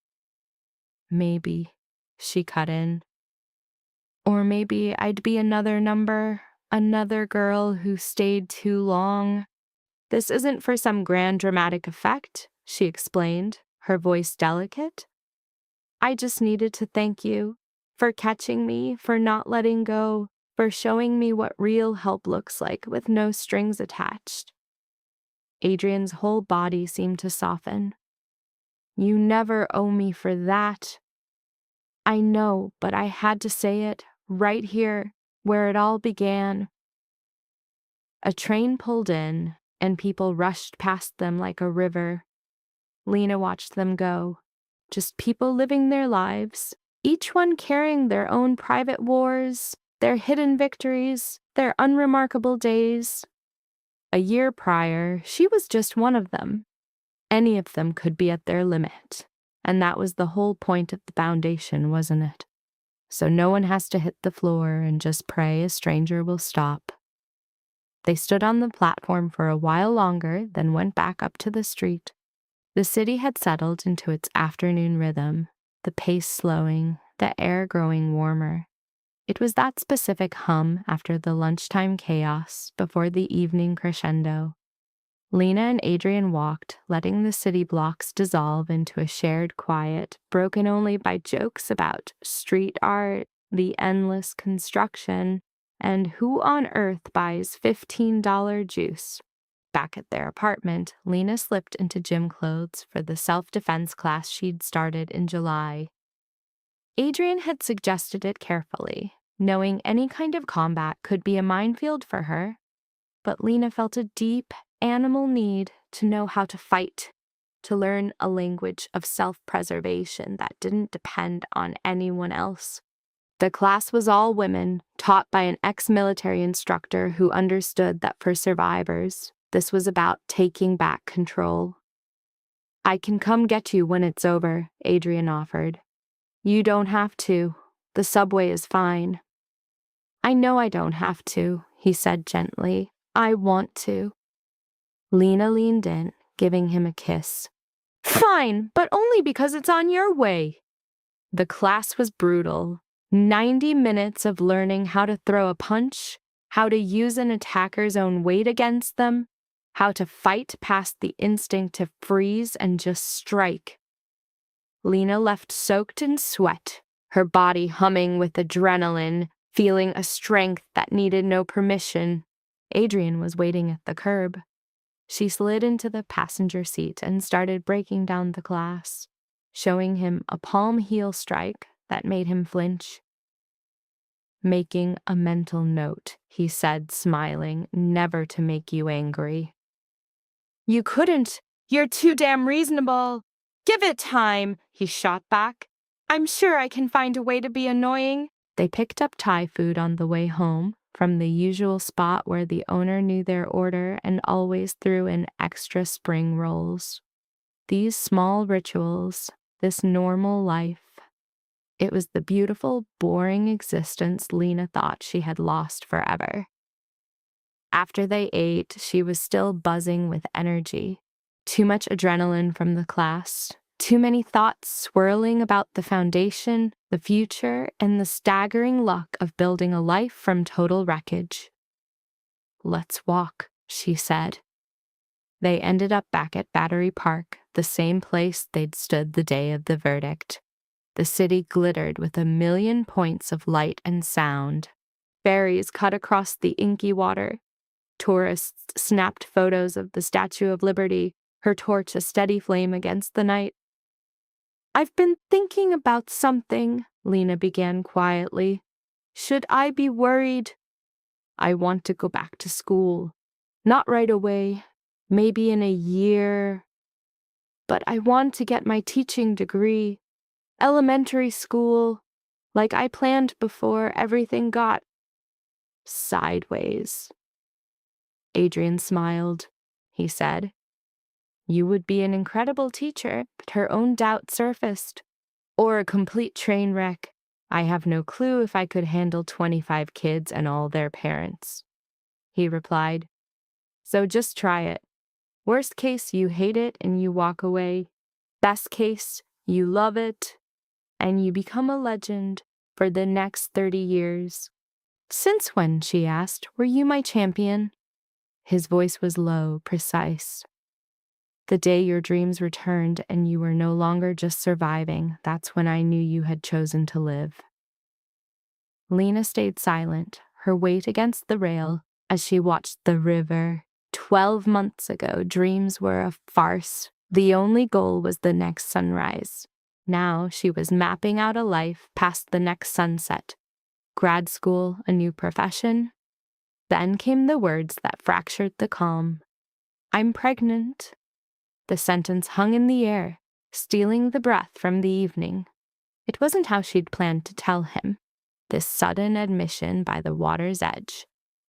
"Maybe," she cut in. "Or maybe I'd be another number, another girl who stayed too long." "This isn't for some grand dramatic effect," she explained, her voice delicate. "I just needed to thank you for catching me, for not letting go, for showing me what real help looks like with no strings attached." Adrian's whole body seemed to soften. "You never owe me for that." "I know, but I had to say it, right here, where it all began." A train pulled in, and people rushed past them like a river. Lena watched them go. Just people living their lives, each one carrying their own private wars, their hidden victories, their unremarkable days. A year prior, she was just one of them. Any of them could be at their limit, and that was the whole point of the foundation, wasn't it? So no one has to hit the floor and just pray a stranger will stop. They stood on the platform for a while longer, then went back up to the street. The city had settled into its afternoon rhythm, the pace slowing, the air growing warmer. It was that specific hum after the lunchtime chaos before the evening crescendo. Lena and Adrian walked, letting the city blocks dissolve into a shared quiet, broken only by jokes about street art, the endless construction, and who on earth buys $15 juice. Back at their apartment, Lena slipped into gym clothes for the self-defense class she'd started in July. Adrian had suggested it carefully. knowing any kind of combat could be a minefield for her. But Lena felt a deep animal need to know how to fight, to learn a language of self-preservation that didn't depend on anyone else. The class was all women, taught by an ex-military instructor who understood that for survivors, this was about taking back control. "I can come get you when it's over," Adrian offered. "You don't have to. The subway is fine." "I know I don't have to," he said gently. "I want to." Lena leaned in, giving him a kiss. "Fine, but only because it's on your way." The class was brutal. 90 minutes of learning how to throw a punch, how to use an attacker's own weight against them, how to fight past the instinct to freeze and just strike. Lena left soaked in sweat, her body humming with adrenaline, feeling a strength that needed no permission. Adrian was waiting at the curb. She slid into the passenger seat and started breaking down the class, showing him a palm heel strike that made him flinch. "Making a mental note," he said, smiling, "never to make you angry." "You couldn't. You're too damn reasonable." "Give it time," he shot back. "I'm sure I can find a way to be annoying." They picked up Thai food on the way home from the usual spot where the owner knew their order and always threw in extra spring rolls. These small rituals, this normal life, it was the beautiful, boring existence Lena thought she had lost forever. After they ate, she was still buzzing with energy. Too much adrenaline from the class, too many thoughts swirling about the foundation, the future, and the staggering luck of building a life from total wreckage. "Let's walk," she said. They ended up back at Battery Park, the same place they'd stood the day of the verdict. The city glittered with a million points of light and sound. Ferries cut across the inky water. Tourists snapped photos of the Statue of Liberty, her torch a steady flame against the night. "I've been thinking about something," Lena began quietly. "Should I be worried?" "I want to go back to school. Not right away. Maybe in a year. But I want to get my teaching degree. Elementary school, like I planned before everything got sideways." Adrian smiled. He said, "You would be an incredible teacher," but her own doubt surfaced. "Or a complete train wreck. I have no clue if I could handle 25 kids and all their parents." He replied, "So just try it. Worst case, you hate it and you walk away. Best case, you love it and you become a legend for the next 30 years. "Since when," she asked, "were you my champion?" His voice was low, precise. "The day your dreams returned and you were no longer just surviving, that's when I knew you had chosen to live." Lena stayed silent, her weight against the rail, as she watched the river. 12 months ago, dreams were a farce. The only goal was the next sunrise. Now she was mapping out a life past the next sunset. Grad school, a new profession. Then came the words that fractured the calm. "I'm pregnant." The sentence hung in the air, stealing the breath from the evening. It wasn't how she'd planned to tell him, this sudden admission by the water's edge.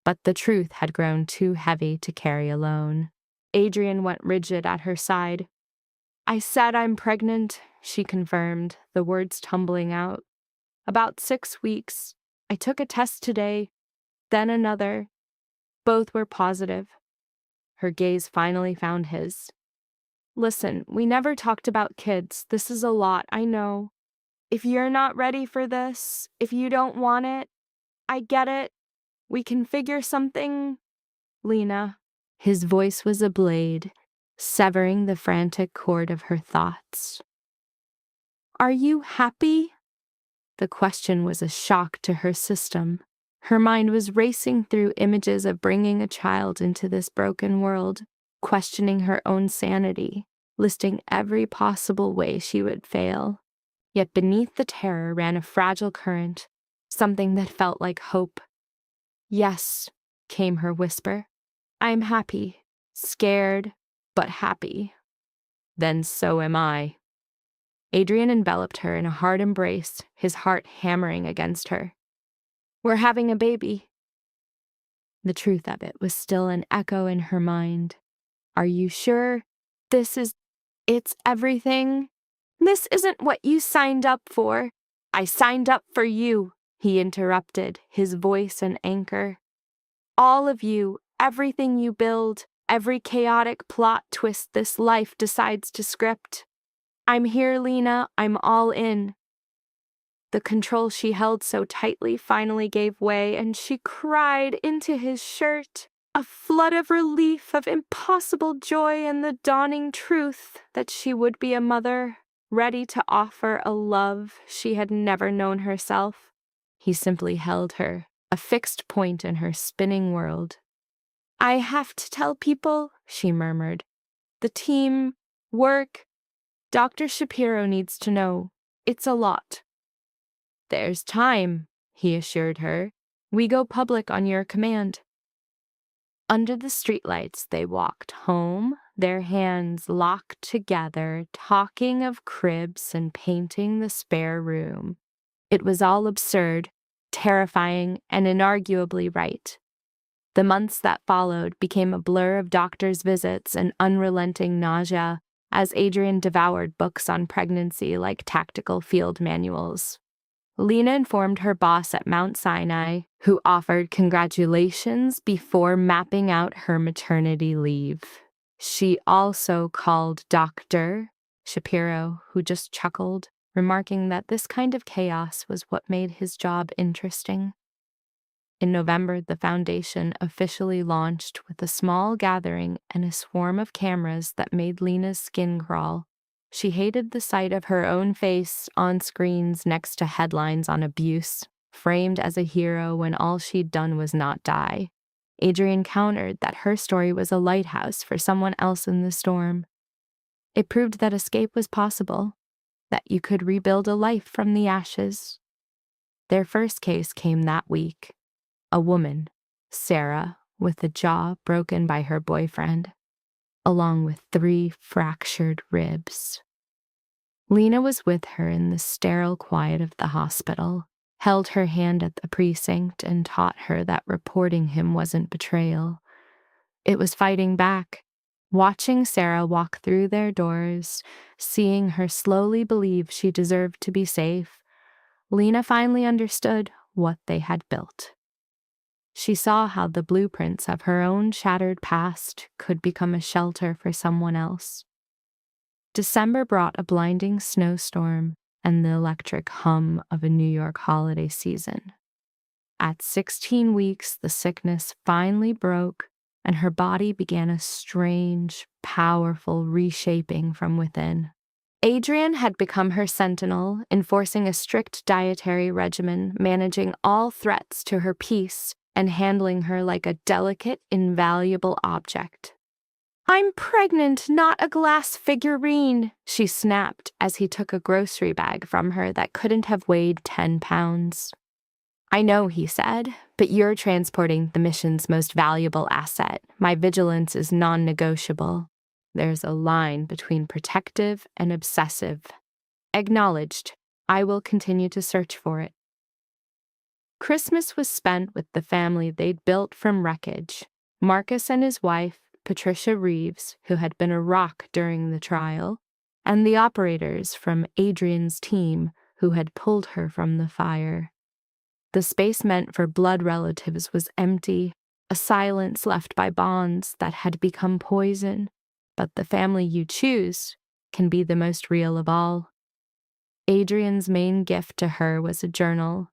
But the truth had grown too heavy to carry alone. Adrian went rigid at her side. "I said I'm pregnant," she confirmed, the words tumbling out. "About 6 weeks. I took a test today, then another. Both were positive." Her gaze finally found his. "Listen, we never talked about kids. This is a lot, I know. If you're not ready for this, if you don't want it, I get it. We can figure something, Lena." His voice was a blade, severing the frantic cord of her thoughts. "Are you happy?" The question was a shock to her system. Her mind was racing through images of bringing a child into this broken world, questioning her own sanity, listing every possible way she would fail. Yet beneath the terror ran a fragile current, something that felt like hope. "Yes," came her whisper. "I'm happy. Scared, but happy." "Then so am I." Adrian enveloped her in a hard embrace, his heart hammering against her. "We're having a baby." The truth of it was still an echo in her mind. "Are you sure it's everything?" "This isn't what you signed up for." "I signed up for you," he interrupted, his voice an anchor. "All of you, everything you build, every chaotic plot twist this life decides to script. I'm here, Lena, I'm all in." The control she held so tightly finally gave way, and she cried into his shirt, a flood of relief, of impossible joy, and the dawning truth that she would be a mother, ready to offer a love she had never known herself. He simply held her, a fixed point in her spinning world. "I have to tell people," she murmured. "The team, work. Dr. Shapiro needs to know. It's a lot." "There's time," he assured her. "We go public on your command." Under the streetlights, they walked home, their hands locked together, talking of cribs and painting the spare room. It was all absurd, terrifying, and inarguably right. The months that followed became a blur of doctors' visits and unrelenting nausea as Adrian devoured books on pregnancy like tactical field manuals. Lena informed her boss at Mount Sinai, who offered congratulations before mapping out her maternity leave. She also called Dr. Shapiro, who just chuckled, remarking that this kind of chaos was what made his job interesting. In November, the foundation officially launched with a small gathering and a swarm of cameras that made Lena's skin crawl. She hated the sight of her own face on screens next to headlines on abuse, framed as a hero when all she'd done was not die. Adrian countered that her story was a lighthouse for someone else in the storm. It proved that escape was possible, that you could rebuild a life from the ashes. Their first case came that week. A woman, Sarah, with a jaw broken by her boyfriend, along with 3 fractured ribs. Lena was with her in the sterile quiet of the hospital, held her hand at the precinct, and taught her that reporting him wasn't betrayal. It was fighting back. Watching Sarah walk through their doors, seeing her slowly believe she deserved to be safe, Lena finally understood what they had built. She saw how the blueprints of her own shattered past could become a shelter for someone else. December brought a blinding snowstorm and the electric hum of a New York holiday season. At 16 weeks, the sickness finally broke, and her body began a strange, powerful reshaping from within. Adrian had become her sentinel, enforcing a strict dietary regimen, managing all threats to her peace, and handling her like a delicate, invaluable object. "I'm pregnant, not a glass figurine," she snapped as he took a grocery bag from her that couldn't have weighed 10 pounds. "I know," he said, "but you're transporting the mission's most valuable asset. My vigilance is non-negotiable." There's a line between protective and obsessive. Acknowledged. I will continue to search for it. Christmas was spent with the family they'd built from wreckage. Marcus and his wife, Patricia Reeves, who had been a rock during the trial, and the operators from Adrian's team who had pulled her from the fire. The space meant for blood relatives was empty, a silence left by bonds that had become poison. But the family you choose can be the most real of all. Adrian's main gift to her was a journal,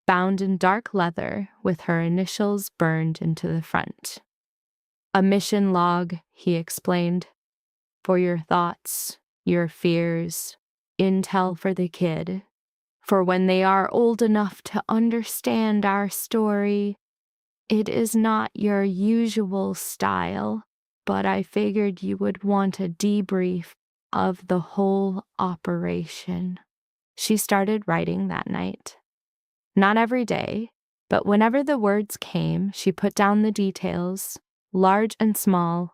bound in dark leather with her initials burned into the front. "A mission log," he explained, "for your thoughts, your fears, intel for the kid. For when they are old enough to understand our story, it is not your usual style, but I figured you would want a debrief of the whole operation." She started writing that night. Not every day, but whenever the words came, she put down the details, large and small.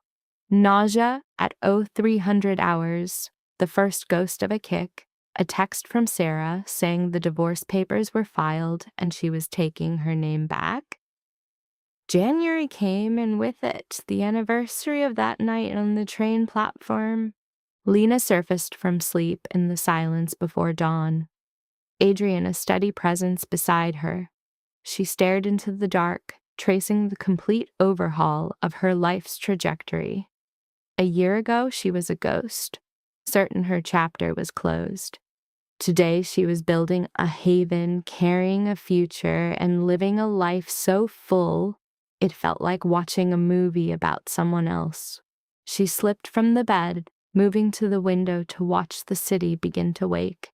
Nausea at 0300 hours, the first ghost of a kick, a text from Sarah saying the divorce papers were filed and she was taking her name back. January came, and with it, the anniversary of that night on the train platform. Lena surfaced from sleep in the silence before dawn. Adrian a steady presence beside her. She stared into the dark, tracing the complete overhaul of her life's trajectory. A year ago, she was a ghost, certain her chapter was closed. Today, she was building a haven, carrying a future, and living a life so full, it felt like watching a movie about someone else. She slipped from the bed, moving to the window to watch the city begin to wake.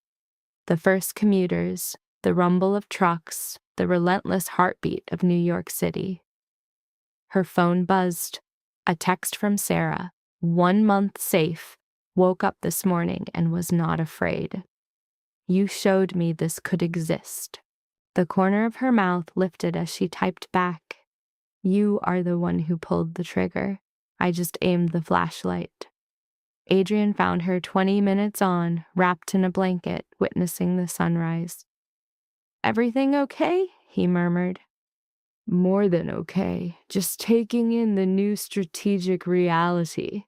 The first commuters, the rumble of trucks, the relentless heartbeat of New York City. Her phone buzzed. A text from Sarah, 1 month safe, woke up this morning and was not afraid. You showed me this could exist. The corner of her mouth lifted as she typed back. You are the one who pulled the trigger. I just aimed the flashlight. Adrian found her 20 minutes on, wrapped in a blanket, witnessing the sunrise. Everything okay? He murmured. More than okay, just taking in the new strategic reality.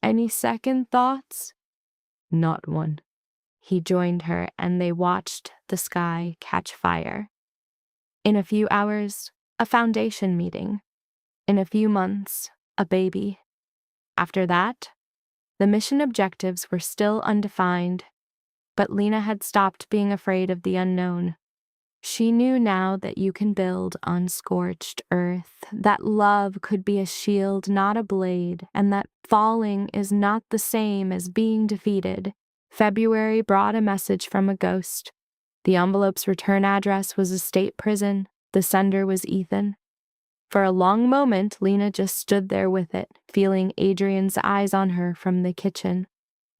Any second thoughts? Not one. He joined her, and they watched the sky catch fire. In a few hours, a foundation meeting. In a few months, a baby. After that, the mission objectives were still undefined, but Lena had stopped being afraid of the unknown. She knew now that you can build on scorched earth, that love could be a shield, not a blade, and that falling is not the same as being defeated. February brought a message from a ghost. The envelope's return address was a state prison. The sender was Ethan. For a long moment, Lena just stood there with it, feeling Adrian's eyes on her from the kitchen.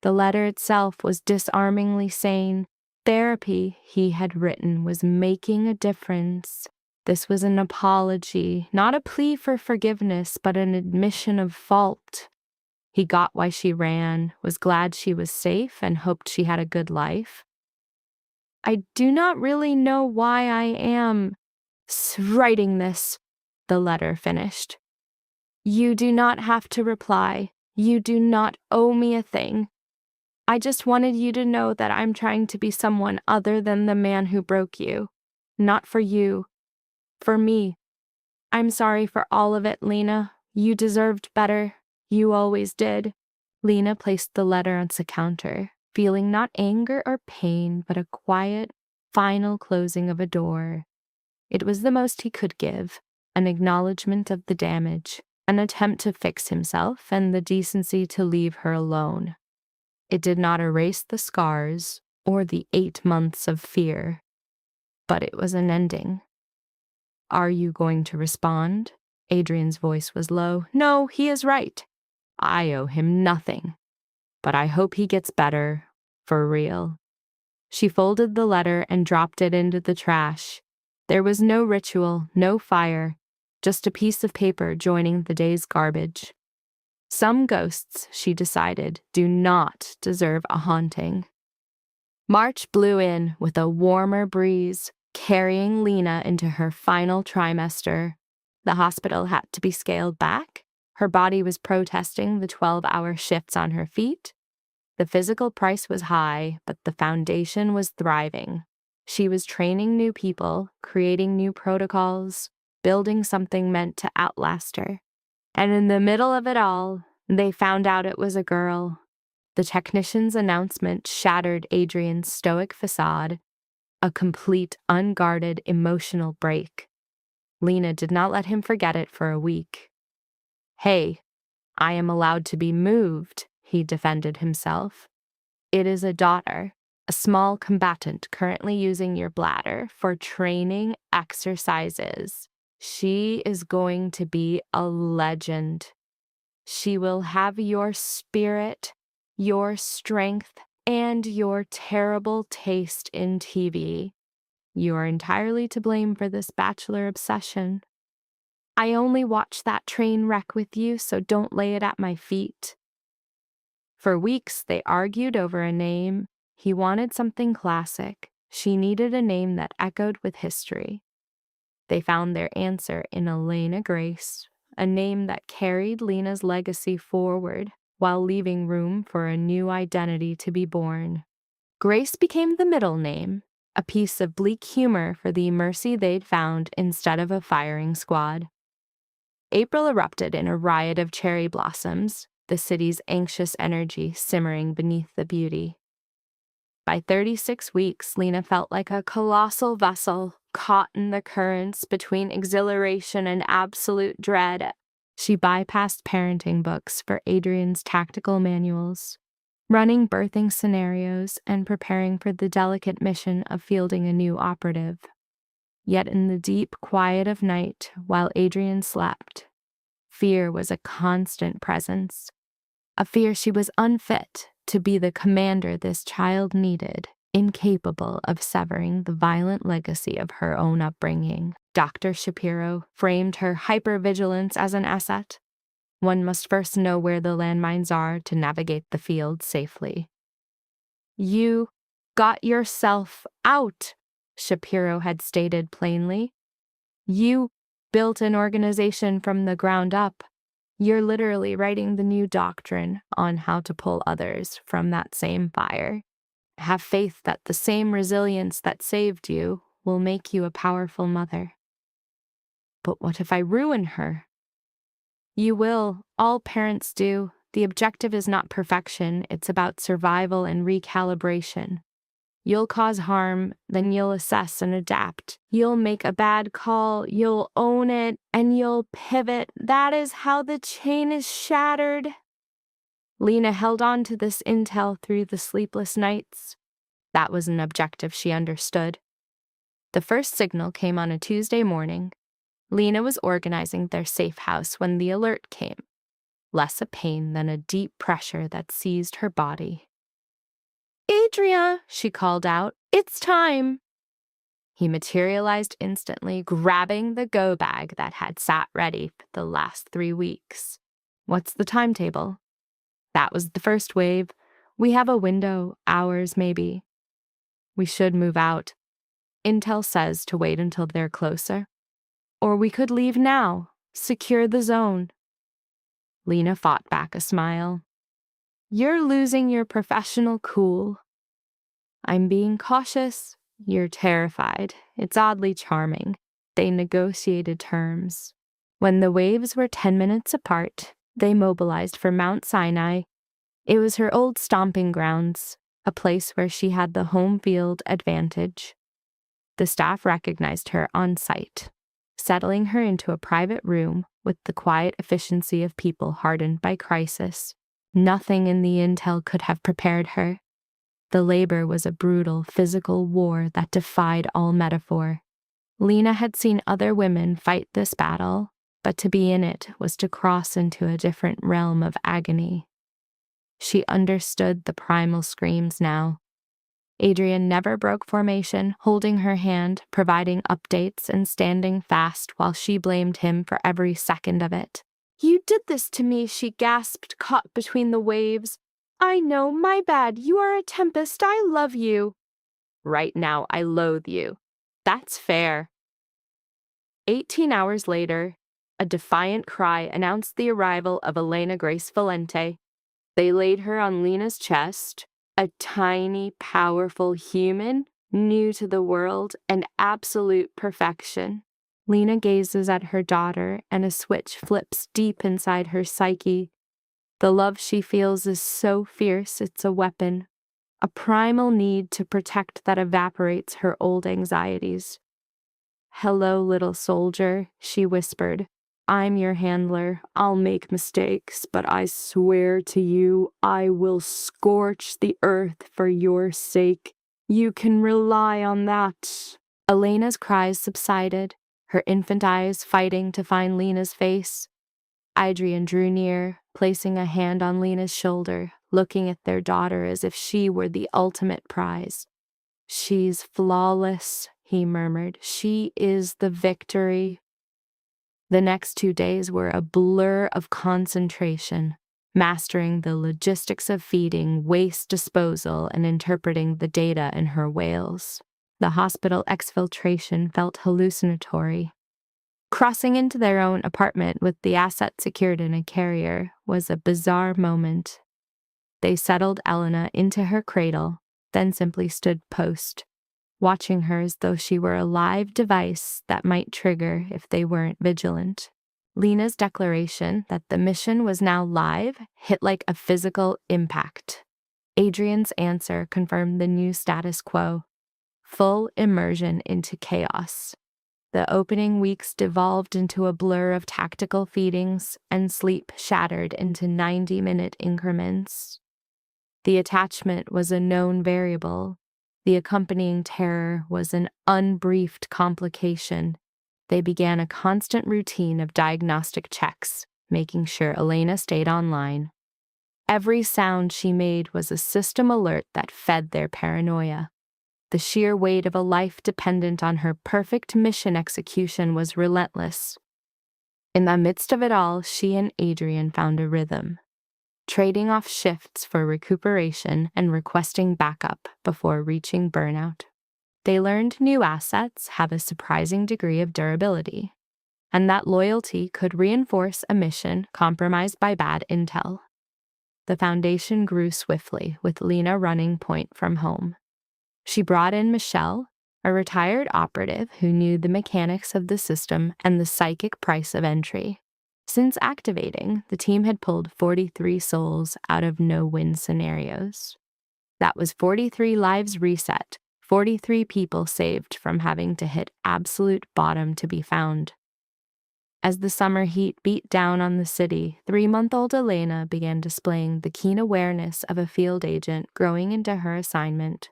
The letter itself was disarmingly sane. Therapy, he had written, was making a difference. This was an apology, not a plea for forgiveness, but an admission of fault. He got why she ran, was glad she was safe, and hoped she had a good life. I do not really know why I am writing this, the letter finished. You do not have to reply. You do not owe me a thing. I just wanted you to know that I'm trying to be someone other than the man who broke you. Not for you. For me. I'm sorry for all of it, Lena. You deserved better. You always did. Lena placed the letter on the counter, feeling not anger or pain, but a quiet, final closing of a door. It was the most he could give, an acknowledgement of the damage, an attempt to fix himself, and the decency to leave her alone. It did not erase the scars or the 8 months of fear, but it was an ending. Are you going to respond? Adrian's voice was low. No, he is right. I owe him nothing, but I hope he gets better, for real. She folded the letter and dropped it into the trash. There was no ritual, no fire, just a piece of paper joining the day's garbage. Some ghosts, she decided, do not deserve a haunting. March blew in with a warmer breeze, carrying Lena into her final trimester. The hospital had to be scaled back. Her body was protesting the 12-hour shifts on her feet. The physical price was high, but the foundation was thriving. She was training new people, creating new protocols, building something meant to outlast her. And in the middle of it all, they found out it was a girl. The technician's announcement shattered Adrian's stoic facade, a complete, unguarded, emotional break. Lena did not let him forget it for a week. Hey, I am allowed to be moved, he defended himself. It is a daughter, a small combatant currently using your bladder for training exercises. She is going to be a legend. She will have your spirit, your strength, and your terrible taste in TV. You are entirely to blame for this bachelor obsession. I only watched that train wreck with you, so don't lay it at my feet." For weeks, they argued over a name. He wanted something classic. She needed a name that echoed with history. They found their answer in Lena Grace, a name that carried Lena's legacy forward while leaving room for a new identity to be born. Grace became the middle name, a piece of bleak humor for the mercy they'd found instead of a firing squad. April erupted in a riot of cherry blossoms, the city's anxious energy simmering beneath the beauty. By 36 weeks, Lena felt like a colossal vessel caught in the currents between exhilaration and absolute dread. She bypassed parenting books for Adrian's tactical manuals, running birthing scenarios and preparing for the delicate mission of fielding a new operative. Yet in the deep quiet of night, while Adrian slept, fear was a constant presence, a fear she was unfit to be the commander this child needed, incapable of severing the violent legacy of her own upbringing. Dr. Shapiro framed her hypervigilance as an asset. One must first know where the landmines are to navigate the field safely. "You got yourself out," Shapiro had stated plainly. "You built an organization from the ground up. You're literally writing the new doctrine on how to pull others from that same fire. Have faith that the same resilience that saved you will make you a powerful mother." "But what if I ruin her?" "You will. All parents do. The objective is not perfection. It's about survival and recalibration. You'll cause harm, then you'll assess and adapt. You'll make a bad call, you'll own it, and you'll pivot. That is how the chain is shattered." Lena held on to this intel through the sleepless nights. That was an objective she understood. The first signal came on a Tuesday morning. Lena was organizing their safe house when the alert came. Less a pain than a deep pressure that seized her body. "Adria," she called out, "it's time." He materialized instantly, grabbing the go bag that had sat ready for the last 3 weeks. "What's the timetable?" That was the first wave. "We have a window, hours maybe." "We should move out. Intel says to wait until they're closer. Or we could leave now, secure the zone." Lena fought back a smile. "You're losing your professional cool." "I'm being cautious." "You're terrified." It's oddly charming. They negotiated terms. When the waves were 10 minutes apart, they mobilized for Mount Sinai. It was her old stomping grounds, a place where she had the home field advantage. The staff recognized her on sight, settling her into a private room with the quiet efficiency of people hardened by crisis. Nothing in the intel could have prepared her. The labor was a brutal physical war that defied all metaphor. Lena had seen other women fight this battle, but to be in it was to cross into a different realm of agony. She understood the primal screams now. Adrian never broke formation, holding her hand, providing updates, and standing fast while she blamed him for every second of it. "You did this to me," she gasped, caught between the waves. "I know, my bad. You are a tempest. I love you." "Right now, I loathe you." "That's fair." 18 hours later, a defiant cry announced the arrival of Elena Grace Valente. They laid her on Lena's chest, a tiny, powerful human, new to the world and absolute perfection. Lena gazes at her daughter, and a switch flips deep inside her psyche. The love she feels is so fierce it's a weapon, a primal need to protect that evaporates her old anxieties. "Hello, little soldier," she whispered. "I'm your handler. I'll make mistakes, but I swear to you, I will scorch the earth for your sake. You can rely on that." Elena's cries subsided, her infant eyes fighting to find Lena's face. Adrian drew near, placing a hand on Lena's shoulder, looking at their daughter as if she were the ultimate prize. "She's flawless," he murmured. She is the victory. The next 2 days were a blur of concentration, mastering the logistics of feeding, waste disposal, and interpreting the data in her wails. The hospital exfiltration felt hallucinatory. Crossing into their own apartment with the asset secured in a carrier was a bizarre moment. They settled Elena into her cradle, then simply stood post, watching her as though she were a live device that might trigger if they weren't vigilant. Lena's declaration that the mission was now live hit like a physical impact. Adrian's answer confirmed the new status quo: full immersion into chaos. The opening weeks devolved into a blur of tactical feedings, and sleep shattered into 90-minute increments. The attachment was a known variable. The accompanying terror was an unbriefed complication. They began a constant routine of diagnostic checks, making sure Elena stayed online. Every sound she made was a system alert that fed their paranoia. The sheer weight of a life dependent on her perfect mission execution was relentless. In the midst of it all, she and Adrian found a rhythm, trading off shifts for recuperation and requesting backup before reaching burnout. They learned new assets have a surprising degree of durability, and that loyalty could reinforce a mission compromised by bad intel. The foundation grew swiftly, with Lena running point from home. She brought in Michelle, a retired operative who knew the mechanics of the system and the psychic price of entry. Since activating, the team had pulled 43 souls out of no-win scenarios. That was 43 lives reset, 43 people saved from having to hit absolute bottom to be found. As the summer heat beat down on the city, 3-month-old Elena began displaying the keen awareness of a field agent growing into her assignment.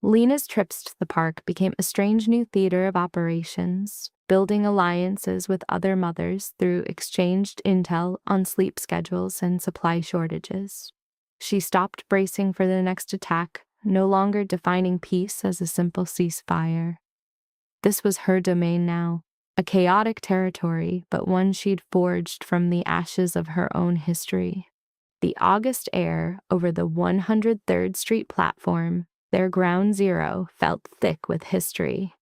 Lena's trips to the park became a strange new theater of operations, building alliances with other mothers through exchanged intel on sleep schedules and supply shortages. She stopped bracing for the next attack, no longer defining peace as a simple ceasefire. This was her domain now, a chaotic territory, but one she'd forged from the ashes of her own history. The August air over the 103rd Street platform, their ground zero, felt thick with history.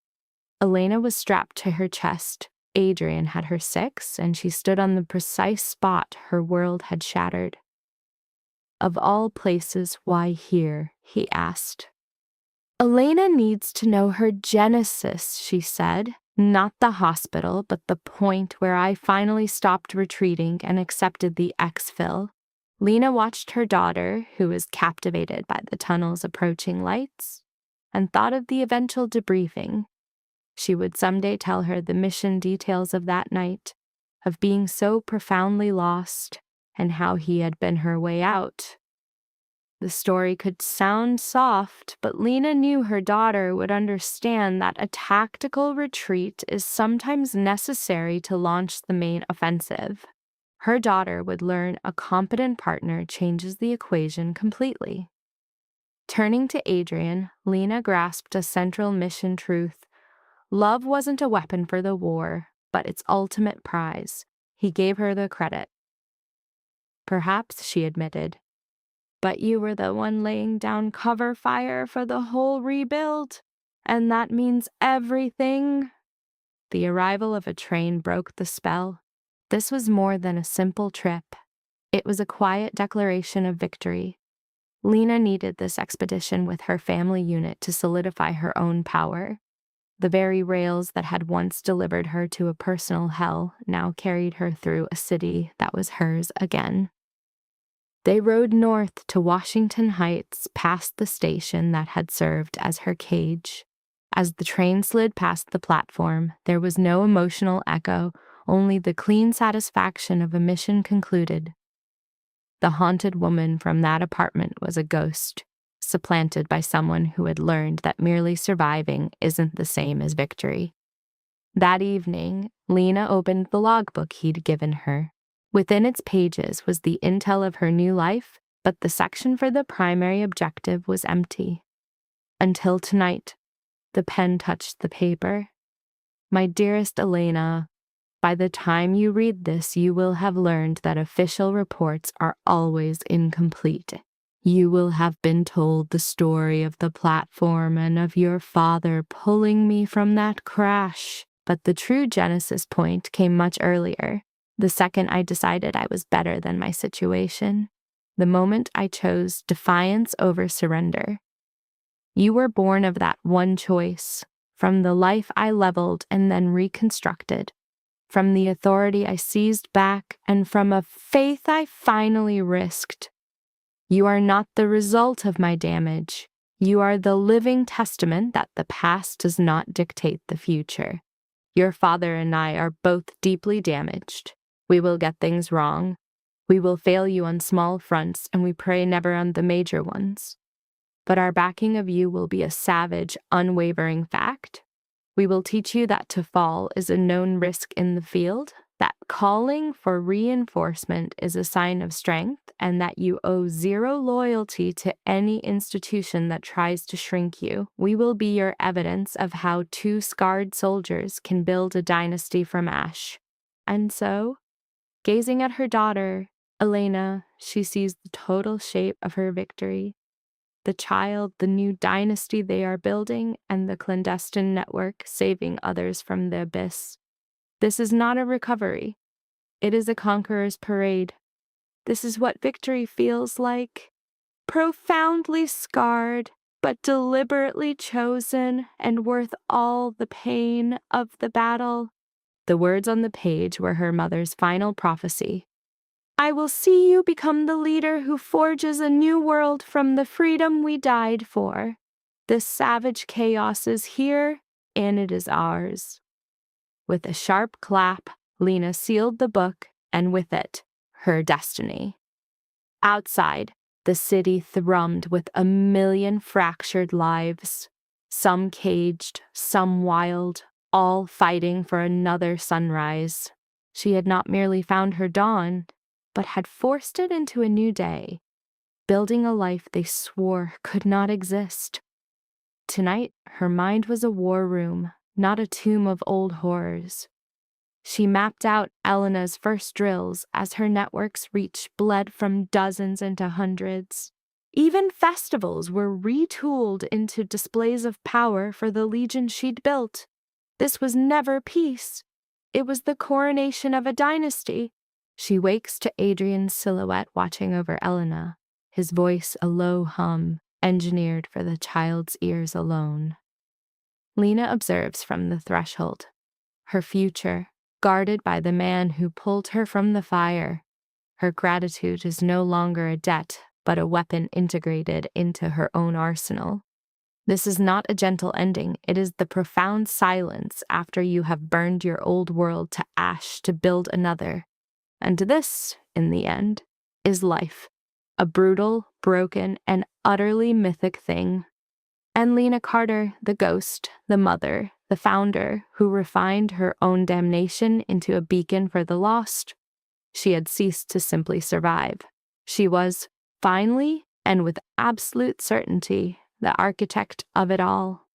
Elena was strapped to her chest. Adrian had her 6, and she stood on the precise spot her world had shattered. "Of all places, why here?" he asked. "Elena needs to know her genesis," she said. "Not the hospital, but the point where I finally stopped retreating and accepted the exfil." Lena watched her daughter, who was captivated by the tunnel's approaching lights, and thought of the eventual debriefing. She would someday tell her the mission details of that night, of being so profoundly lost, and how he had been her way out. The story could sound soft, but Lena knew her daughter would understand that a tactical retreat is sometimes necessary to launch the main offensive. Her daughter would learn a competent partner changes the equation completely. Turning to Adrian, Lena grasped a central mission truth. Love wasn't a weapon for the war, but its ultimate prize. He gave her the credit. "Perhaps," she admitted, "but you were the one laying down cover fire for the whole rebuild, and that means everything." The arrival of a train broke the spell. This was more than a simple trip. It was a quiet declaration of victory. Lena needed this expedition with her family unit to solidify her own power. The very rails that had once delivered her to a personal hell now carried her through a city that was hers again. They rode north to Washington Heights, past the station that had served as her cage. As the train slid past the platform, there was no emotional echo, only the clean satisfaction of a mission concluded. The haunted woman from that apartment was a ghost, supplanted by someone who had learned that merely surviving isn't the same as victory. That evening, Lena opened the logbook he'd given her. Within its pages was the intel of her new life, but the section for the primary objective was empty. Until tonight, The pen touched the paper. My dearest Elena, by the time you read this, you will have learned that official reports are always incomplete. You will have been told the story of the platform and of your father pulling me from that crash. But the true genesis point came much earlier, the second I decided I was better than my situation, the moment I chose defiance over surrender. You were born of that one choice, from the life I leveled and then reconstructed, from the authority I seized back, and from a faith I finally risked. You are not the result of my damage. You are the living testament that the past does not dictate the future. Your father and I are both deeply damaged. We will get things wrong. We will fail you on small fronts, and we pray never on the major ones. But our backing of you will be a savage, unwavering fact. We will teach you that to fall is a known risk in the field, that calling for reinforcement is a sign of strength, and that you owe zero loyalty to any institution that tries to shrink you. We will be your evidence of how two scarred soldiers can build a dynasty from ash. And so, gazing at her daughter, Elena, she sees the total shape of her victory. The child, the new dynasty they are building, and the clandestine network saving others from the abyss. This is not a recovery. It is a conqueror's parade. This is what victory feels like. Profoundly scarred, but deliberately chosen and worth all the pain of the battle. The words on the page were her mother's final prophecy. I will see you become the leader who forges a new world from the freedom we died for. This savage chaos is here, and it is ours. With a sharp clap, Lena sealed the book, and with it, her destiny. Outside, the city thrummed with a million fractured lives, some caged, some wild, all fighting for another sunrise. She had not merely found her dawn, but had forced it into a new day, building a life they swore could not exist. Tonight, her mind was a war room, not a tomb of old horrors. She mapped out Elena's first drills as her network's reach bled from dozens into hundreds. Even festivals were retooled into displays of power for the legion she'd built. This was never peace. It was the coronation of a dynasty. She wakes to Adrian's silhouette watching over Elena, his voice a low hum, engineered for the child's ears alone. Lena observes from the threshold. Her future, guarded by the man who pulled her from the fire. Her gratitude is no longer a debt, but a weapon integrated into her own arsenal. This is not a gentle ending. It is the profound silence after you have burned your old world to ash to build another. And this, in the end, is life, a brutal, broken, and utterly mythic thing. And Lena Carter, the ghost, the mother, the founder, who refined her own damnation into a beacon for the lost, she had ceased to simply survive. She was, finally, and with absolute certainty, the architect of it all.